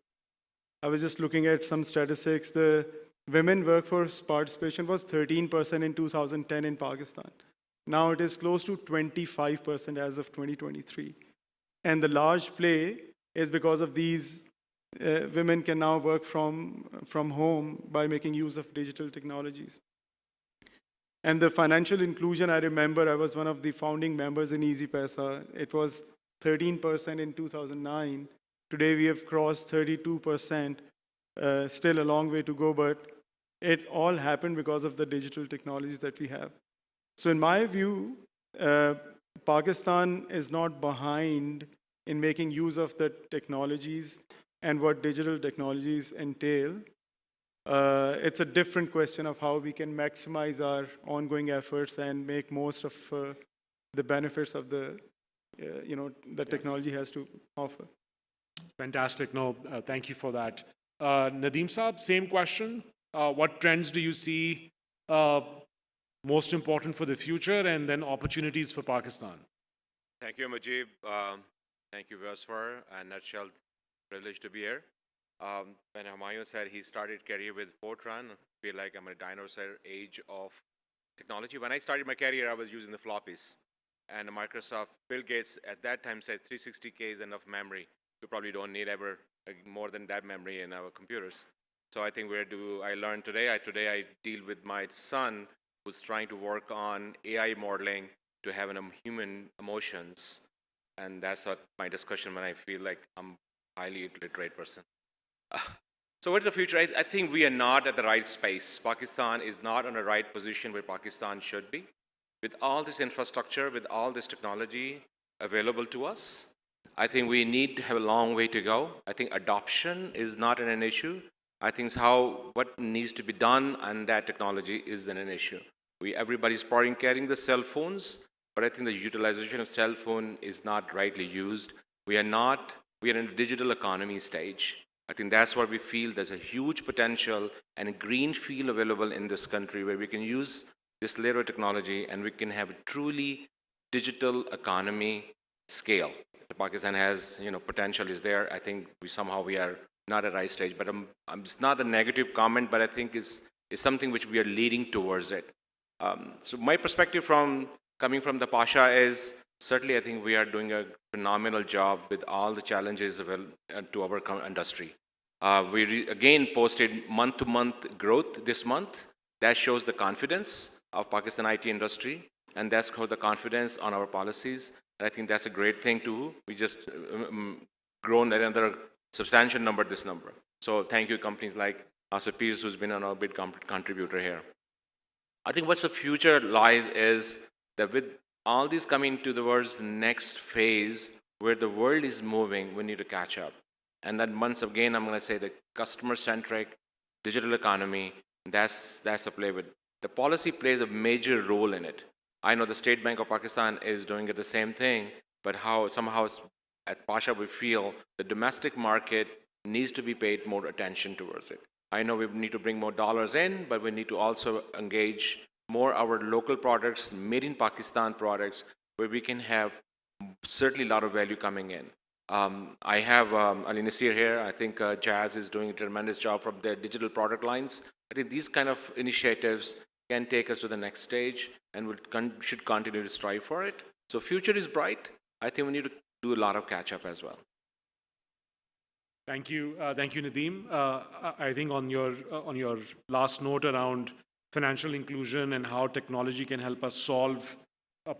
I was just looking at some statistics. The women workforce participation was 13% in 2010 in Pakistan. Now it is close to 25% as of 2023. And the large play is because of these women can now work from home by making use of digital technologies. And the financial inclusion, I remember I was one of the founding members in Easy Paisa. It was 13% in 2009. Today we have crossed 32%. Still a long way to go, but it all happened because of the digital technologies that we have. So in my view, Pakistan is not behind in making use of the technologies and what digital technologies entail. It's a different question of how we can maximize our ongoing efforts and make most of the benefits of the technology has to offer. Fantastic. No, thank you for that. Nadeem Saab, same question. What trends do you see most important for the future and then opportunities for Pakistan? Thank you, Mujib. Thank you, Vasfar. In a nutshell, privileged to be here. When Humayun said he started career with Fortran, I feel like I'm in a dinosaur age of technology. When I started my career, I was using the floppies. And Microsoft, Bill Gates at that time said 360K is enough memory. We probably don't need ever more than that memory in our computers. So I think I learned today. Today I deal with my son who's trying to work on AI modeling to have human emotions. And that's what my discussion when I feel like I'm a highly illiterate person. So what's the future? I think we are not at the right space. Pakistan is not in the right position where Pakistan should be. With all this infrastructure, with all this technology available to us, I think we need to have a long way to go. I think adoption is not an issue. I think what needs to be done on that technology is then an issue. Everybody's probably carrying the cell phones, but I think the utilization of cell phone is not rightly used. We are in a digital economy stage. I think that's what we feel. There's a huge potential and a green field available in this country where we can use this layer of technology and we can have a truly digital economy scale. The Pakistan has, potential is there. I think we are not at the right stage, but it's not a negative comment, but I think it's something which we are leading towards it. So my perspective coming from the Pasha is certainly I think we are doing a phenomenal job with all the challenges to our industry. We again posted month-to-month growth this month. That shows the confidence of Pakistan IT industry, and that's shows the confidence on our policies. And I think that's a great thing too. We just grown at another substantial number, this number. So thank you companies like Peers, who's been a big contributor here. I think what's the future lies is that with all these coming towards the next phase where the world is moving, we need to catch up. And then once again, I'm going to say the customer-centric digital economy, that's the play with. The policy plays a major role in it. I know the State Bank of Pakistan is doing it the same thing, but somehow at Pasha we feel the domestic market needs to be paid more attention towards it. I know we need to bring more dollars in, but we need to also engage more our local products, made in Pakistan products, where we can have certainly a lot of value coming in. I have Ali Nasir here. I think Jazz is doing a tremendous job from their digital product lines. I think these kind of initiatives can take us to the next stage and we should continue to strive for it. So future is bright. I think we need to do a lot of catch up as well. Thank you, Nadeem. I think on your last note around financial inclusion and how technology can help us solve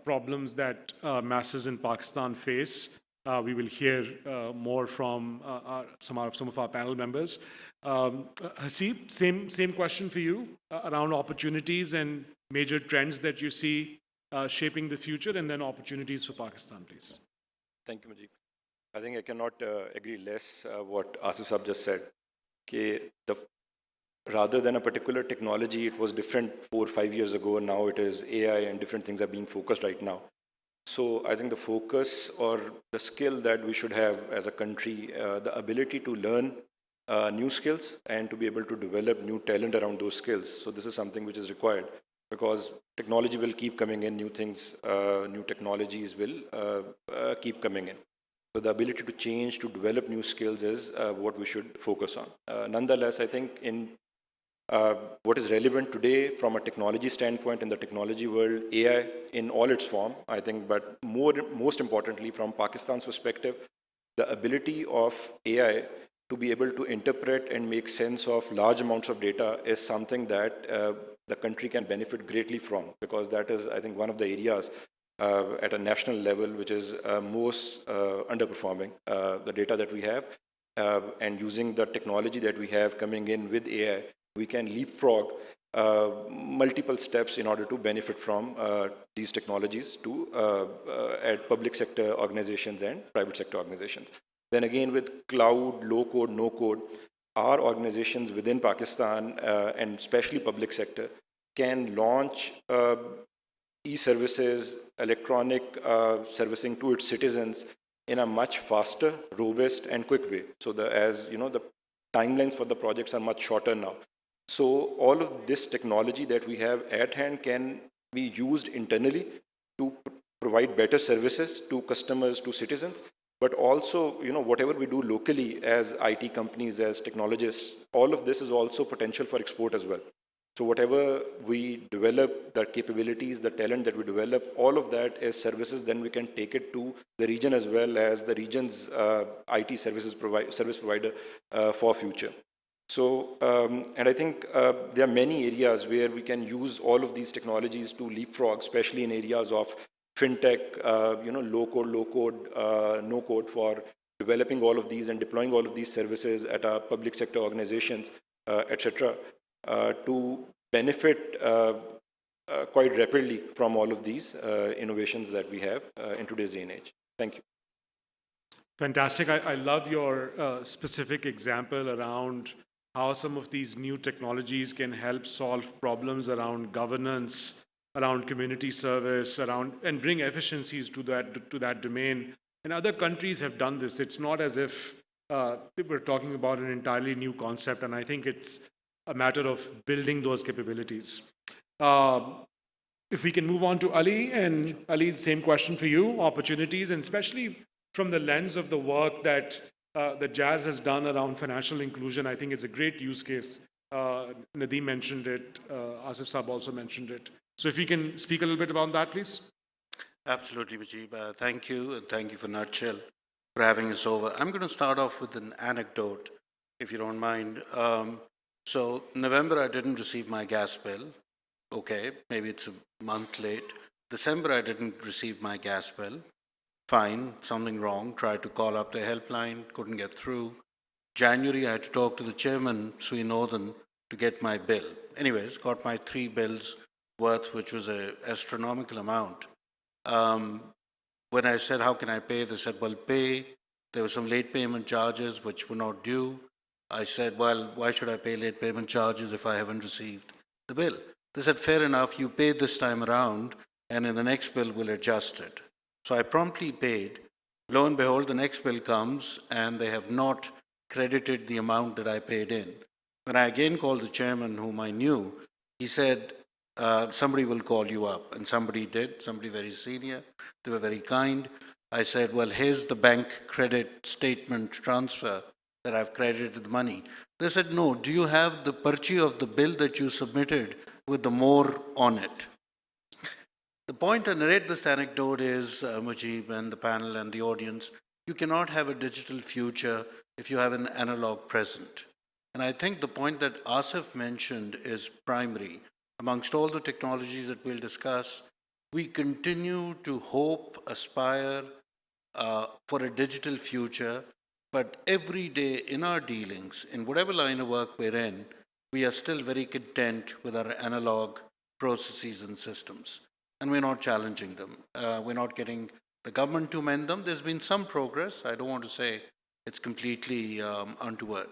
problems that masses in Pakistan face, we will hear more from some of our panel members. Haseeb, same question for you around opportunities and major trends that you see shaping the future, and then opportunities for Pakistan, please. Thank you, Majid. I think I cannot agree less what Asif Saab just said. Rather than a particular technology, it was different 4 or 5 years ago, and now it is AI and different things are being focused right now. So I think the focus or the skill that we should have as a country, the ability to learn new skills and to be able to develop new talent around those skills. So this is something which is required because technology will keep coming in, new things, new technologies will keep coming in. So the ability to change, to develop new skills is what we should focus on. Nonetheless, I think in what is relevant today from a technology standpoint in the technology world, AI in all its form, I think, but most importantly from Pakistan's perspective, the ability of AI to be able to interpret and make sense of large amounts of data is something that the country can benefit greatly from, because that is, I think, one of the areas at a national level which is most underperforming, the data that we have, and using the technology that we have coming in with AI, we can leapfrog multiple steps in order to benefit from these technologies at public sector organizations and private sector organizations. Then again, with cloud, low code, no code, our organizations within Pakistan and especially public sector can launch e-services, electronic servicing to its citizens in a much faster, robust and quick way. So as you know, the timelines for the projects are much shorter now. So all of this technology that we have at hand can be used internally to provide better services to customers, to citizens, but also, whatever we do locally as IT companies, as technologists, all of this is also potential for export as well. So whatever we develop, the capabilities, the talent that we develop, all of that as services, then we can take it to the region as well as the region's IT service provider for future. So, and I think there are many areas where we can use all of these technologies to leapfrog, especially in areas of fintech, low code, no code, for developing all of these and deploying all of these services at our public sector organizations, etc., to benefit quite rapidly from all of these innovations that we have in today's day and age. Thank you. Fantastic. I love your specific example around how some of these new technologies can help solve problems around governance, around community service, and bring efficiencies to that domain. And other countries have done this. It's not as if we're talking about an entirely new concept, and I think it's a matter of building those capabilities. If we can move on to Ali, and Ali, same question for you, opportunities, and especially from the lens of the work that Jazz has done around financial inclusion. I think it's a great use case. Nadeem mentioned it, Asif Saab also mentioned it. So if you can speak a little bit about that, please. Absolutely, Mujib. Thank you, and thank you for Nutshell for having us over. I'm going to start off with an anecdote, if you don't mind. So November, I didn't receive my gas bill. Okay, maybe it's a month late. December, I didn't receive my gas bill. Fine, something wrong. Tried to call up the helpline, couldn't get through. January, I had to talk to the chairman, Sui Northern, to get my bill. Anyways, got my 3 bills worth, which was an astronomical amount. When I said, how can I pay? They said, well, pay. There were some late payment charges which were not due. I said, well, why should I pay late payment charges if I haven't received the bill? They said, fair enough, you pay this time around, and in the next bill, we'll adjust it. So I promptly paid. Lo and behold, the next bill comes, and they have not credited the amount that I paid in. When I again called the chairman, whom I knew, he said, somebody will call you up. And somebody did, somebody very senior. They were very kind. I said, well, here's the bank credit statement transfer that I've credited the money. They said, no, do you have the purchase of the bill that you submitted with the more on it? The point to narrate this anecdote is, Mujib and the panel and the audience, you cannot have a digital future if you have an analog present. And I think the point that Asif mentioned is primary. Amongst all the technologies that we'll discuss, we continue to hope, aspire for a digital future, but every day in our dealings, in whatever line of work we're in, we are still very content with our analog processes and systems. And we're not challenging them. We're not getting the government to mend them. There's been some progress. I don't want to say it's completely untoward.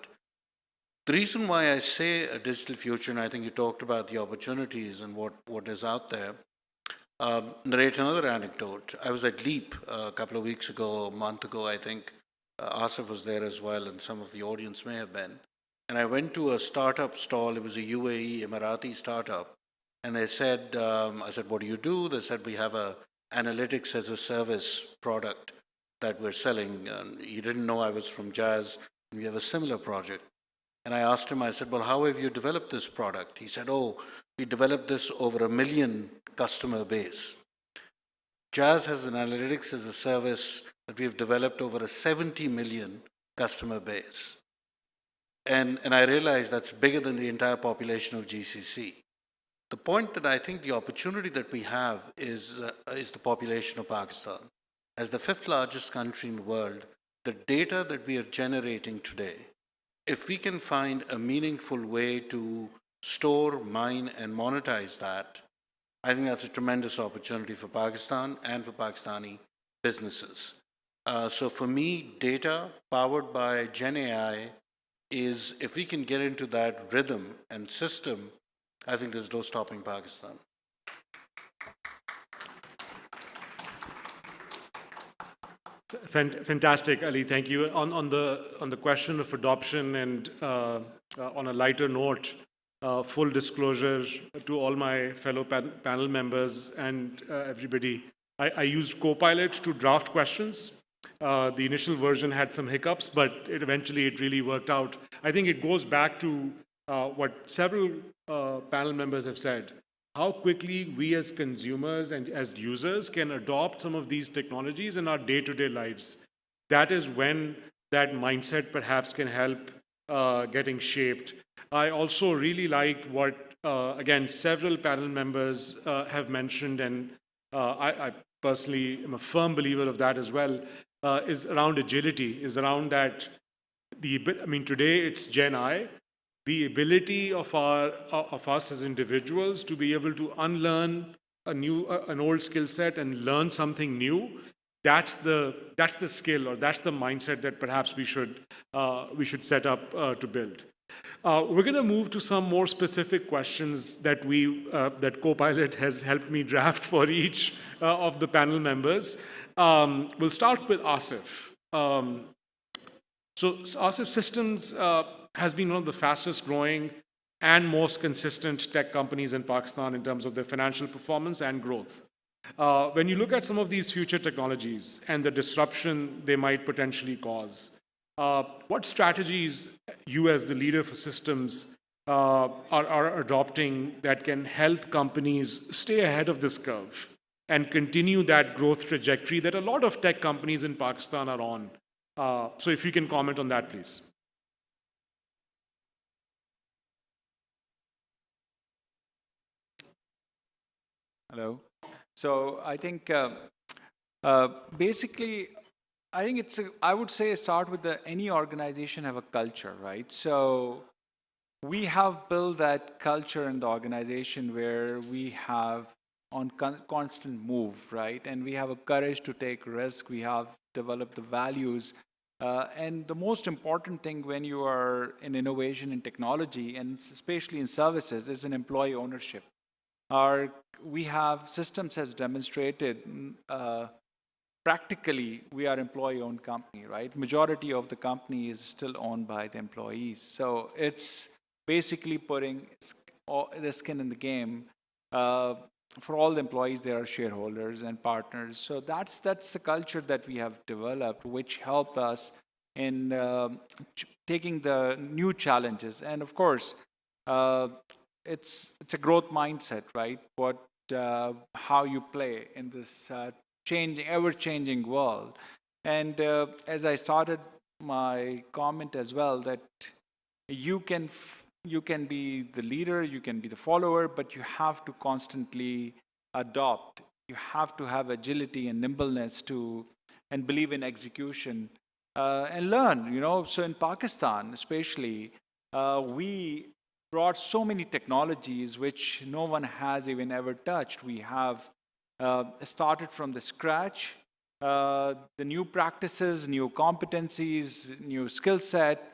The reason why I say a digital future, and I think you talked about the opportunities and what is out there, narrate another anecdote. I was at LEAP a couple of weeks ago, a month ago, I think. Asif was there as well, and some of the audience may have been. And I went to a startup stall. It was a UAE Emirati startup. And they said, I said, what do you do? They said, we have a analytics as a service product that we're selling. And he didn't know I was from Jazz. And we have a similar project. And I asked him, I said, well, how have you developed this product? He said, oh, we developed this over 1 million customer base. Jazz has an analytics as a service that we've developed over a 70 million customer base. And I realized that's bigger than the entire population of GCC. The point that I think the opportunity that we have is the population of Pakistan. As the 5th largest country in the world, the data that we are generating today, if we can find a meaningful way to store, mine, and monetize that, I think that's a tremendous opportunity for Pakistan and for Pakistani businesses. So for me, data powered by Gen AI is, if we can get into that rhythm and system, I think there's no stopping Pakistan. Fantastic, Ali. Thank you. On the question of adoption and on a lighter note, full disclosure to all my fellow panel members and everybody, I used Copilot to draft questions. The initial version had some hiccups, but eventually it really worked out. I think it goes back to what several panel members have said, how quickly we as consumers and as users can adopt some of these technologies in our day-to-day lives. That is when that mindset perhaps can help getting shaped. I also really liked what, again, several panel members have mentioned, and I personally am a firm believer of that as well, is around agility, is around that, I mean, today it's Gen I, the ability of us as individuals to be able to unlearn an old skill set and learn something new. That's the skill, or that's the mindset that perhaps we should set up to build. We're going to move to some more specific questions that that Copilot has helped me draft for each of the panel members. We'll start with Asif. So Asif Systems has been one of the fastest growing and most consistent tech companies in Pakistan in terms of their financial performance and growth. When you look at some of these future technologies and the disruption they might potentially cause, what strategies you as the leader for systems are adopting that can help companies stay ahead of this curve and continue that growth trajectory that a lot of tech companies in Pakistan are on? So if you can comment on that, please. Hello. So I think basically, I think I would say start with any organization have a culture, right? So we have built that culture in the organization where we have on constant move, right? And we have a courage to take risk. We have developed the values. And the most important thing when you are in innovation in technology, and especially in services, is an employee ownership. We have systems has demonstrated practically we are employee-owned company, right? Majority of the company is still owned by the employees. So it's basically putting the skin in the game. For all the employees, they are shareholders and partners. So that's the culture that we have developed, which helped us in taking the new challenges. And of course, it's a growth mindset, right? How you play in this ever-changing world. And as I started my comment as well, that you can be the leader, you can be the follower, but you have to constantly adopt. You have to have agility and nimbleness and believe in execution and learn. So in Pakistan, especially, we brought so many technologies which no one has even ever touched. We have started from the scratch, the new practices, new competencies, new skill set,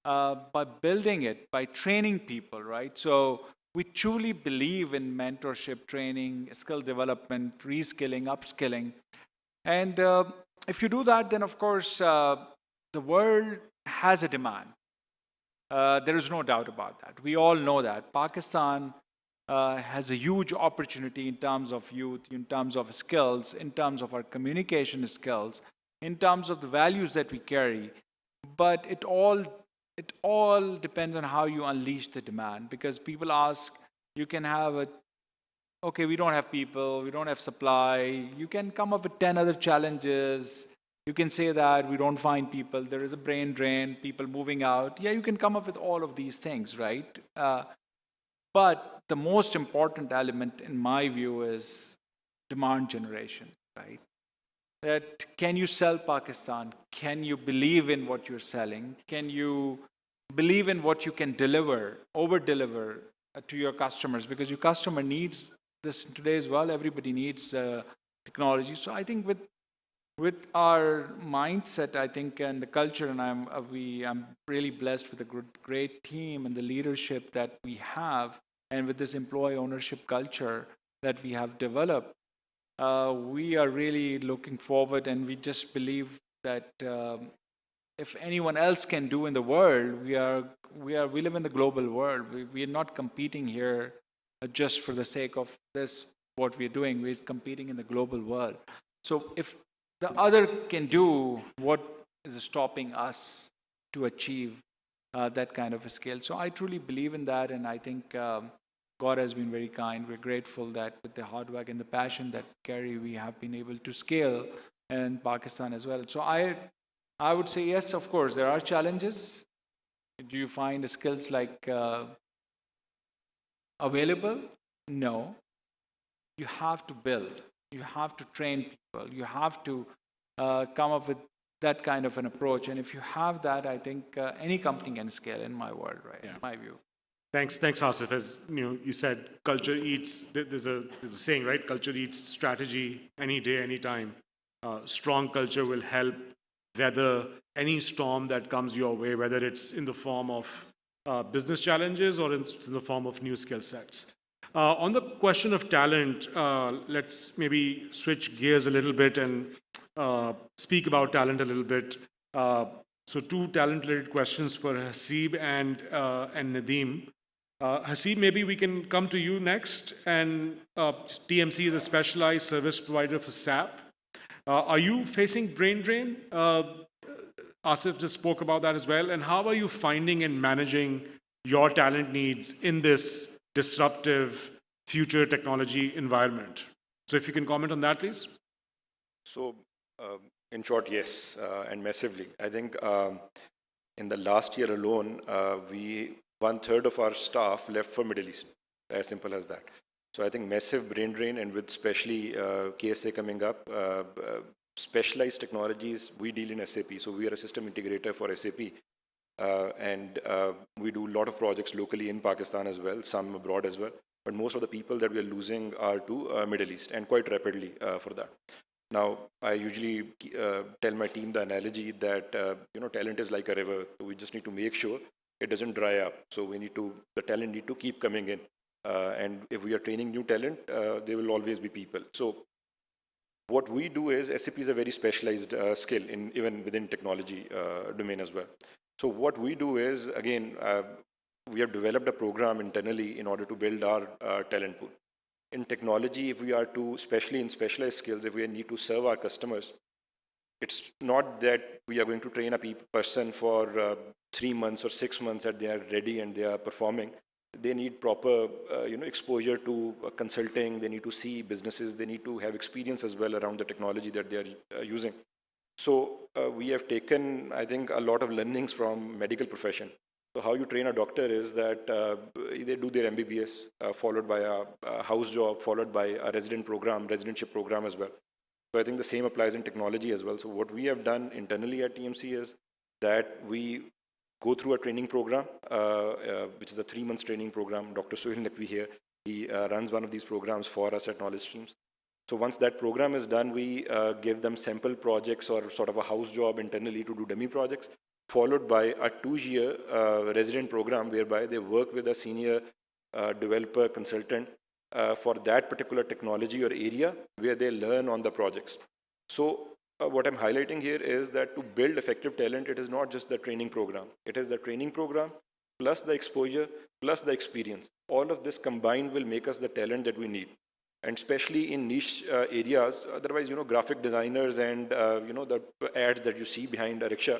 by building it, by training people, right? So we truly believe in mentorship, training, skill development, reskilling, upskilling. And if you do that, then of course, the world has a demand. There is no doubt about that. We all know that. Pakistan has a huge opportunity in terms of youth, in terms of skills, in terms of our communication skills, in terms of the values that we carry. But it all depends on how you unleash the demand, because people ask, you can have okay, we don't have people, we don't have supply. You can come up with 10 other challenges. You can say that we don't find people, there is a brain drain, people moving out. Yeah, you can come up with all of these things, right? But the most important element, in my view, is demand generation, right? That can you sell Pakistan? Can you believe in what you're selling? Can you believe in what you can deliver, over-deliver to your customers? Because your customer needs this today as well. Everybody needs technology. So I think with our mindset, I think, and the culture, and I'm really blessed with a great team and the leadership that we have, and with this employee ownership culture that we have developed, we are really looking forward, and we just believe that if anyone else can do in the world, we live in the global world. We are not competing here just for the sake of what we're doing. We're competing in the global world. So if the other can do, what is stopping us to achieve that kind of a scale? So I truly believe in that, and I think God has been very kind. We're grateful that with the hard work and the passion that we carry, we have been able to scale in Pakistan as well. So I would say yes, of course, there are challenges. Do you find skills like available? No. You have to build. You have to train people. You have to come up with that kind of an approach. And if you have that, I think any company can scale in my world, right? Yeah. In my view. Thanks, Asif. As you said, culture eats. There's a saying, right? Culture eats strategy any day, any time. Strong culture will help weather any storm that comes your way, whether it's in the form of business challenges or in the form of new skill sets. On the question of talent, let's maybe switch gears a little bit and speak about talent a little bit. So two talent-related questions for Haseeb and Nadeem. Haseeb, maybe we can come to you next. And TMC is a specialized service provider for SAP. Are you facing brain drain? Asif just spoke about that as well. And how are you finding and managing your talent needs in this disruptive future technology environment? So if you can comment on that, please. So in short, yes, and massively. I think in the last year alone, 1/3 of our staff left for Middle East, as simple as that. So I think massive brain drain, and with especially KSA coming up, specialized technologies, we deal in SAP. So we are a system integrator for SAP. And we do a lot of projects locally in Pakistan as well, some abroad as well. But most of the people that we are losing are to Middle East, and quite rapidly for that. Now, I usually tell my team the analogy that talent is like a river. So we just need to make sure it doesn't dry up. So the talent need to keep coming in. And if we are training new talent, there will always be people. So what we do is SAP is a very specialized skill even within technology domain as well. So what we do is, again, we have developed a program internally in order to build our talent pool. In technology, if we are to, especially in specialized skills, if we need to serve our customers, it's not that we are going to train a person for 3 months or 6 months that they are ready and they are performing. They need proper exposure to consulting. They need to see businesses. They need to have experience as well around the technology that they are using. So we have taken, I think, a lot of learnings from medical profession. So how you train a doctor is that they do their MBBS, followed by a house job, followed by a residentship program as well. So I think the same applies in technology as well. So what we have done internally at TMC is that we go through a training program, which is a 3-month training program. Dr. Souvenir here, he runs one of these programs for us at Knowledge Streams. So once that program is done, we give them sample projects or sort of a house job internally to do dummy projects, followed by a 2-year resident program whereby they work with a senior developer consultant for that particular technology or area where they learn on the projects. So what I'm highlighting here is that to build effective talent, it is not just the training program. It is the training program plus the exposure plus the experience. All of this combined will make us the talent that we need. And especially in niche areas, otherwise, graphic designers and, the ads that you see behind a rickshaw,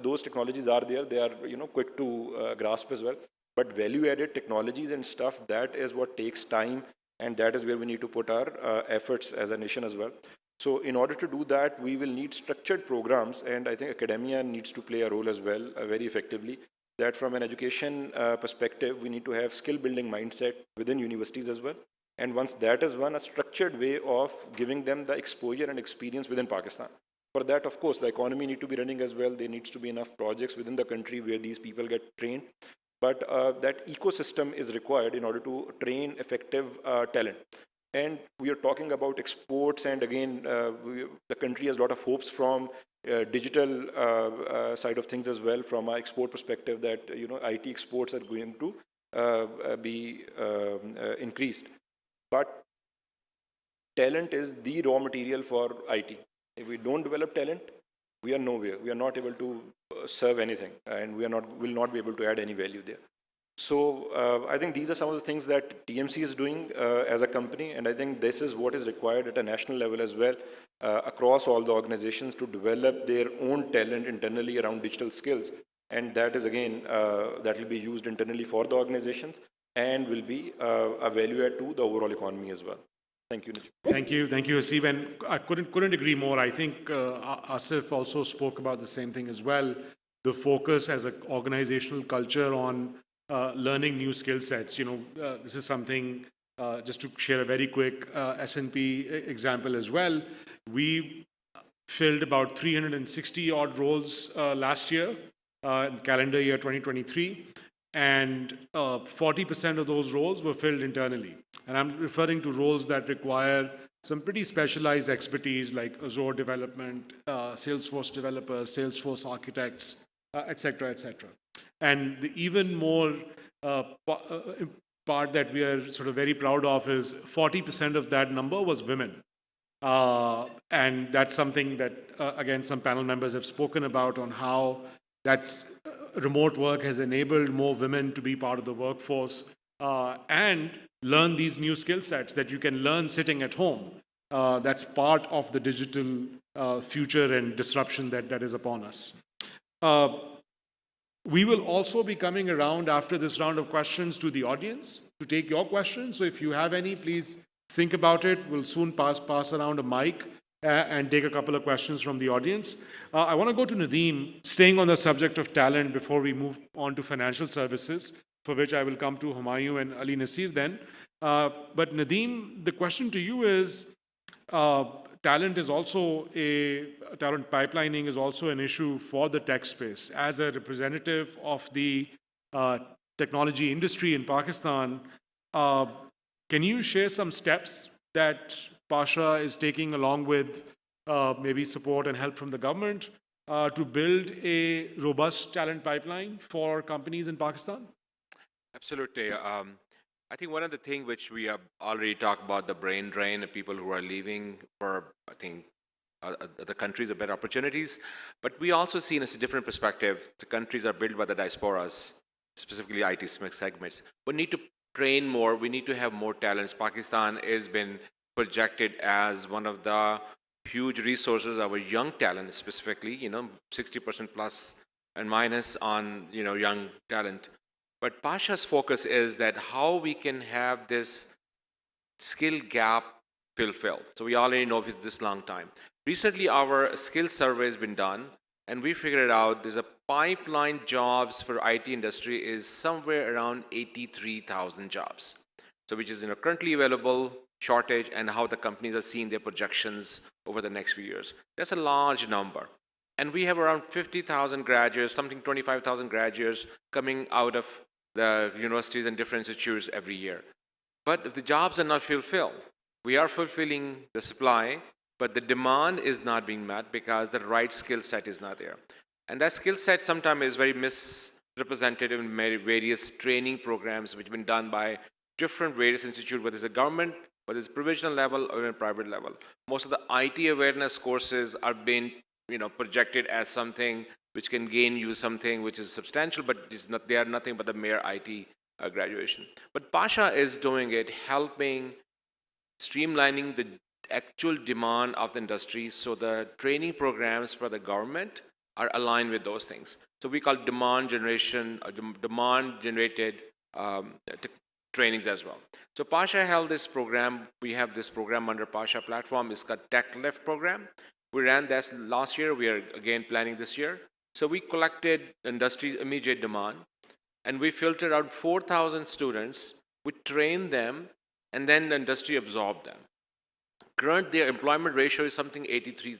those technologies are there. They are, quick to grasp as well. But value-added technologies and stuff, that is what takes time. And that is where we need to put our efforts as a nation as well. So in order to do that, we will need structured programs. And I think academia needs to play a role as well, very effectively. That from an education perspective, we need to have skill-building mindset within universities as well. And once that is one, a structured way of giving them the exposure and experience within Pakistan. For that, of course, the economy needs to be running as well. There needs to be enough projects within the country where these people get trained. But that ecosystem is required in order to train effective talent. And we are talking about exports. And again, the country has a lot of hopes from digital side of things as well, from our export perspective, that IT exports are going to be increased. But talent is the raw material for IT. If we don't develop talent, we are nowhere. We are not able to serve anything, and will not be able to add any value there. So I think these are some of the things that TMC is doing as a company, and I think this is what is required at a national level as well, across all the organizations, to develop their own talent internally around digital skills. And that is, again, that will be used internally for the organizations and will be a value add to the overall economy as well. Thank you. Thank you, Haseeb. And I couldn't agree more. I think Asif also spoke about the same thing as well. the focus as an organizational culture on learning new skill sets. This is something, just to share a very quick S&P example as well. We filled about 360 odd roles last year, in calendar year 2023, and 40% of those roles were filled internally. And I'm referring to roles that require some pretty specialized expertise like Azure development, Salesforce developers, Salesforce architects, et cetera, et cetera. And the even more part that we are sort of very proud of is 40% of that number was women. And that's something that, again, some panel members have spoken about on how that's remote work has enabled more women to be part of the workforce and learn these new skill sets that you can learn sitting at home. That's part of the digital future and disruption that is upon us. We will also be coming around after this round of questions to the audience to take your questions. So if you have any, please think about it. We'll soon pass around a mic and take a couple of questions from the audience. I want to go to Nadeem, staying on the subject of talent before we move on to financial services, for which I will come to Humayun and Ali Nasir then. But Nadeem, the question to you is, talent pipelining is also an issue for the tech space. As a representative of the technology industry in Pakistan, can you share some steps that Pasha is taking along with maybe support and help from the government to build a robust talent pipeline for companies in Pakistan? Absolutely. I think one of the things which we have already talked about, the brain drain of people who are leaving for, I think, other countries or better opportunities. But we also see in a different perspective, the countries are built by the diasporas, specifically IT segments. We need to train more. We need to have more talents. Pakistan has been projected as one of the huge resources, our young talent specifically, 60% plus and minus on, young talent. But Pasha's focus is that how we can have this skill gap fulfilled. So we already know for this long time. Recently, our skill survey has been done, and we figured out there's a pipeline jobs for IT industry is somewhere around 83,000 jobs. So which is currently available, shortage, and how the companies are seeing their projections over the next few years. That's a large number. And we have around 50,000 graduates, something 25,000 graduates coming out of the universities and different institutes every year. But if the jobs are not fulfilled, we are fulfilling the supply, but the demand is not being met because the right skill set is not there. And that skill set sometimes is very misrepresented in various training programs which have been done by different various institutes, whether it's a government, whether it's provisional level or in private level. Most of the IT awareness courses are being projected as something which can gain you something which is substantial, but they are nothing but the mere IT graduation. But Pasha is doing it, helping streamlining the actual demand of the industry, so the training programs for the government are aligned with those things. So we call demand generation, or demand-generated trainings as well. So Pasha held this program. We have this program under Pasha platform. It's called Tech Lift program. We ran this last year. We are again planning this year. So we collected industry's immediate demand, and we filtered out 4,000 students. We trained them, and then the industry absorbed them. Current, their employment ratio is something 83%.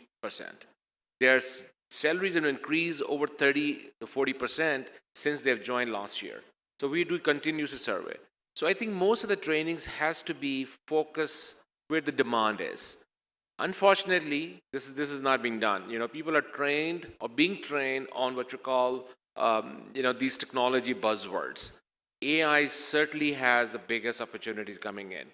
Their salaries have increased over 30 to 40% since they've joined last year. So we do continuous survey. So I think most of the trainings has to be focused where the demand is. Unfortunately, this is not being done. People are trained or being trained on what you call, these technology buzzwords. AI certainly has the biggest opportunities coming in.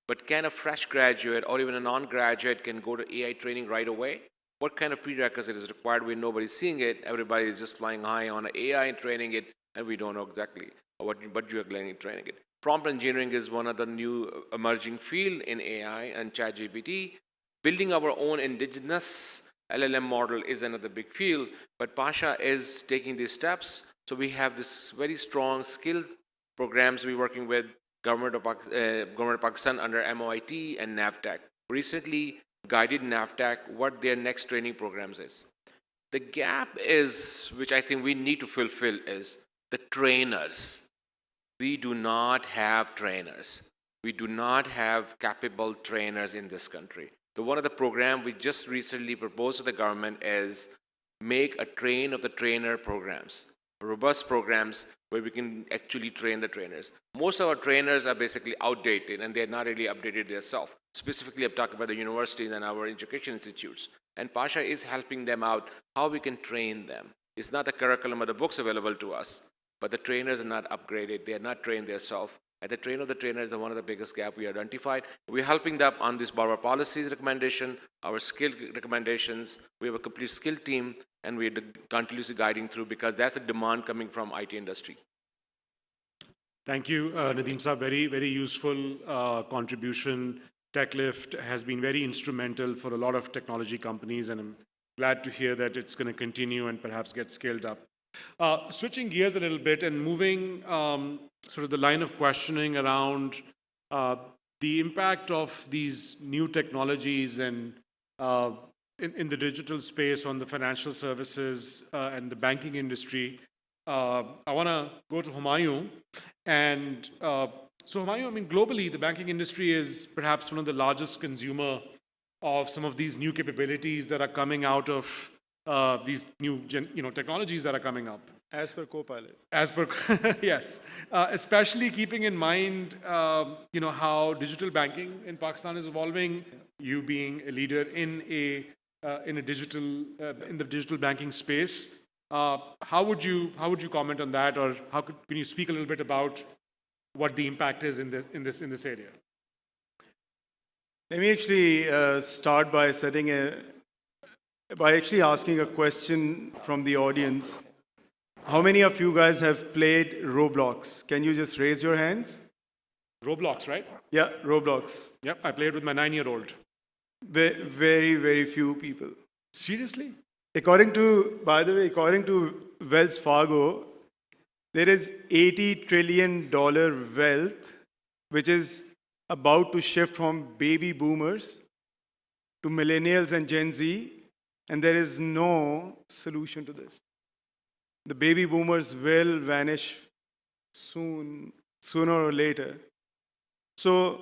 But can a fresh graduate or even a non-graduate can go to AI training right away? What kind of prerequisite is required when nobody's seeing it? Everybody is just flying high on AI and training it, and we don't know exactly what you are training it. Prompt engineering is one of the new emerging field in AI and ChatGPT. Building our own indigenous LLM model is another big field, but Pasha is taking these steps. So we have this very strong skill programs we're working with Government of Pakistan under MOIT and NAVTech. Recently guided NAVTech what their next training programs is. The gap is, which I think we need to fulfill, is the trainers. We do not have trainers. We do not have capable trainers in this country. So one of the programs we just recently proposed to the government is make a train of the trainer programs, robust programs where we can actually train the trainers. Most of our trainers are basically outdated and they're not really updated themselves. Specifically, I'm talking about the universities and our education institutes. And Pasha is helping them out how we can train them. It's not the curriculum or the books available to us, but the trainers are not upgraded. They are not trained themselves. And the train of the trainers is one of the biggest gaps we identified. We're helping them on this borrower policies recommendation, our skill recommendations. We have a complete skill team, and we're continuously guiding through because that's the demand coming from IT industry. Thank you, Nadeem Saab. Very, very useful contribution. TechLift has been very instrumental for a lot of technology companies, and I'm glad to hear that it's going to continue and perhaps get scaled up. Switching gears a little bit and moving sort of the line of questioning around the impact of these new technologies and in the digital space on the financial services and the banking industry. I want to go to Humayun. And so Humayun, I mean, globally, the banking industry is perhaps one of the largest consumer of some of these new capabilities that are coming out of these new technologies that are coming up. As per Copilot. As per, yes. Especially keeping in mind, how digital banking in Pakistan is evolving. You being a leader in the digital banking space. How would you comment on that, or can you speak a little bit about what the impact is in this area? Let me actually start by actually asking a question from the audience. How many of you guys have played Roblox? Can you just raise your hands? Roblox, right? Yeah, Roblox. Yep, I played with my 9-year-old. Very, very few people. Seriously? By the way, according to Wells Fargo, there is $80 trillion wealth, which is about to shift from baby boomers to millennials and Gen Z, and there is no solution to this. The baby boomers will vanish sooner or later. So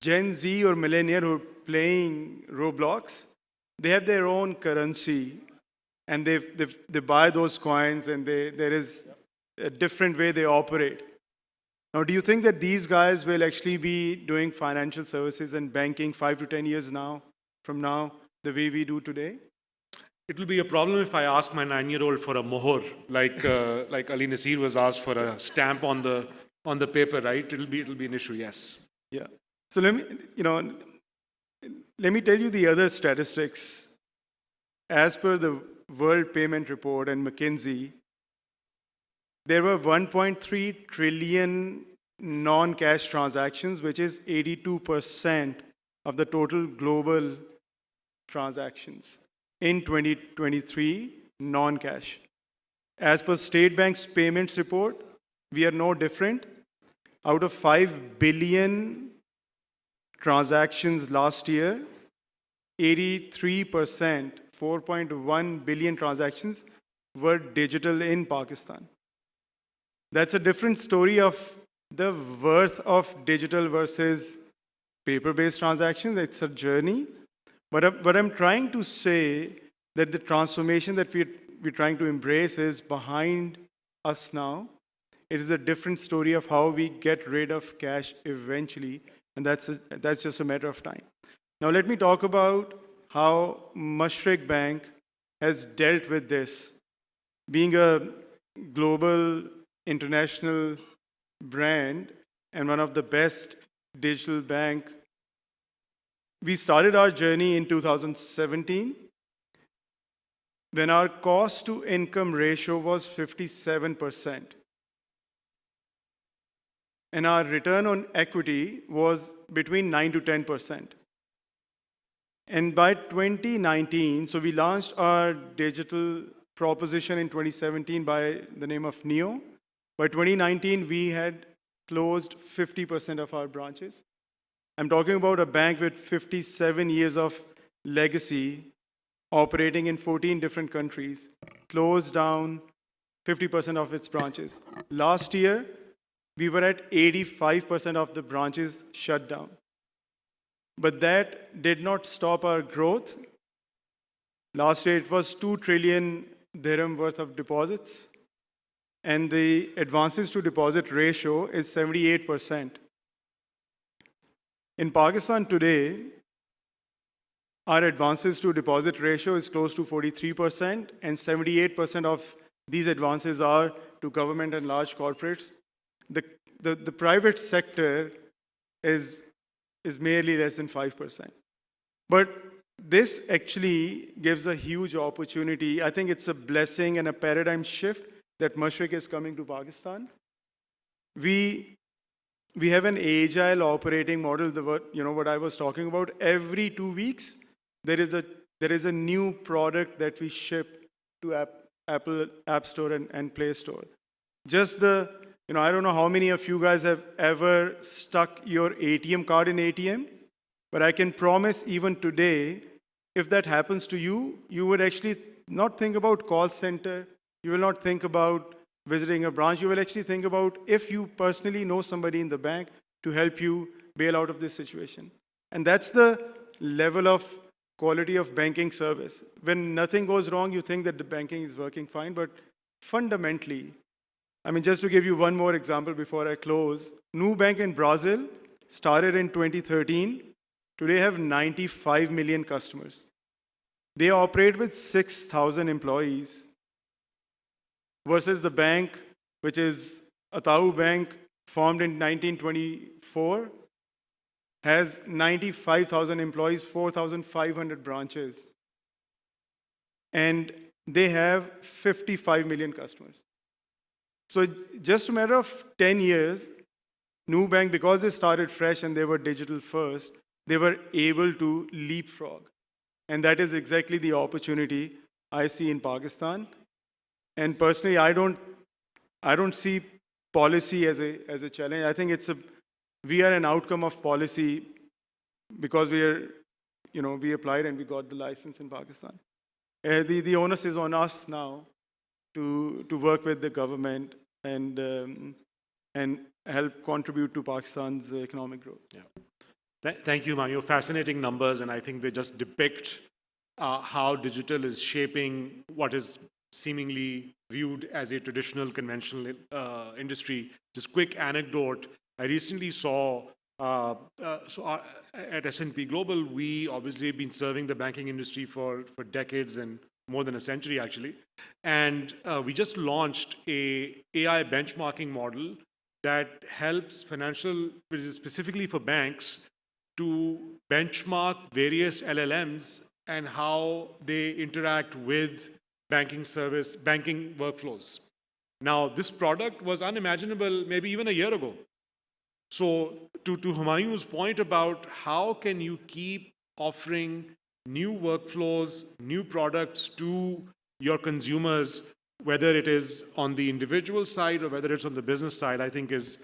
Gen Z or millennial who are playing Roblox, they have their own currency, and they buy those coins, and there is a different way they operate. Now, do you think that these guys will actually be doing financial services and banking 5 to 10 years from now, the way we do today? It will be a problem if I ask my 9-year-old for a mohor, like Ali Nasir was asked for a stamp on the paper, right? It'll be an issue, yes. Yeah. So let me tell you the other statistics. As per the World Payment Report and McKinsey, there were 1.3 trillion non-cash transactions, which is 82% of the total global transactions in 2023, non-cash. As per State Bank's payments report, we are no different. Out of 5 billion transactions last year, 83%, 4.1 billion transactions were digital in Pakistan. That's a different story of the worth of digital versus paper-based transactions. It's a journey. But I'm trying to say that the transformation that we're trying to embrace is behind us now. It is a different story of how we get rid of cash eventually, and that's just a matter of time. Now let me talk about how Mashreq Bank has dealt with this. Being a global international brand and one of the best digital bank, we started our journey in 2017 when our cost to income ratio was 57%. And our return on equity was between 9 to 10%. And by 2019, so we launched our digital proposition in 2017 by the name of Neo. By 2019, we had closed 50% of our branches. I'm talking about a bank with 57 years of legacy operating in 14 different countries, closed down 50% of its branches. Last year, we were at 85% of the branches shut down. But that did not stop our growth. Last year, it was 2 trillion dirham worth of deposits, and the advances to deposit ratio is 78%. In Pakistan today, our advances to deposit ratio is close to 43%, and 78% of these advances are to government and large corporates. The private sector is merely less than 5%. But this actually gives a huge opportunity. I think it's a blessing and a paradigm shift that Mashriq is coming to Pakistan. We have an agile operating model, what I was talking about. Every 2 weeks, there is a new product that we ship to Apple App Store and Play Store. Just I don't know how many of you guys have ever stuck your ATM card in ATM, but I can promise even today, if that happens to you, you would actually not think about call center. You will not think about visiting a branch. You will actually think about if you personally know somebody in the bank to help you bail out of this situation. And that's the level of quality of banking service. When nothing goes wrong, you think that the banking is working fine, but fundamentally, just to give you one more example before I close, Nubank in Brazil started in 2013. Today have 95 million customers. They operate with 6,000 employees versus the bank, which is Atau Bank, formed in 1924, has 95,000 employees, 4,500 branches, and they have 55 million customers. So just a matter of 10 years, Nubank, because they started fresh and they were digital first, they were able to leapfrog. And that is exactly the opportunity I see in Pakistan. And personally, I don't see policy as a challenge. I think we are an outcome of policy because we applied and we got the license in Pakistan. The onus is on us now to work with the government and help contribute to Pakistan's economic growth. Yeah. Thank you, Humayun. Fascinating numbers, and I think they just depict how digital is shaping what is seemingly viewed as a traditional, conventional industry. Just quick anecdote, I recently saw, at S&P Global, we obviously have been serving the banking industry for decades and more than a century, actually. And we just launched a AI benchmarking model that helps which is specifically for banks, to benchmark various LLMs and how they interact with banking workflows. Now, this product was unimaginable maybe even a year ago. So to Humayun's point about how can you keep offering new workflows, new products to your consumers, whether it is on the individual side or whether it's on the business side, I think is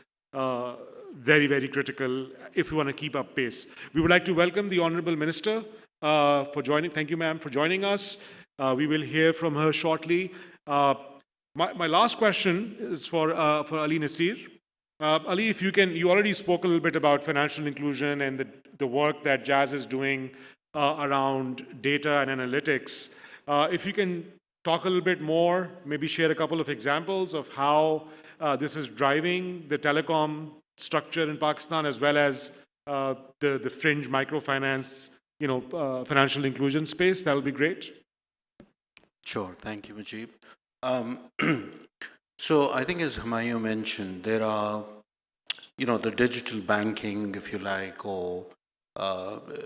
very, very critical if you want to keep up pace. We would like to welcome the Honorable Minister for joining. Thank you, ma'am, for joining us. We will hear from her shortly. My last question is for Ali Nasir. Ali, if you already spoke a little bit about financial inclusion and the work that Jazz is doing around data and analytics. If you can talk a little bit more, maybe share a couple of examples of how this is driving the telecom structure in Pakistan, as well as the fringe microfinance, financial inclusion space, that would be great. Sure. Thank you, Mujib. So I think, as Humayun mentioned, there are, the digital banking, if you like, or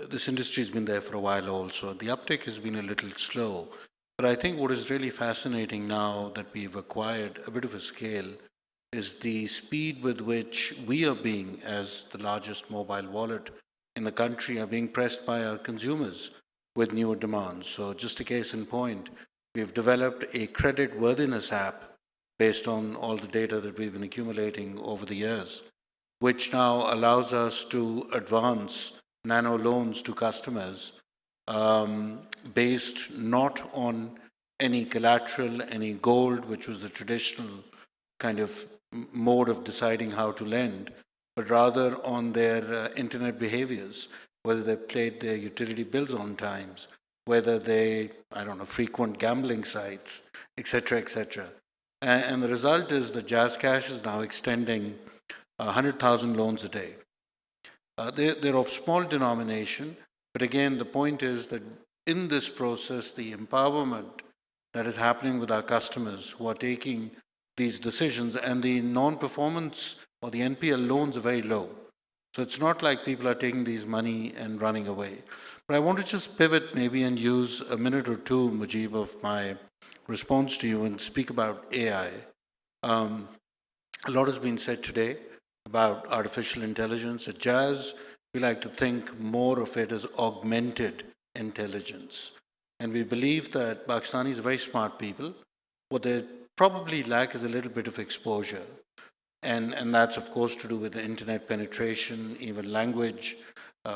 this industry has been there for a while also. The uptake has been a little slow. But I think what is really fascinating now that we've acquired a bit of a scale is the speed with which we are being, as the largest mobile wallet in the country, are being pressed by our consumers with newer demands. So just a case in point, we've developed a credit worthiness app based on all the data that we've been accumulating over the years, which now allows us to advance nano loans to customers based not on any collateral, any gold, which was the traditional kind of mode of deciding how to lend, but rather on their internet behaviors, whether they paid their utility bills on times, whether they, I don't know, frequent gambling sites, etc., etc. And the result is that Jazz Cash is now extending 100,000 loans a day. They're of small denomination, but again, the point is that in this process, the empowerment that is happening with our customers who are taking these decisions, and the non-performance or the NPL loans are very low. So it's not like people are taking these money and running away. But I want to just pivot maybe and use a minute or two, Mujib, of my response to you and speak about AI. A lot has been said today about artificial intelligence. At Jazz, we like to think more of it as augmented intelligence. And we believe that Pakistanis are very smart people. What they probably lack is a little bit of exposure. And that's, of course, to do with the internet penetration, even language,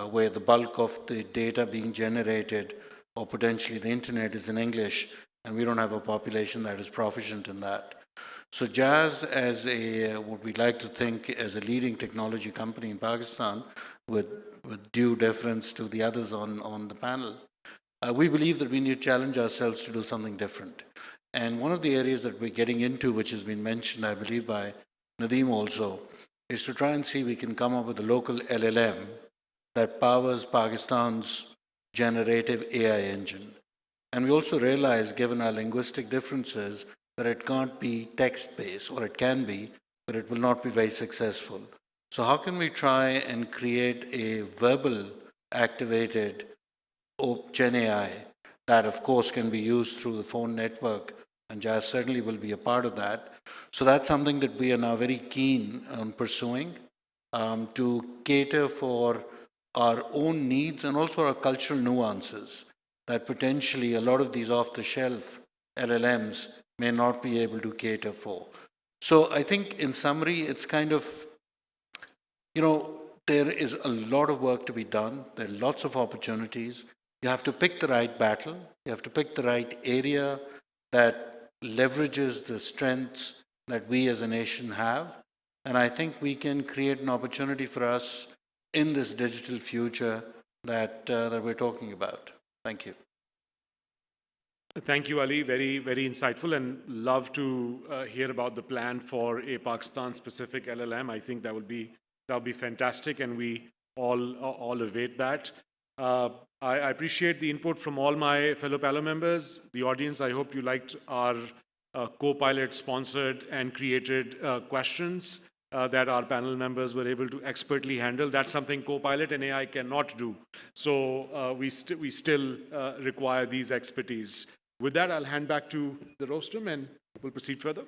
where the bulk of the data being generated, or potentially the internet, is in English, and we don't have a population that is proficient in that. So Jazz, as a what we like to think as a leading technology company in Pakistan, with due deference to the others on the panel, we believe that we need to challenge ourselves to do something different. And one of the areas that we're getting into, which has been mentioned, I believe, by Nadeem also, is to try and see if we can come up with a local LLM that powers Pakistan's generative AI engine. And we also realize, given our linguistic differences, that it can't be text-based, or it can be, but it will not be very successful. So how can we try and create a verbal activated Gen AI that, of course, can be used through the phone network, and Jazz certainly will be a part of that. So that's something that we are now very keen on pursuing to cater for our own needs and also our cultural nuances that potentially a lot of these off-the-shelf LLMs may not be able to cater for. So I think in summary, it's kind of, there is a lot of work to be done. There are lots of opportunities. You have to pick the right battle. You have to pick the right area that leverages the strengths that we as a nation have. And I think we can create an opportunity for us in this digital future that we're talking about. Thank you. Thank you, Ali. Very, very insightful, and love to hear about the plan for a Pakistan-specific LLM. I think that would be fantastic, and we all await that. I appreciate the input from all my fellow panel members. The audience, I hope you liked our co-pilot sponsored and created questions that our panel members were able to expertly handle. That's something co-pilot and AI cannot do. So we still require these expertise. With that, I'll hand back to the rostrum and we'll proceed further.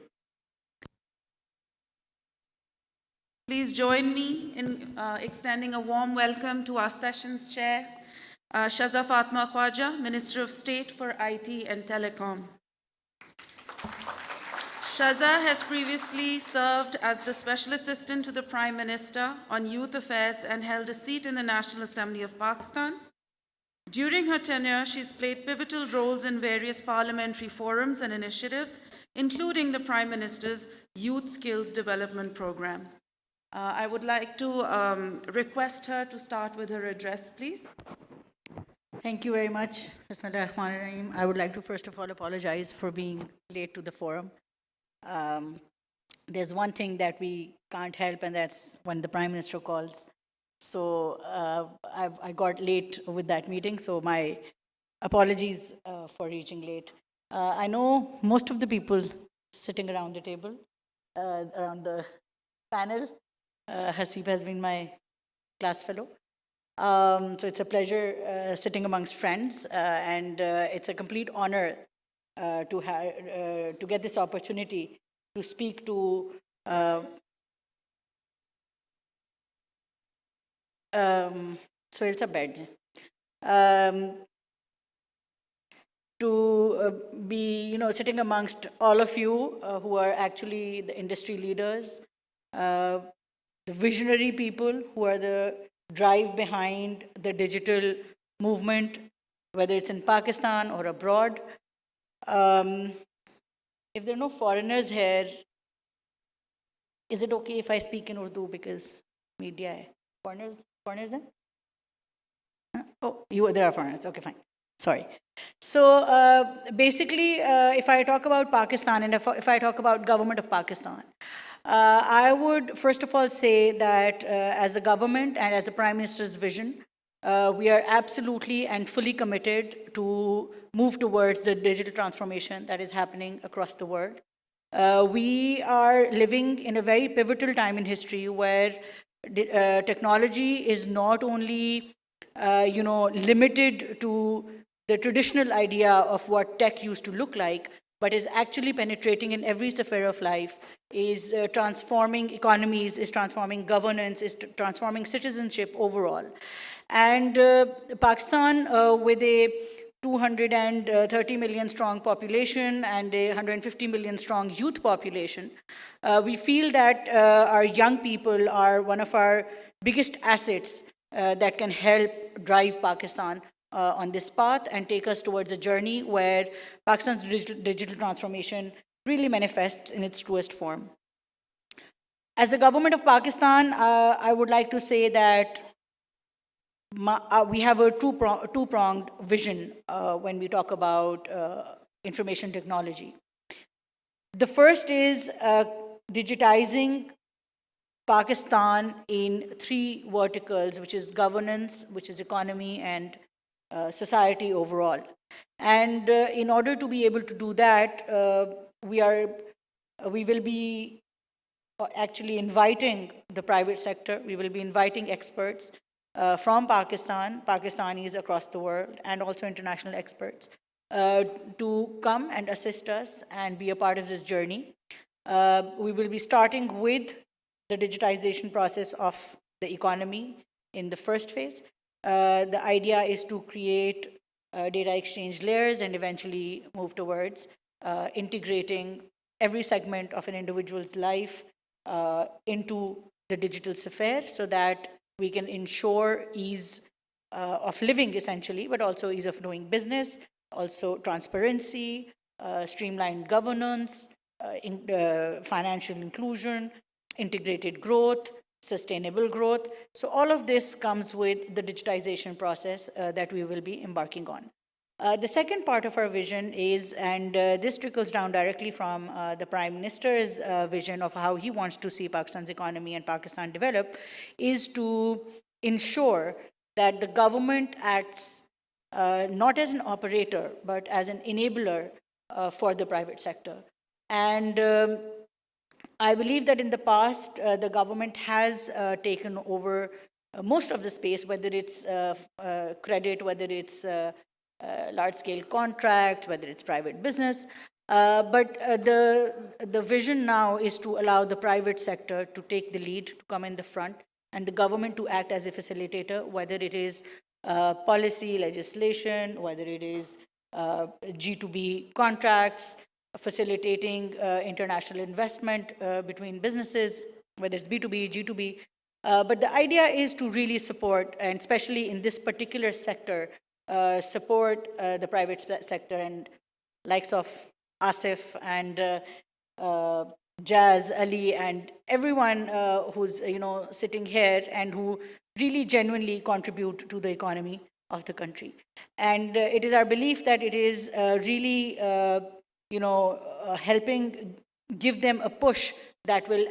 Please join me in extending a warm welcome to our sessions chair, Shaza Fatma Khwaja, Minister of State for IT and Telecom. Shaza has previously served as the Special Assistant to the Prime Minister on Youth Affairs and held a seat in the National Assembly of Pakistan. During her tenure, she's played pivotal roles in various parliamentary forums and initiatives, including the Prime Minister's Youth Skills Development Program. I would like to request her to start with her address, please. Thank you very much, Bismillahirrahmanirrahim. I would like to first of all apologize for being late to the forum. There's one thing that we can't help, and that's when the Prime Minister calls. So I got late with that meeting, so my apologies for reaching late. I know most of the people sitting around the table, around the panel. Hasib has been my class fellow. So it's a pleasure sitting amongst friends, and it's a complete honor to get this opportunity to speak to so it's a bed. To be, sitting amongst all of you who are actually the industry leaders, the visionary people who are the drive behind the digital movement, whether it's in Pakistan or abroad. If there are no foreigners here, is it okay if I speak in Urdu because media hai? Foreigners then? Oh, there are foreigners. Okay, fine. Sorry. So basically, if I talk about Pakistan and if I talk about government of Pakistan, I would first of all say that as the government and as the Prime Minister's vision, we are absolutely and fully committed to move towards the digital transformation that is happening across the world. We are living in a very pivotal time in history where technology is not only limited to the traditional idea of what tech used to look like, but is actually penetrating in every sphere of life, is transforming economies, is transforming governance, is transforming citizenship overall. And Pakistan, with a 230 million strong population and a 150 million strong youth population, we feel that our young people are one of our biggest assets that can help drive Pakistan on this path and take us towards a journey where Pakistan's digital transformation really manifests in its truest form. As the government of Pakistan, I would like to say that we have a two-pronged vision when we talk about information technology. The first is digitizing Pakistan in three verticals, which is governance, which is economy, and society overall. And in order to be able to do that, we will be actually inviting the private sector. We will be inviting experts from Pakistan, Pakistanis across the world, and also international experts to come and assist us and be a part of this journey. We will be starting with the digitization process of the economy in the first phase. The idea is to create data exchange layers and eventually move towards integrating every segment of an individual's life into the digital sphere so that we can ensure ease of living essentially, but also ease of doing business, also transparency, streamlined governance, financial inclusion, integrated growth, sustainable growth. So all of this comes with the digitization process that we will be embarking on. The second part of our vision is, and this trickles down directly from the Prime Minister's vision of how he wants to see Pakistan's economy and Pakistan develop, is to ensure that the government acts not as an operator, but as an enabler for the private sector. And I believe that in the past, the government has taken over most of the space, whether it's credit, whether it's large-scale contracts, whether it's private business. But the vision now is to allow the private sector to take the lead, to come in the front, and the government to act as a facilitator, whether it is policy, legislation, whether it is G2B contracts, facilitating international investment between businesses, whether it's B2B, G2B. But the idea is to really support, and especially in this particular sector, support the private sector and likes of Asif and Jazz, Ali, and everyone who's sitting here and who really genuinely contribute to the economy of the country. And it is our belief that it is really helping give them a push that will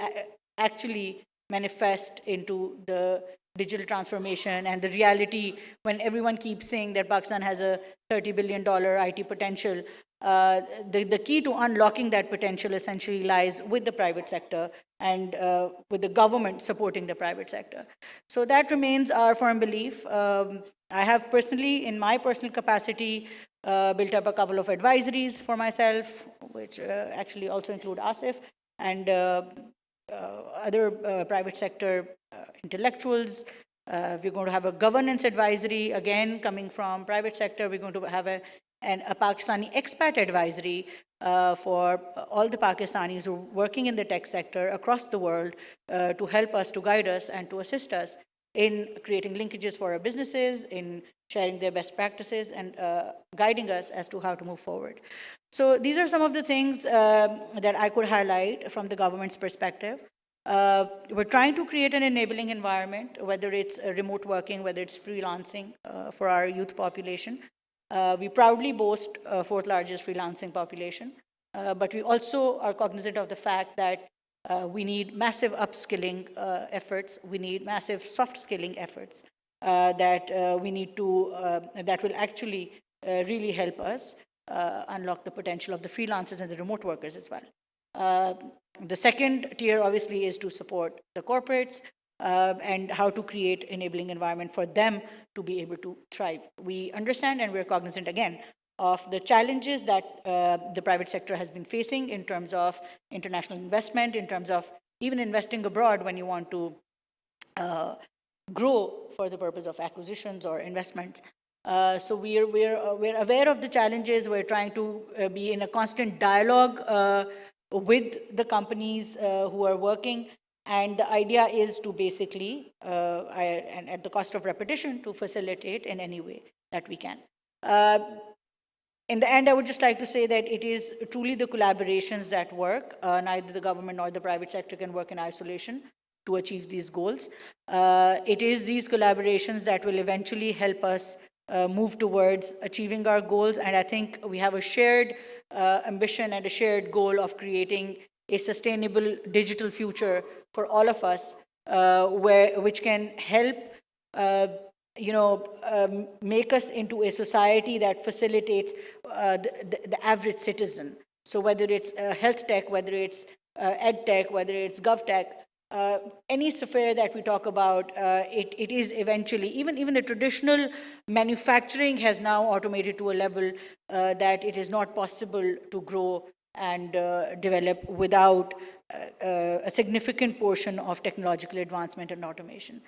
actually manifest into the digital transformation and the reality when everyone keeps saying that Pakistan has a $30 billion IT potential. The key to unlocking that potential essentially lies with the private sector and with the government supporting the private sector. So that remains our firm belief. I have personally, in my personal capacity, built up a couple of advisories for myself, which actually also include Asif and other private sector intellectuals. We're going to have a governance advisory, again, coming from private sector. We're going to have a Pakistani expat advisory for all the Pakistanis who are working in the tech sector across the world to help us, to guide us, and to assist us in creating linkages for our businesses, in sharing their best practices, and guiding us as to how to move forward. So these are some of the things that I could highlight from the government's perspective. We're trying to create an enabling environment, whether it's remote working, whether it's freelancing for our youth population. We proudly boast fourth largest freelancing population, but we also are cognizant of the fact that we need massive upskilling efforts. We need massive soft skilling efforts that we need to, that will actually really help us unlock the potential of the freelancers and the remote workers as well. The second tier obviously is to support the corporates and how to create enabling environment for them to be able to thrive. We understand and we're cognizant again of the challenges that the private sector has been facing in terms of international investment, in terms of even investing abroad when you want to grow for the purpose of acquisitions or investments. So we're aware of the challenges. We're trying to be in a constant dialogue with the companies who are working. And the idea is to basically, and at the cost of repetition, to facilitate in any way that we can. In the end, I would just like to say that it is truly the collaborations that work. Neither the government nor the private sector can work in isolation to achieve these goals. It is these collaborations that will eventually help us move towards achieving our goals. And I think we have a shared ambition and a shared goal of creating a sustainable digital future for all of us, which can help make us into a society that facilitates the average citizen. So whether it's health tech, whether it's ed tech, whether it's gov tech, any sphere that we talk about, it is eventually, even the traditional manufacturing has now automated to a level that it is not possible to grow and develop without a significant portion of technological advancement and automation.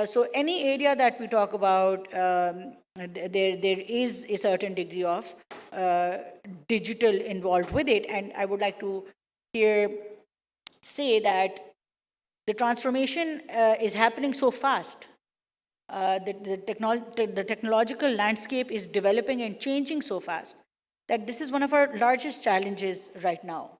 So any area that we talk about, there is a certain degree of digital involved with it. And I would like to here say that the transformation is happening so fast. The technological landscape is developing and changing so fast that this is one of our largest challenges right now.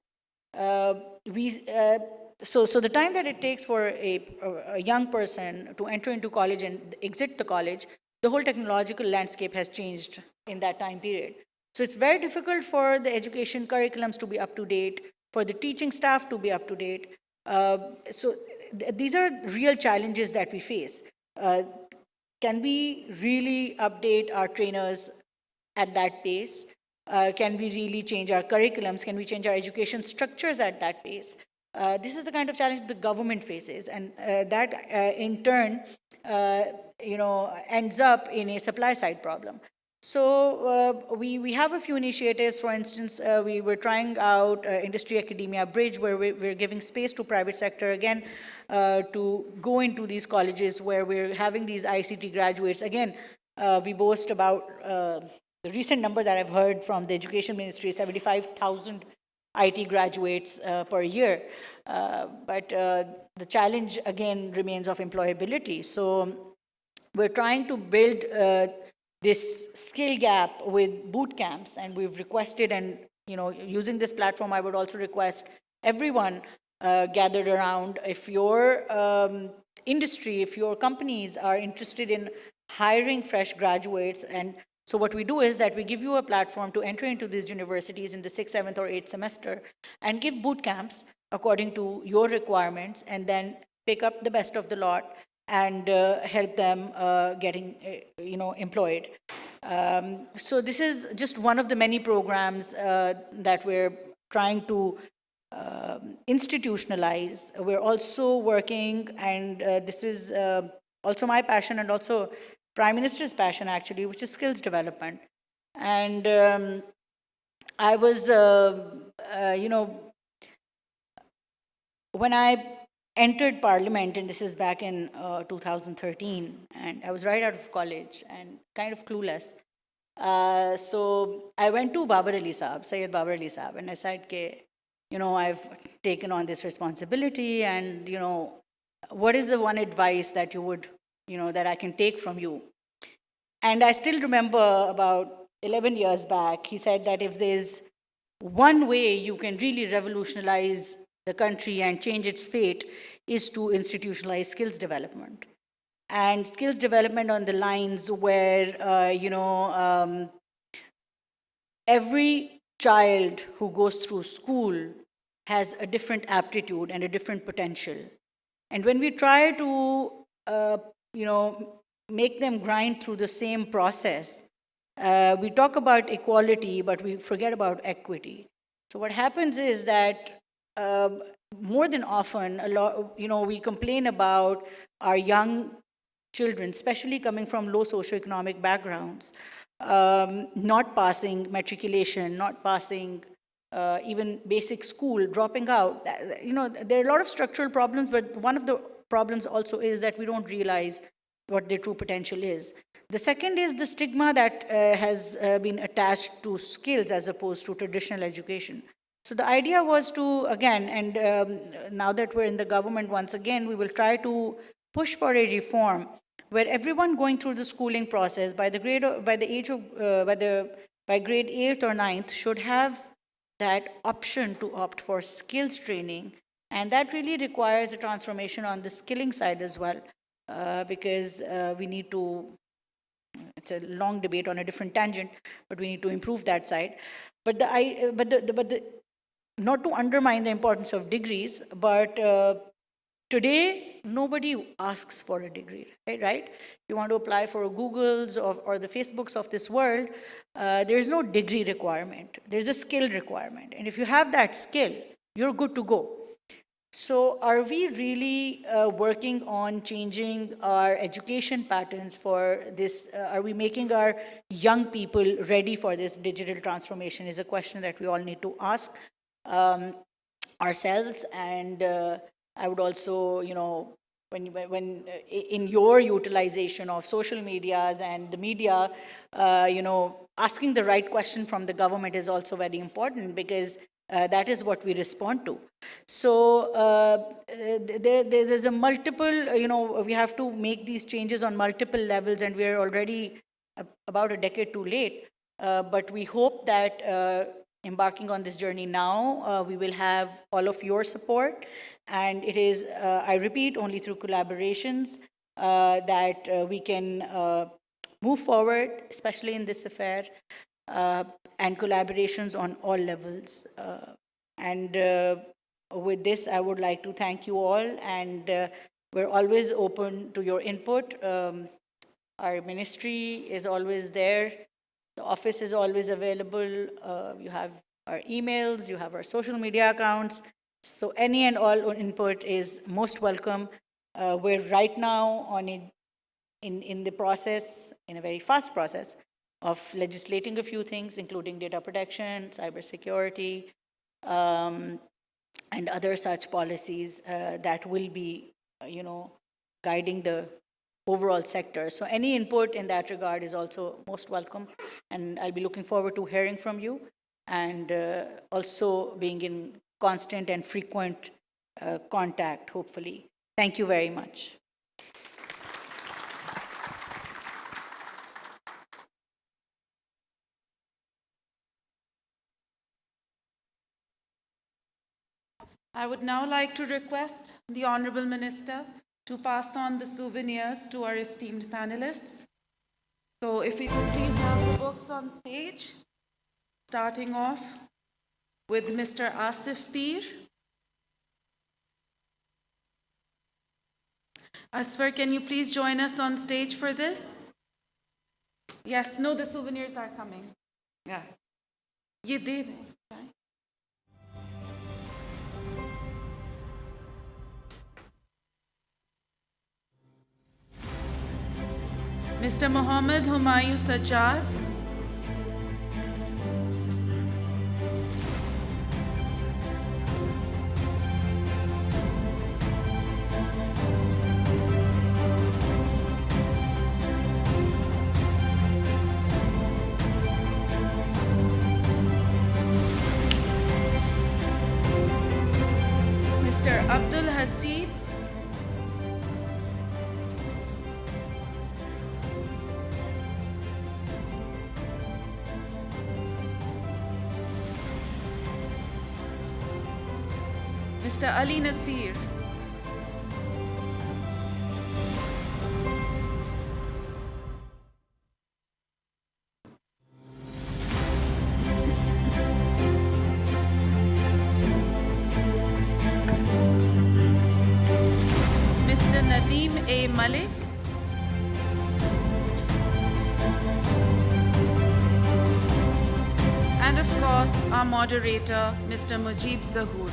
So the time that it takes for a young person to enter into college and exit the college, the whole technological landscape has changed in that time period. So it's very difficult for the education curriculums to be up to date, for the teaching staff to be up to date. So these are real challenges that we face. Can we really update our trainers at that pace? Can we really change our curriculums? Can we change our education structures at that pace? This is the kind of challenge the government faces, and that in turn, ends up in a supply side problem. So we have a few initiatives. For instance, we were trying out industry academia bridge, where we're giving space to private sector again to go into these colleges where we're having these ICT graduates. Again, we boast about the recent number that I've heard from the Education Ministry, 75,000 IT graduates per year. But the challenge, again, remains of employability. So we're trying to build this skill gap with boot camps, and we've requested, and using this platform, I would also request everyone gathered around, if your industry, if your companies are interested in hiring fresh graduates. And so what we do is that we give you a platform to enter into these universities in the 6th, 7th, or 8th semester and give boot camps according to your requirements, and then pick up the best of the lot and help them getting employed. So this is just one of the many programs that we're trying to institutionalize. We're also working, and this is also my passion and also Prime Minister's passion actually, which is skills development. And I was, when I entered Parliament, and this is back in 2013, and I was right out of college and kind of clueless. So I went to Babar Ali Saab, Syed Babar Ali Saab, and I said, I've taken on this responsibility, and what is the one advice that you would that I can take from you. And I still remember about 11 years back, he said that if there's one way you can really revolutionize the country and change its fate is to institutionalize skills development. And skills development on the lines where, every child who goes through school has a different aptitude and a different potential. And when we try to, make them grind through the same process, we talk about equality, but we forget about equity. So what happens is that more than often, we complain about our young children, especially coming from low socioeconomic backgrounds, not passing matriculation, not passing even basic school, dropping out. There are a lot of structural problems, but one of the problems also is that we don't realize what their true potential is. The second is the stigma that has been attached to skills as opposed to traditional education. So the idea was to, again, and now that we're in the government once again, we will try to push for a reform where everyone going through the schooling process by grade 8th or 9th should have that option to opt for skills training. And that really requires a transformation on the skilling side as well, because we need to, it's a long debate on a different tangent, but we need to improve that side. But not to undermine the importance of degrees, but today, nobody asks for a degree, right? You want to apply for a Googles or the Facebooks of this world, there's no degree requirement. There's a skill requirement. And if you have that skill, you're good to go. So are we really working on changing our education patterns for this? Are we making our young people ready for this digital transformation is a question that we all need to ask ourselves. And I would also, when in your utilization of social medias and the media, asking the right question from the government is also very important, because that is what we respond to. So there's a multiple, we have to make these changes on multiple levels, and we're already about a decade too late. But we hope that embarking on this journey now, we will have all of your support. And it is, I repeat, only through collaborations that we can move forward, especially in this affair, and collaborations on all levels. With this, I would like to thank you all, and we're always open to your input. Our ministry is always there. The office is always available. You have our emails, you have our social media accounts. So any and all input is most welcome. We're right now in the process, in a very fast process, of legislating a few things, including data protection, cybersecurity, and other such policies that will be, guiding the overall sector. So any input in that regard is also most welcome, and I'll be looking forward to hearing from you, and also being in constant and frequent contact, hopefully. Thank you very much. I would now like to request the Honorable Minister to pass on the souvenirs to our esteemed panelists. So if we could please have the books on stage, starting off with Mr. Asif Peer. Asfar, can you please join us on stage for this? Yes, no, the souvenirs are coming. Yeah. Ye de rahe. Mr. Mohammed Humayun Sajjad. Mr. Abdul Hasib. Mr. Ali Nasir. Mr. Nadeem A. Malik. And of course, our moderator, Mr. Mujib Zahoor.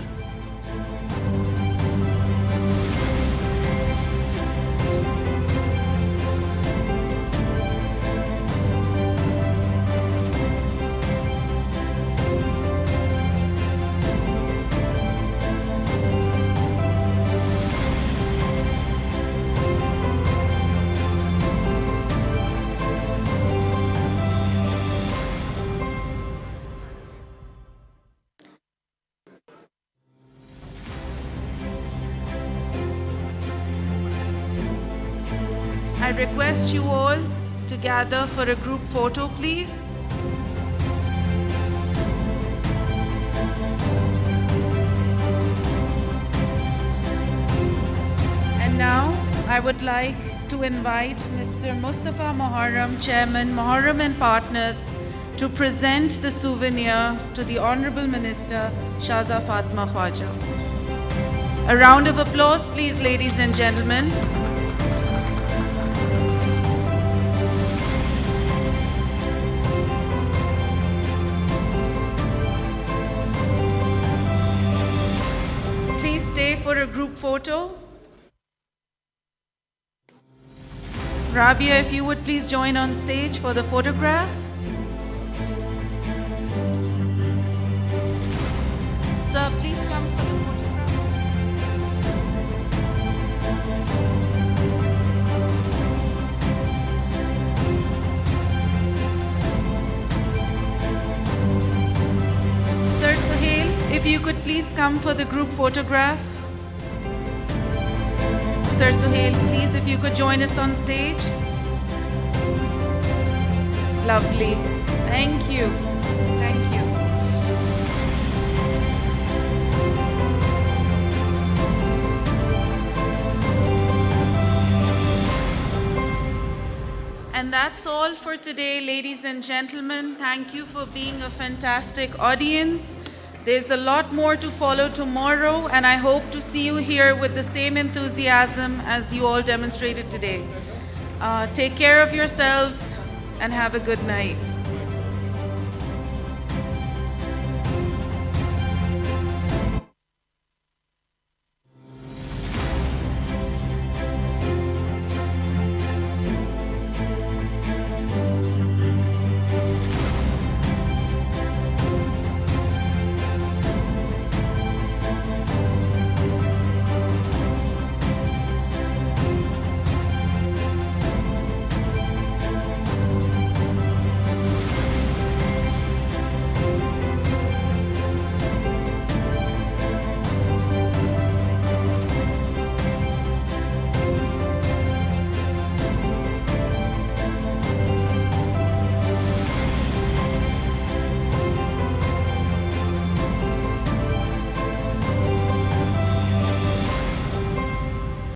I request you all to gather for a group photo, please. And now I would like to invite Mr. Mustafa Muharram, Chairman, Muharram and Partners, to present the souvenir to the Honorable Minister, Shaza Fatma Khwaja. A round of applause, please, ladies and gentlemen. Please stay for a group photo. Rabia, if you would please join on stage for the photograph. Sir, please come for the photograph. Sir Suhail, if you could please come for the group photograph. Sir Suhail, please, if you could join us on stage. Lovely. Thank you. Thank you. And that's all for today, ladies and gentlemen. Thank you for being a fantastic audience. There's a lot more to follow tomorrow, and I hope to see you here with the same enthusiasm as you all demonstrated today. Take care of yourselves and have a good night.